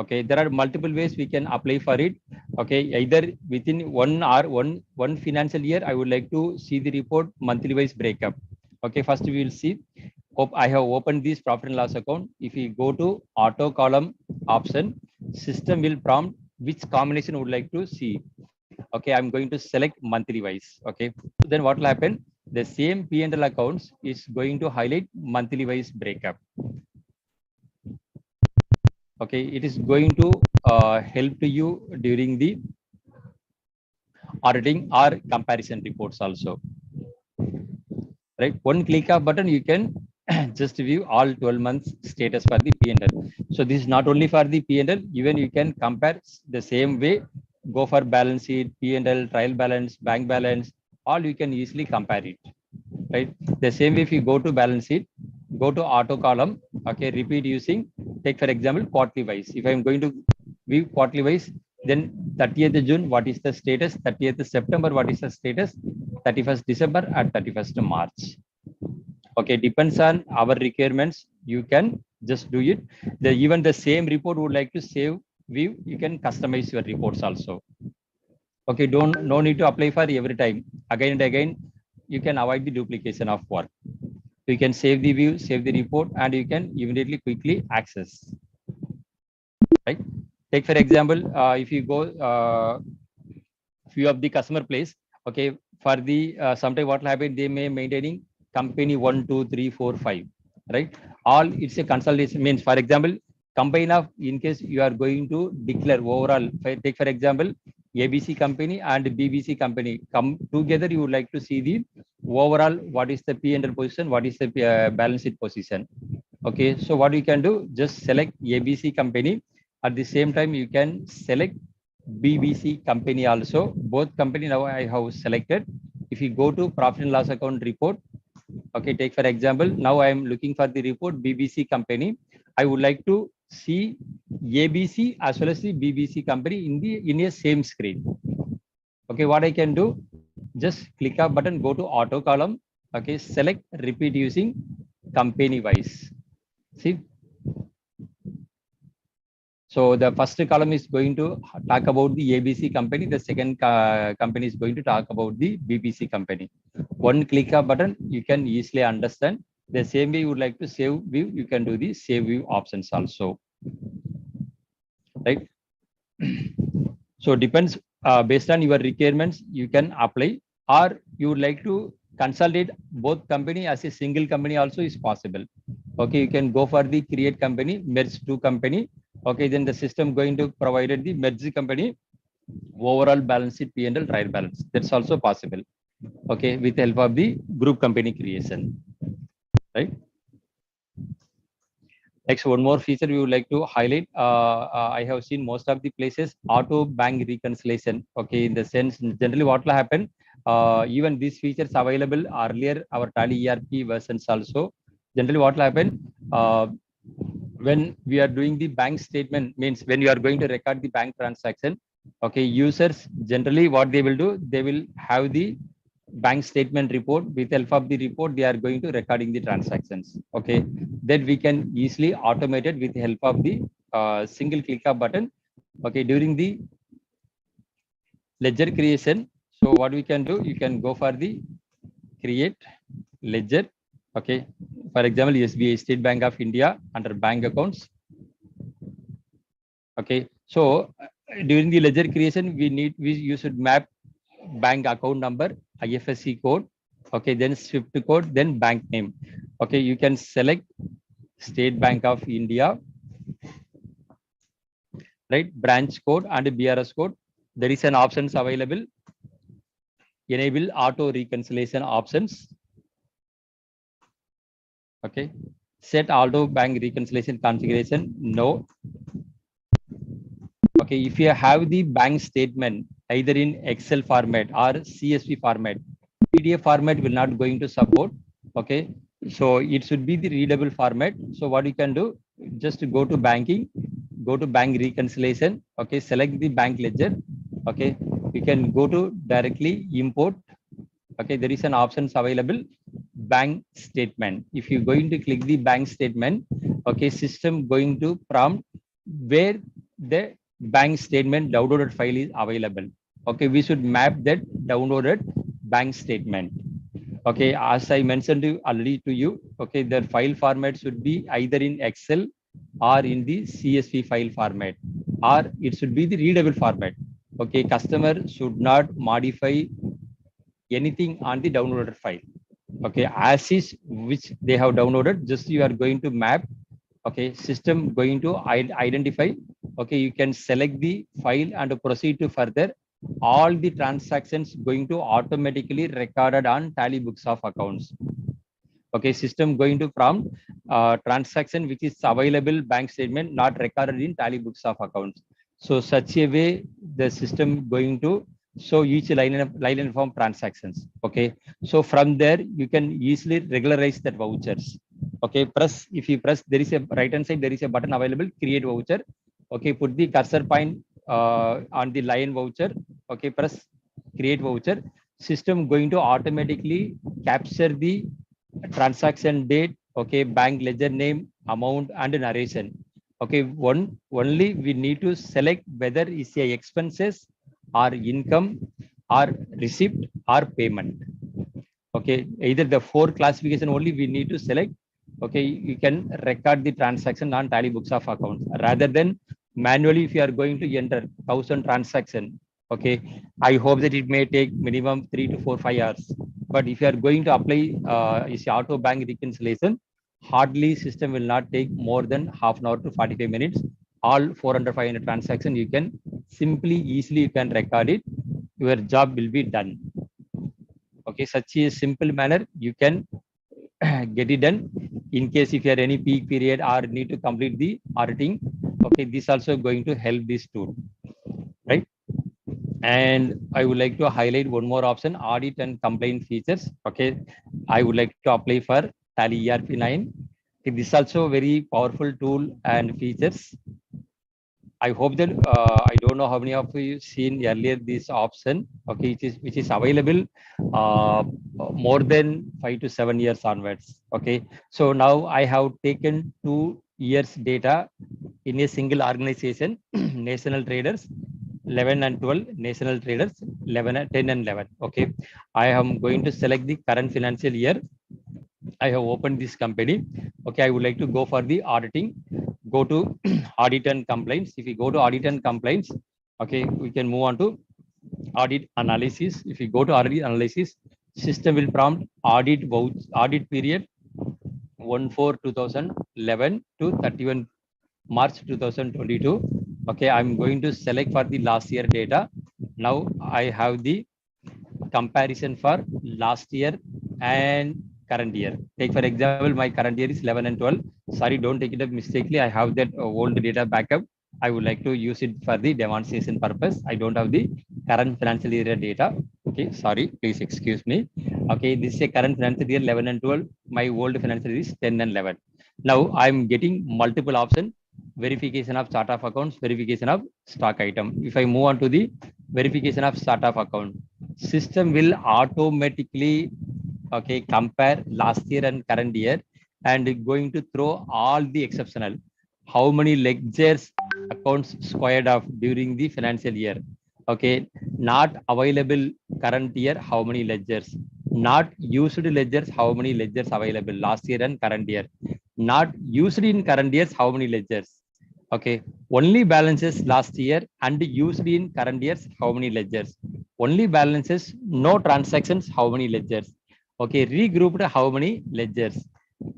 Okay, there are multiple ways we can apply for it. Okay, either within one financial year, I would like to see the report monthly wise breakup. Okay, first we will see. I have opened this profit and loss account. If we go to auto column option, system will prompt which combination would like to see. Okay, I'm going to select monthly wise. Okay, then what will happen? The same P&L accounts is going to highlight monthly wise breakup. Okay, it is going to help to you during the auditing or comparison reports also. Right, one click of button, you can just view all 12 months status for the P&L. So this is not only for the P&L, even you can compare the same way, go for balance sheet, P&L, trial balance, bank balance, all you can easily compare it. Right, the same way if you go to balance sheet, go to auto column, okay, repeat using, take for example, quarterly wise. If I'm going to view quarterly wise, then 30th June, what is the status? 30th September, what is the status? 31st December and 31st March. Okay, depends on our requirements. You can just do it. Even the same report would like to save view, you can customize your reports also. Okay, no need to apply for every time. Again and again, you can avoid the duplication of work. You can save the view, save the report, and you can immediately quickly access. Right? Take for example, if you go few of the customer place, okay, for the sometime what will happen, they may maintaining company 1, 2, 3, 4, 5, right? All it's a consolidation means, for example, combine of, in case you are going to declare overall, take for example, ABC company and BBC company come together, you would like to see the overall, what is the P&L position, what is the balance sheet position. Okay, so what you can do, just select ABC company. At the same time, you can select BBC company also. Both company now I have selected. If you go to profit and loss account report, okay, take for example, now I am looking for the report BBC company. I would like to see ABC as well as the BBC company in a same screen. Okay, what I can do, just click a button, go to auto column. Okay, select repeat using company wise. See. So the first column is going to talk about the ABC company. The second company is going to talk about the BBC company. One click a button, you can easily understand. The same way you would like to save view, you can do the save view options also. Right. So depends based on your requirements, you can apply, or you would like to consolidate both company as a single company also is possible. Okay, you can go for the create company, merge two company. Okay, then the system going to provide the merge company overall balance sheet, P&L, trial balance. That's also possible. Okay, with the help of the group company creation. Right. Next, one more feature we would like to highlight. I have seen most of the places auto bank reconciliation. Okay, in the sense, generally what will happen, even these features available earlier, our Tally ERP versions also. Generally what will happen, when we are doing the bank statement, means when you are going to record the bank transaction, okay, users generally what they will do, they will have the bank statement report. With help of the report, they are going to recording the transactions. Okay, that we can easily automate it with the help of the single click of button. Okay, during the ledger creation, so what we can do, you can go for the create ledger. Okay, for example, SBI, State Bank of India, under bank accounts. Okay, so during the ledger creation, you should map bank account number, IFSC code, okay, then SWIFT code, then bank name. Okay, you can select State Bank of India, right, branch code and BRS code. There is an options available, enable auto reconciliation options. Okay, set auto bank reconciliation configuration, no. Okay, if you have the bank statement either in Excel format or CSV format, PDF format will not going to support. Okay, So it should be the readable format. So what you can do, just go to banking, go to bank reconciliation. Okay, select the bank ledger. Okay, you can go to directly import. Okay, there is an options available, bank statement. If you going to click the bank statement, okay, system going to prompt where the bank statement downloaded file is available. Okay, we should map that downloaded bank statement. Okay, as I mentioned already to you, okay, the file format should be either in Excel or in the CSV file format, or it should be the readable format. Okay, customer should not modify anything on the downloaded file. Okay, as is which they have downloaded, just you are going to map. Okay, system going to identify. Okay, you can select the file and proceed to further. All the transactions going to automatically recorded on tally books of accounts. Okay, system going to prompt transaction which is available bank statement not recorded in tally books of accounts. So such a way the system going to show each line and form transactions. Okay, so from there you can easily regularize that vouchers. Okay, press, if you press, there is a right hand side, there is a button available, create voucher. Okay, put the cursor point on the line voucher. Okay, press create voucher. System going to automatically capture the transaction date, okay, bank ledger name, amount, and narration. Okay, only we need to select whether it's a expenses or income or receipt or payment. Okay, either the four classification only we need to select. Okay, you can record the transaction on tally books of accounts rather than manually. If you are going to enter 1,000 transaction, okay, I hope that it may take minimum 3 to 4 5 hours. But if you are going to apply is auto bank reconciliation, hardly system will not take more than half an hour to 45 minutes. All 400 500 transaction you can simply easily you can record it. Your job will be done. Okay, such a simple manner you can get it done. In case if you have any peak period or need to complete the auditing, okay, this also going to help this tool, right? And I would like to highlight one more option, audit and complaint features. Okay, I would like to apply for tally ERP9. Okay, this is also very powerful tool and features. I hope that I don't know how many of you seen earlier this option. Okay, which is available uh, more than 5 to 7 years onwards. Okay, so now I have taken 2 years data in a single organization, national traders 11 and 12, national traders 11 and 10 and 11. Okay, I am going to select the current financial year. I have opened this company. Okay, I would like to go for the auditing. Go to audit and complaints. If you go to audit and complaints, okay, we can move on to audit analysis. If you go to audit analysis, system will prompt audit period 1/4/2011 to 31 March 2022. Okay, I'm going to select for the last year data. Now I have the comparison for last year and current year. Take for example, my current year is 11 and 12. Sorry, don't take it up mistakenly. I have that old data backup. I would like to use it for the demonstration purpose. I don't have the current financial year data. Okay, sorry, please excuse me. Okay, this is a current financial year 11 and 12. My old financial year is 10 and 11. Now I'm getting multiple options: verification of chart of accounts, verification of stock item. If I move on to the verification of chart of account, system will automatically, okay, compare last year and current year and going to throw all the exceptional, how many ledgers accounts squared off during the financial year. Okay, not available current year, how many ledgers, not used ledgers, how many ledgers available last year and current year, not used in current years, how many ledgers. Okay, only balances last year and used in current years, how many ledgers. Only balances, no transactions, how many ledgers. Okay, regrouped, how many ledgers.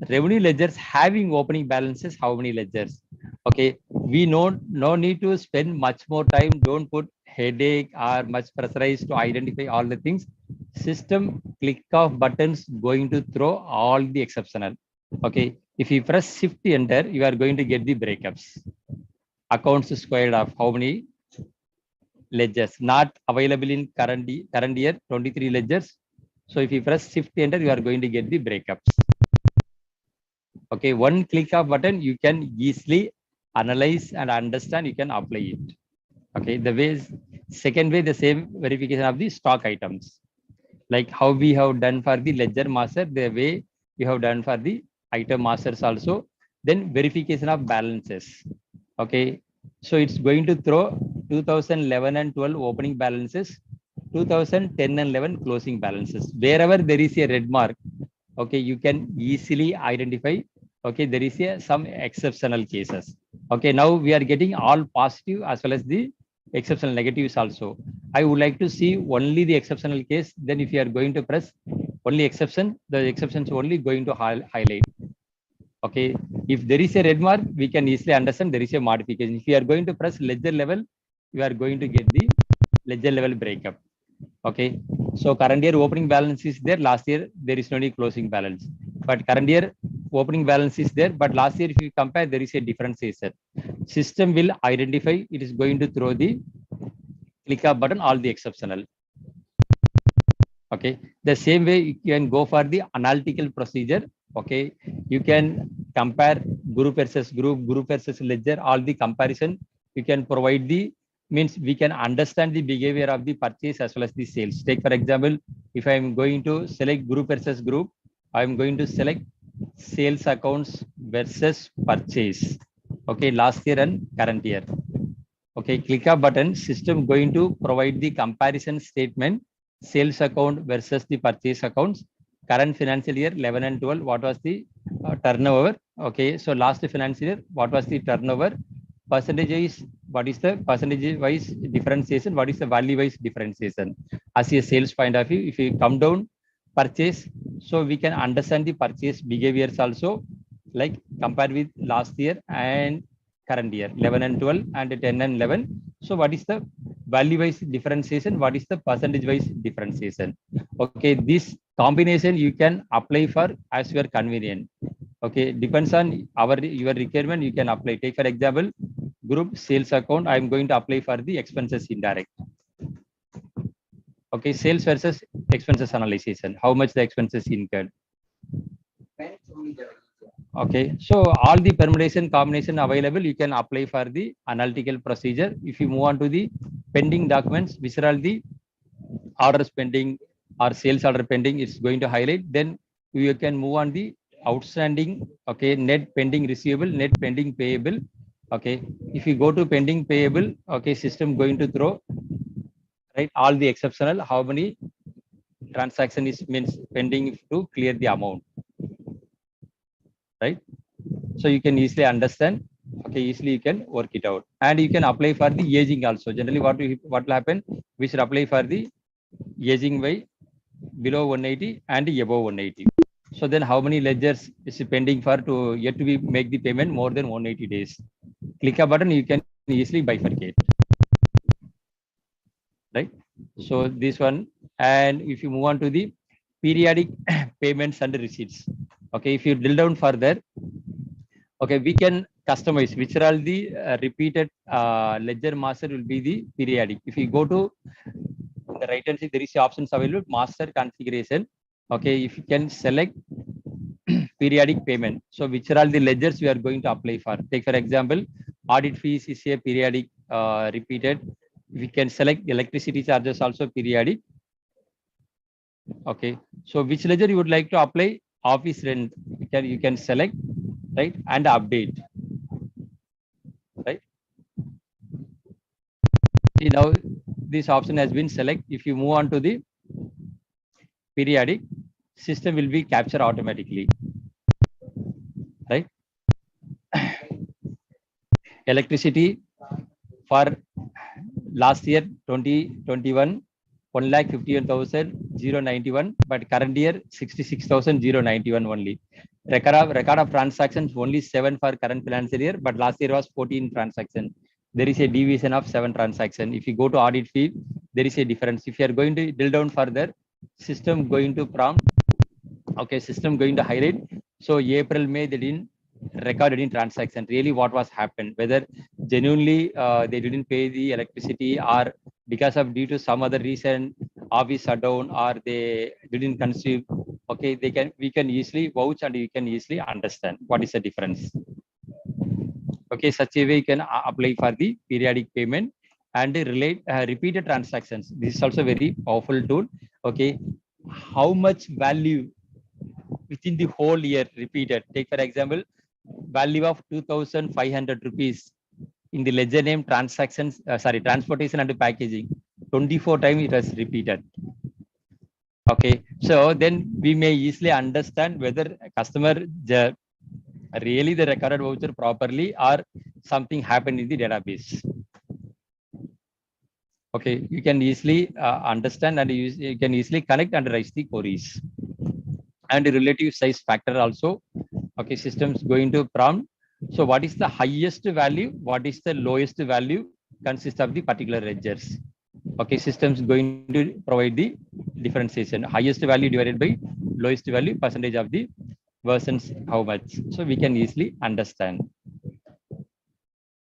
Revenue ledgers having opening balances, how many ledgers. Okay, we no need to spend much more time. Don't put headache or much pressurized to identify all the things. System click of buttons going to throw all the exceptional. Okay, if you press shift enter, you are going to get the breakups. Accounts squared of how many ledgers, not available in current year 23 ledgers. So if you press shift enter, you are going to get the breakups. Okay, one click of button, you can easily analyze and understand, you can apply it. Okay, the ways, second way, the same verification of the stock items. Like how we have done for the ledger master, the way we have done for the item masters also. Then verification of balances. Okay, so it's going to throw 2011 and 12 opening balances, 2010 and 11 closing balances. Wherever there is a red mark, okay, you can easily identify, okay, there is some exceptional cases. Okay, now we are getting all positive as well as the exceptional negatives also. I would like to see only the exceptional case. Then if you are going to press only exception, the exceptions only going to highlight. Okay, if there is a red mark, we can easily understand there is a modification. If you are going to press ledger level, you are going to get the ledger level breakup. Okay, so current year opening balance is there. Last year there is no any closing balance, but current year opening balance is there. But last year, if you compare, there is a differentiation. System will identify. It is going to throw the click up button all the exceptional. Okay, the same way you can go for the analytical procedure. Okay, you can compare group versus group versus ledger, all the comparison. You can provide the means we can understand the behavior of the purchase as well as the sales. Take for example, if I am going to select group versus group, I am going to select sales accounts versus purchase. Okay, last year and current year. Okay, click a button, system going to provide the comparison statement, sales account versus the purchase accounts, current financial year 11 and 12, what was the turnover? Okay, so last financial year, what was the turnover? Percentage is, what is the percentage wise differentiation? What is the value wise differentiation? As a sales point of view, if you come down purchase, so we can understand the purchase behaviors also, like compared with last year and current year 11 and 12 and 10 and 11. So what is the value wise differentiation? What is the percentage wise differentiation? Okay, this combination you can apply for as your convenient. Okay, depends on your requirement, you can apply. Take for example, group sales account, I am going to apply for the expenses indirect. Okay, sales versus expenses analysis, how much the expenses incurred. Okay, so all the permutation combination available, you can apply for the analytical procedure. If you move on to the pending documents, which are all the orders pending or sales order pending, it's going to highlight. Then you can move on the outstanding, okay, net pending receivable, net pending payable. Okay, if you go to pending payable, okay, system going to throw, right, all the exceptional, how many transaction is means pending to clear the amount, right? So you can easily understand. Okay, easily you can work it out, and you can apply for the aging also. Generally, what will happen? We should apply for the aging by below 180 and above 180. So then, how many ledgers is pending for to yet to be make the payment more than 180 days? Click a button, you can easily bifurcate, right? So this one, and if you move on to the periodic payments and receipts. Okay, if you drill down further, okay, we can customize which are all the repeated ledger master will be the periodic. If you go to the right hand side, there is options available, master configuration. Okay, if you can select periodic payment. So which are all the ledgers we are going to apply for? Take for example, audit fees is a periodic repeated. We can select electricity charges also periodic. Okay, so which ledger you would like to apply? Office rent, you can select, right, and update, right? See, now this option has been selected. If you move on to the periodic, system will be captured automatically, right? Electricity for last year 2021, 1,51,091, but current year 66,091 only. Record of transactions only 7 for current financial year, but last year was 14 transactions. There is a deviation of 7 transactions. If you go to audit fee, there is a difference. If you are going to drill down further, system going to prompt. Okay, system going to highlight. So April, May, they didn't record any transaction. Really, what was happened? Whether genuinely they didn't pay the electricity, or because of due to some other reason, office shut down, or they didn't conceive. Okay, we can easily vouch and you can easily understand what is the difference. Okay, such a way you can apply for the periodic payment and relate repeated transactions. This is also very powerful tool. Okay, how much value within the whole year repeated? Take for example, value of 2,500 rupees in the ledger name transactions, transportation and packaging. 24 times it has repeated. Okay, so then we may easily understand whether a customer really the recorded voucher properly or something happened in the database. Okay, you can easily understand and you can easily connect and raise the queries. And the relative size factor also. Okay, systems going to prompt. So what is the highest value? What is the lowest value? Consists of the particular ledgers. Okay, systems going to provide the differentiation. Highest value divided by lowest value, percentage of the versions, how much. So we can easily understand.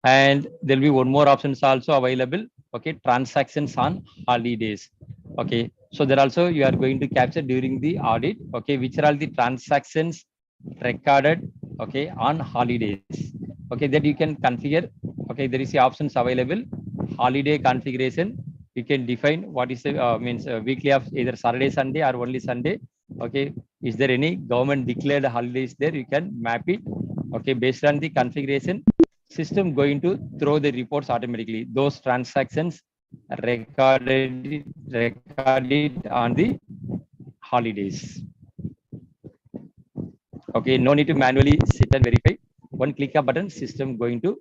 And there'll be one more options also available. Okay, transactions on holidays. Okay, so there also you are going to capture during the audit. Okay, which are all the transactions recorded, okay, on holidays. Okay, that you can configure. Okay, there is the options available. Holiday configuration. You can define what is the weekly of either Saturday, Sunday, or only Sunday. Okay, is there any government declared holidays there? You can map it. Okay, based on the configuration, system going to throw the reports automatically. Those transactions recorded on the holidays. Okay, no need to manually sit and verify. One click of button, system going to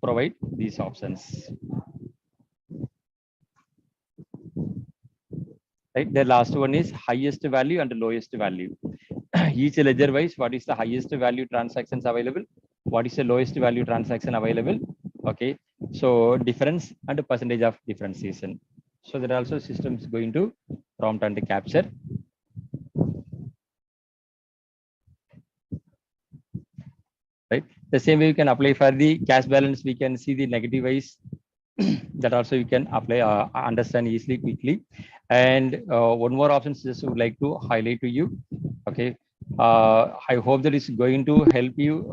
provide these options. Right, the last one is highest value and lowest value. Each ledger wise, what is the highest value transactions available? What is the lowest value transaction available? Okay, so difference and percentage of differentiation. So there are also systems going to prompt and capture. Right, the same way you can apply for the cash balance. We can see the negative wise. That also you can apply, understand easily, quickly. And one more option just would like to highlight to you. Okay, I hope that is going to help you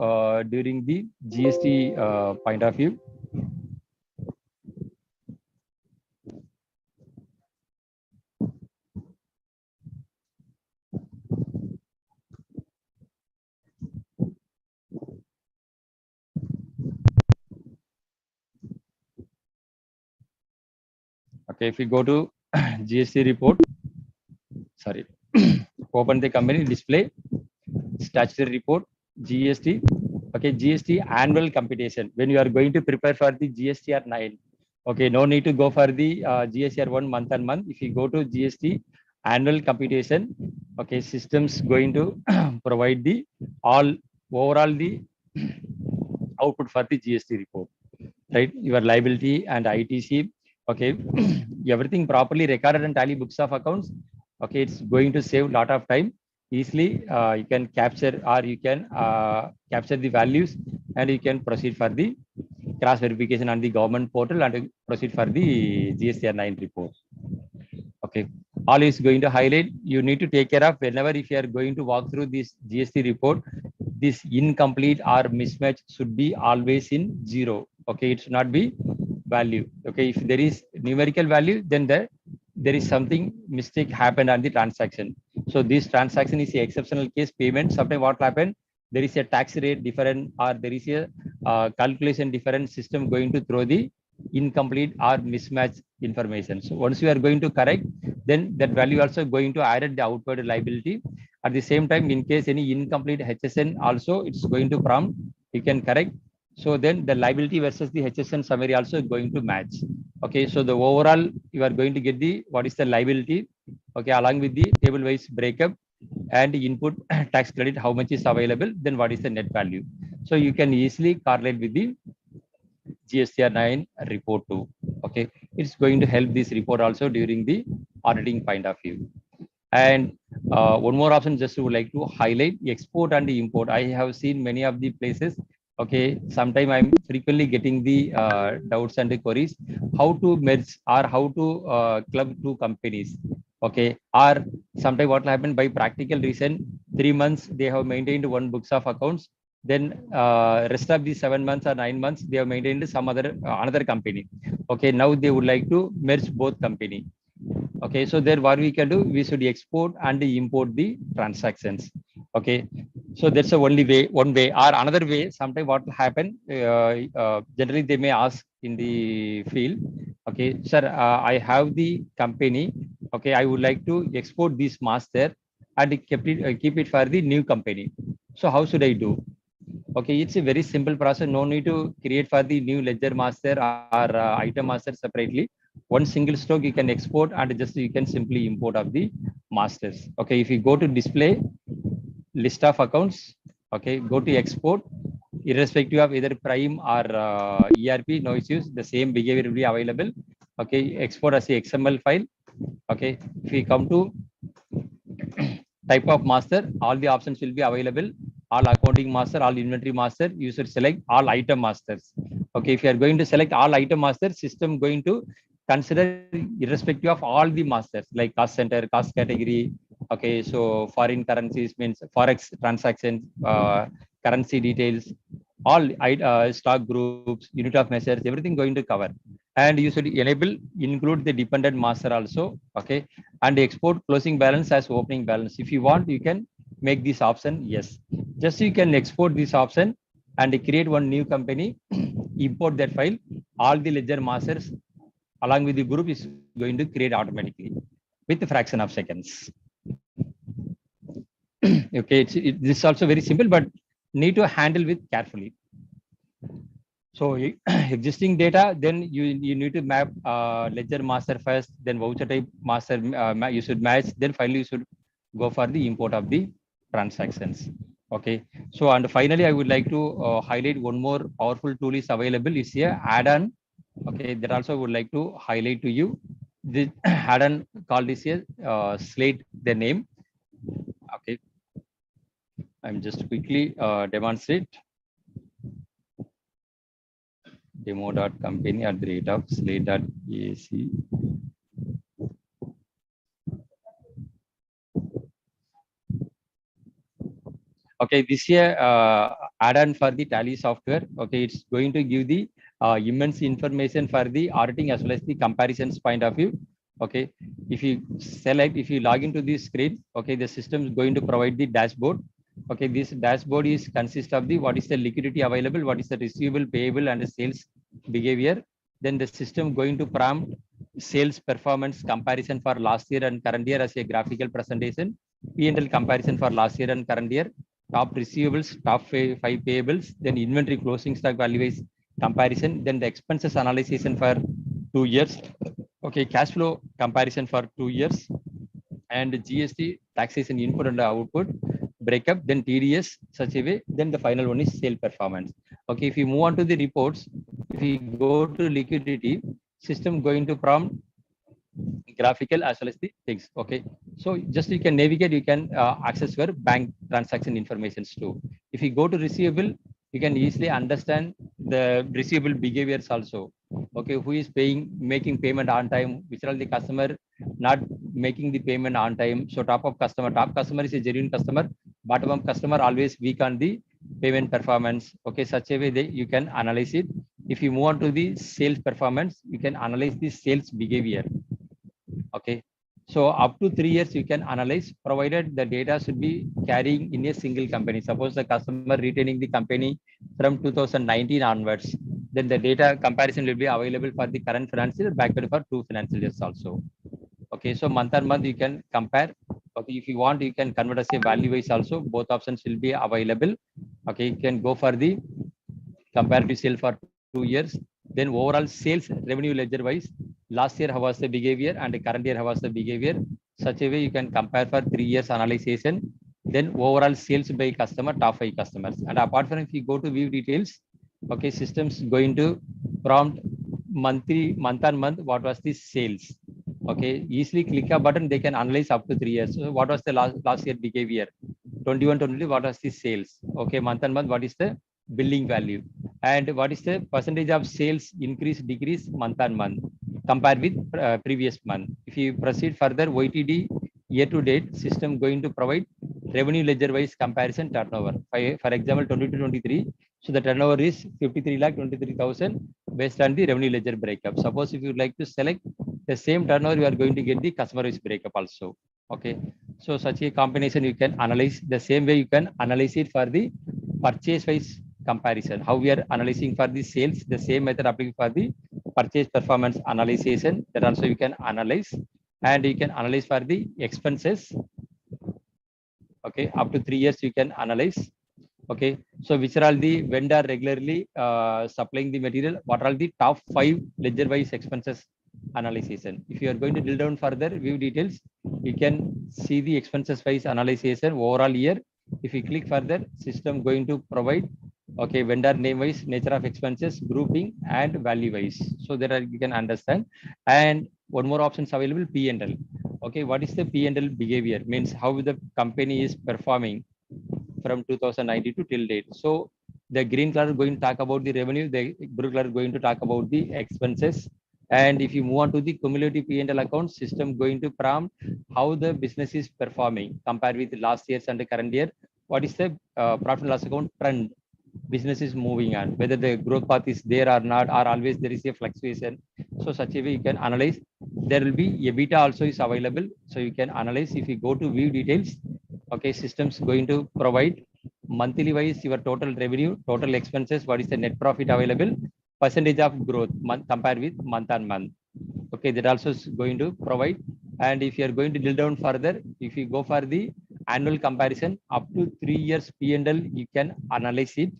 during the GST point of view. Okay, if we go to GST report, sorry, open the company display, statutory report, GST. Okay, GST annual computation. When you are going to prepare for the GSTR 9, okay, no need to go for the GSTR 1 month and month. If you go to GST annual computation, okay, systems going to provide the overall the output for the GST report. Right, your liability and ITC. Okay, everything properly recorded in tally books of accounts. Okay, it's going to save a lot of time. Easily you can capture, or you can capture the values, and you can proceed for the cross verification on the government portal and proceed for the GSTR 9 report. Okay, all is going to highlight. You need to take care of whenever if you are going to walk through this GST report, this incomplete or mismatch should be always in 0. Okay, it should not be value. Okay, if there is numerical value, then there is something mistake happened on the transaction. So this transaction is a exceptional case payment. Sometimes what happened, there is a tax rate different, or there is a calculation different, system going to throw the incomplete or mismatch information. So once you are going to correct, then that value also going to add the outward liability. At the same time, in case any incomplete HSN also, it's going to prompt, you can correct. So then the liability versus the HSN summary also going to match. Okay, so the overall you are going to get the what is the liability, okay, along with the table wise breakup and input tax credit, how much is available, then what is the net value. So you can easily correlate with the GSTR 9 report too. Okay, it's going to help this report also during the auditing point of view. And one more option just would like to highlight, export and import. I have seen many of the places. Okay, sometime I'm frequently getting the doubts and the queries how to merge or how to club two companies. Okay, or sometimes what will happen by practical reason, 3 months they have maintained one books of accounts, then rest of the 7 months or 9 months they have maintained some other another company. Okay, now they would like to merge both company. Okay, so there what we can do, we should export and import the transactions. Okay, so that's the only way, one way. Or another way, sometimes what will happen, generally they may ask in the field, okay, sir, I have the company, okay, I would like to export this master and keep it for the new company. So how should I do? Okay, it's a very simple process. No need to create for the new ledger master or item master separately. One single stroke you can export and just you can simply import of the masters. Okay, if you go to display list of accounts, okay, go to export, irrespective of either Prime or ERP, no issues. The same behavior will be available. Okay, export as a XML file. Okay, if we come to type of master, all the options will be available. All accounting master, all inventory master, you should select all item masters. Okay, if you are going to select all item masters, system going to consider irrespective of all the masters like cost center, cost category. Okay, so foreign currencies means forex transactions, currency details, all stock groups, unit of measures, everything going to cover. And you should enable include the dependent master also. Okay, and export closing balance as opening balance. If you want, you can make this option yes. Just you can export this option and create one new company, import that file. All the ledger masters along with the group is going to create automatically with a fraction of seconds. Okay, this is also very simple, but need to handle with carefully. So existing data, then you need to map ledger master first, then voucher type master you should match, then finally you should go for the import of the transactions. Okay, so and finally I would like to highlight one more powerful tool is available, is here add-on. Okay, that also I would like to highlight to you. The add-on called is here Slate the name. Okay, I'm just quickly demonstrate. Demo.company@slate.ac. Okay, this here add-on for the Tally software. Okay, it's going to give the immense information for the auditing as well as the comparisons point of view. Okay, if you select, if you log into this screen, okay, the system is going to provide the dashboard. Okay, this dashboard is consist of the what is the liquidity available, what is the receivable, payable, and the sales behavior. Then the system going to prompt sales performance comparison for last year and current year as a graphical presentation, P&L comparison for last year and current year, top receivables, top five payables, then inventory closing stock values comparison, then the expenses analysis for 2 years. Okay, cash flow comparison for 2 years, and GST taxation input and output breakup, then TDS such a way, then the final one is sale performance. Okay, if you move on to the reports, if you go to liquidity, system going to prompt graphical as well as the things. Okay, so just you can navigate, you can access your bank transaction informations too. If you go to receivable, you can easily understand the receivable behaviors also. Okay, who is paying, making payment on time, which are the customer not making the payment on time. So top customer is a genuine customer, bottom up customer always weak on the payment performance. Okay, such a way that you can analyze it. If you move on to the sales performance, you can analyze the sales behavior. Okay, so up to 3 years you can analyze, provided the data should be carrying in a single company. Suppose the customer retaining the company from 2019 onwards, then the data comparison will be available for the current financial year, backward for 2 financial years also. Okay, so month on month you can compare. Okay, if you want, you can convert as a value wise also. Both options will be available. Okay, you can go for the comparative sale for 2 years. Then overall sales revenue ledger wise, last year how was the behavior and the current year how was the behavior. Such a way you can compare for 3 years analysis. Then overall sales by customer, top 5 customers. And apart from, if you go to view details, okay, systems going to prompt month on month what was the sales. Okay, easily click a button, they can analyze up to 3 years. So what was the last year behavior, 21-22, what was the sales. Okay, month on month what is the billing value, and what is the percentage of sales increase decrease month on month. compared with previous month. If you proceed further, YTD year to date, system going to provide revenue ledger wise comparison turnover. For example, 22-23. So the turnover is 53,23,000 based on the revenue ledger breakup. Suppose if you like to select the same turnover, you are going to get the customer wise breakup also. Okay. So such a combination you can analyze the same way you can analyze it for the purchase wise comparison. How we are analyzing for the sales, the same method applying for the purchase performance analysis, that also you can analyze, and you can analyze for the expenses. Okay, up to 3 years you can analyze. Okay, so which are all the vendor regularly supplying the material? What are the top 5 ledger wise expenses analysis? If you are going to drill down further, view details, you can see the expenses wise analysis overall year. If you click further, system going to provide okay vendor name wise, nature of expenses, grouping, and value wise. So there are you can understand. And one more options available, P&L. Okay, what is the P&L behavior? Means how the company is performing from 2019 to till date. So the green color going to talk about the revenue, the blue color going to talk about the expenses. And if you move on to the cumulative P&L account, system going to prompt how the business is performing compared with last year's and the current year. What is the profit and loss account trend? Business is moving on, whether the growth path is there or not, or always there is a fluctuation. So such a way you can analyze. There will be EBITDA also is available. So you can analyze. If you go to view details, okay, systems going to provide monthly wise your total revenue, total expenses, what is the net profit available, percentage of growth month compared with month on month. Okay, that also is going to provide. And if you are going to drill down further, if you go for the annual comparison up to 3 years P&L, you can analyze it.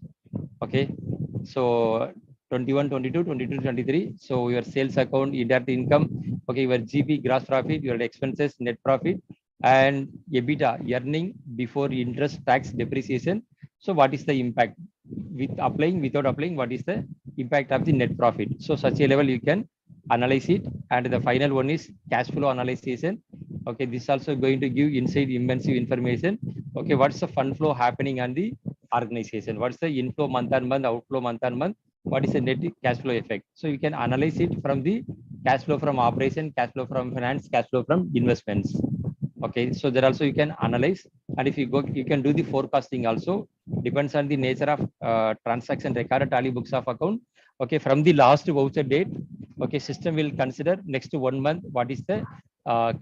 Okay, so 21, 22, 22, 23. So your sales account, indirect income, okay, your GP, gross profit, your expenses, net profit, and EBITDA, earning before interest, tax, depreciation. So what is the impact with applying, without applying, what is the impact of the net profit? So such a level you can analyze it. And the final one is cash flow analysis. Okay, this is also going to give inside immense information. Okay, what's the fund flow happening on the organization? What's the inflow month on month, outflow month on month? What is the net cash flow effect? So you can analyze it from the cash flow from operation, cash flow from finance, cash flow from investments. Okay, so there also you can analyze. And if you go, you can do the forecasting also. Depends on the nature of transaction record tally books of account. Okay, from the last voucher date, okay, system will consider next 1 month what is the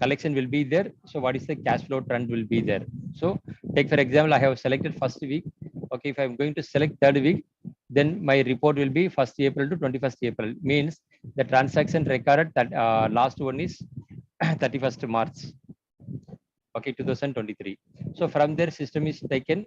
collection will be there. So what is the cash flow trend will be there. So take for example, I have selected first week. Okay, if I'm going to select third week, then my report will be 1st April to 21st April. Means the transaction recorded that last one is 31st March. Okay, 2023. So from there system is taken.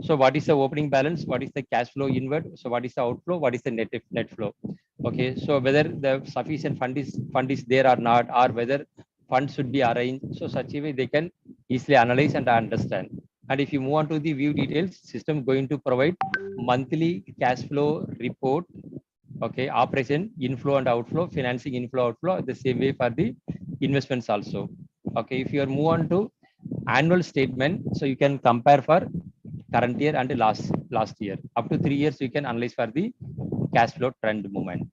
So what is the opening balance? What is the cash flow inward? So what is the outflow? What is the net flow? Okay, so whether the sufficient fund is there or not, or whether funds should be arranged. So such a way they can easily analyze and understand. And if you move on to the view details, system going to provide monthly cash flow report. Okay, operation inflow and outflow, financing inflow outflow, the same way for the investments also. Okay, if you are move on to annual statement, so you can compare for current year and last year. Up to 3 years, you can analyze for the cash flow trend movement.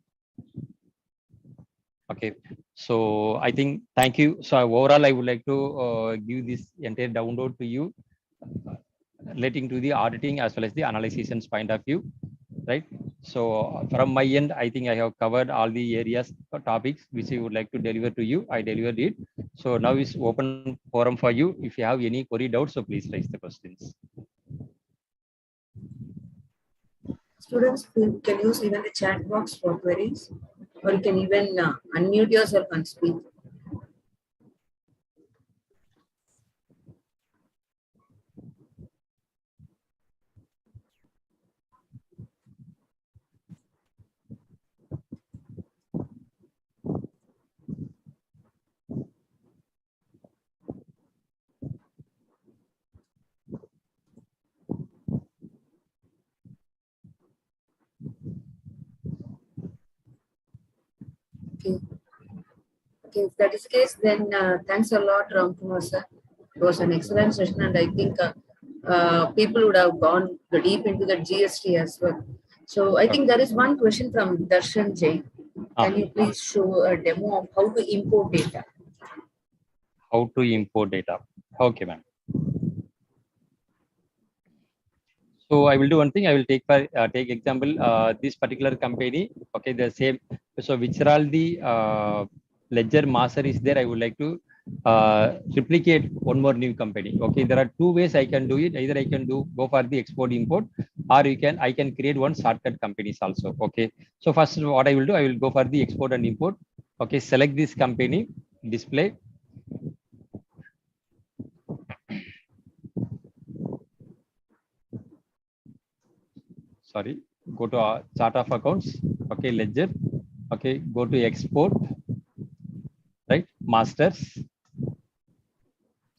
Okay, so I think thank you. So overall, I would like to give this entire download to you, relating to the auditing as well as the analysis point of view, right? So from my end, I think I have covered all the areas or topics which I would like to deliver to you. I delivered it. So now is open forum for you. If you have any query doubts, so please raise the questions. Students can use even the chat box for queries, or you can even unmute yourself and speak. Okay, if that is the case, then thanks a lot, Ramkumar sir. It was an excellent session, and I think people would have gone deep into the GST as well. So I think there is one question from Darshan Jain. Can you please show a demo of how to import data? How to import data? Okay, ma'am. So I will do one thing. I will take example this particular company. Okay, the same. So which are all the ledger master is there? I would like to replicate one more new company. Okay, there are two ways I can do it. Either I can go for the export import, or I can create one shortcut companies also. Okay, so first what I will do, I will go for the export and import. Okay, select this company, display. Sorry, go to chart of accounts. Okay, ledger. Okay, go to export, right? Masters.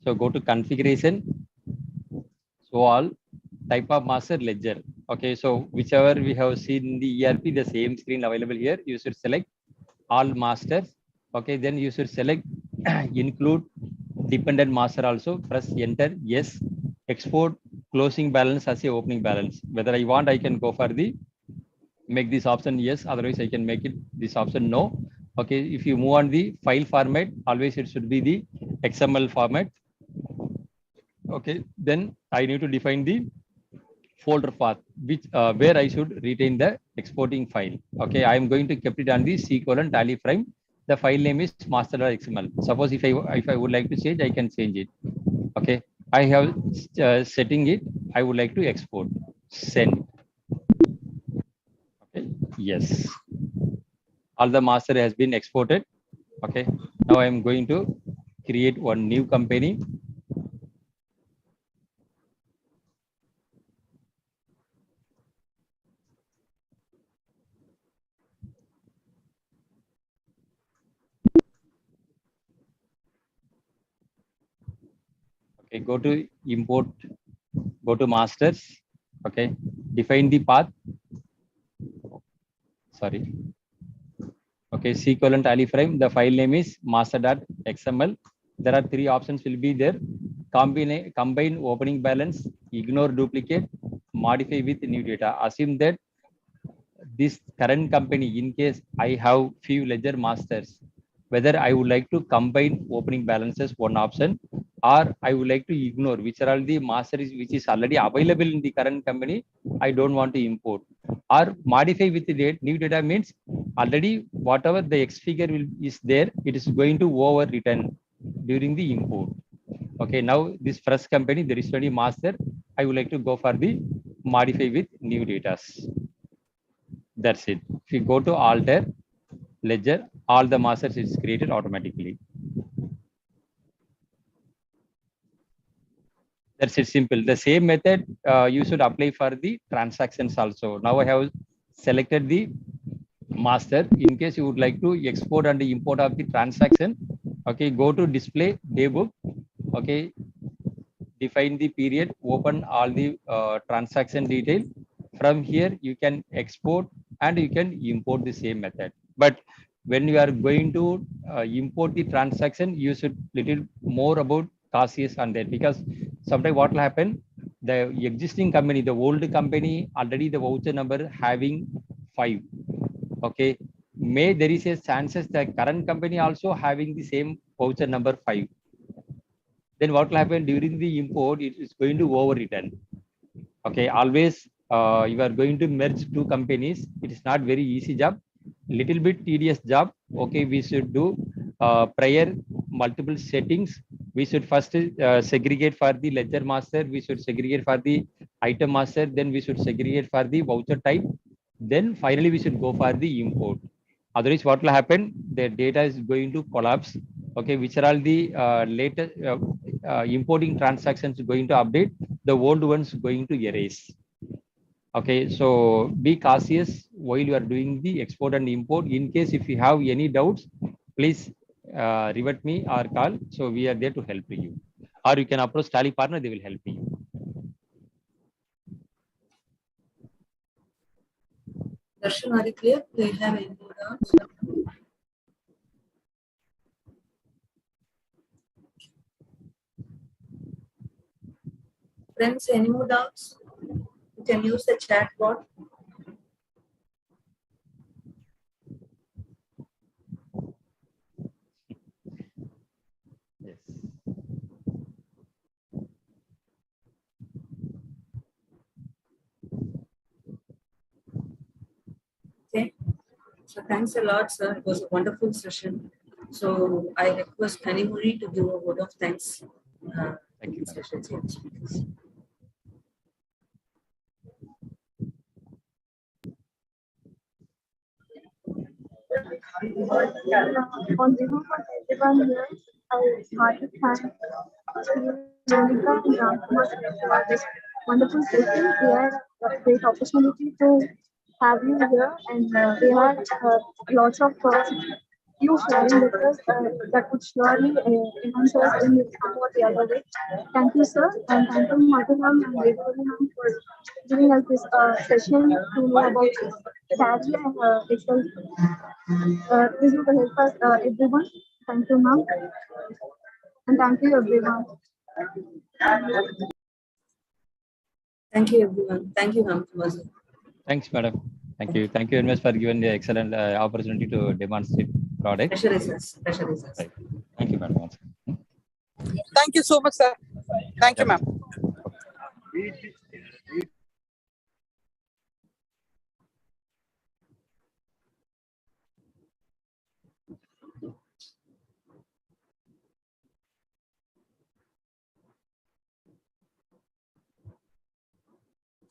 So go to configuration. So all type of master ledger. Okay, so whichever we have seen in the ERP, the same screen available here. You should select all masters. Okay, then you should select include dependent master also. Press enter. Yes. Export closing balance as a opening balance. Whether I want, I can go for the make this option yes, otherwise I can make it this option no. Okay, if you move on the file format, always it should be the XML format. Okay, then I need to define the folder path which where I should retain the exporting file. Okay, I am going to keep it on the C:/tally frame. The file name is master.xml. Suppose if I would like to change, I can change it. Okay, I have setting it. I would like to export. Send. Okay, yes. All the master has been exported. Okay, now I am going to create one new company. Okay, go to import, go to masters. Okay, define the path. Sorry. Okay, C:/tally frame. The file name is master.xml. There are three options will be there. Combine opening balance, ignore duplicate, modify with new data. Assume that this current company, in case I have few ledger masters, whether I would like to combine opening balances, one option, or I would like to ignore which are all the masters which is already available in the current company. I don't want to import or modify with the new data means already whatever the X figure is there, it is going to overwritten during the import. Okay, now this first company, there is only master. I would like to go for the modify with new data. That's it. If you go to alter ledger, all the masters is created automatically. That's it, simple. The same method you should apply for the transactions also. Now I have selected the master. In case you would like to export and import of the transaction, okay, go to display daybook. Okay, define the period, open all the transaction detail. From here you can export and you can import the same method. But when you are going to import the transaction, you should little more about cautious on that, because sometimes what will happen, the existing company, the old company, already the voucher number having 5. Okay, may there is a chances that current company also having the same voucher number 5. Then what will happen during the import, it is going to overwritten. Okay, always you are going to merge two companies. It is not very easy job, little bit tedious job. Okay, we should do prior multiple settings. We should first segregate for the ledger master, we should segregate for the item master, then we should segregate for the voucher type, then finally we should go for the import. Otherwise what will happen, the data is going to collapse. Okay, which are all the latest importing transactions going to update, the old ones going to erase. Okay, so be cautious while you are doing the export and import. In case if you have any doubts, please revert me or call, so we are there to help you, or you can approach Tally partner, they will help you. Darshan, are you clear? Do you have any more doubts? Friends, any more doubts? You can use the chat bot. So thanks a lot, sir. It was a wonderful session. So I request Kanimuri to give a word of thanks. Thank you, ma'am. On behalf of everyone here, I heartily thank Monica and Ramkumar for this wonderful session. We had a great opportunity to have you here, and we had lots of you sharing with us that would surely enhance us in some or the other way. Thank you, sir, and thank you, Madhuram and Vedavali ma'am, for giving us this session to know about Tally and Excel. This will help us, everyone. Thank you, ma'am. And thank you, everyone. Thank you, everyone. Thank you, Ramkumar. Thanks, madam. Thank you. Thank you very much for giving the excellent opportunity to demonstrate product. Pleasure is us. Pleasure is us. Right. Thank you, madam. Thank you so much, sir. Thank you, ma'am.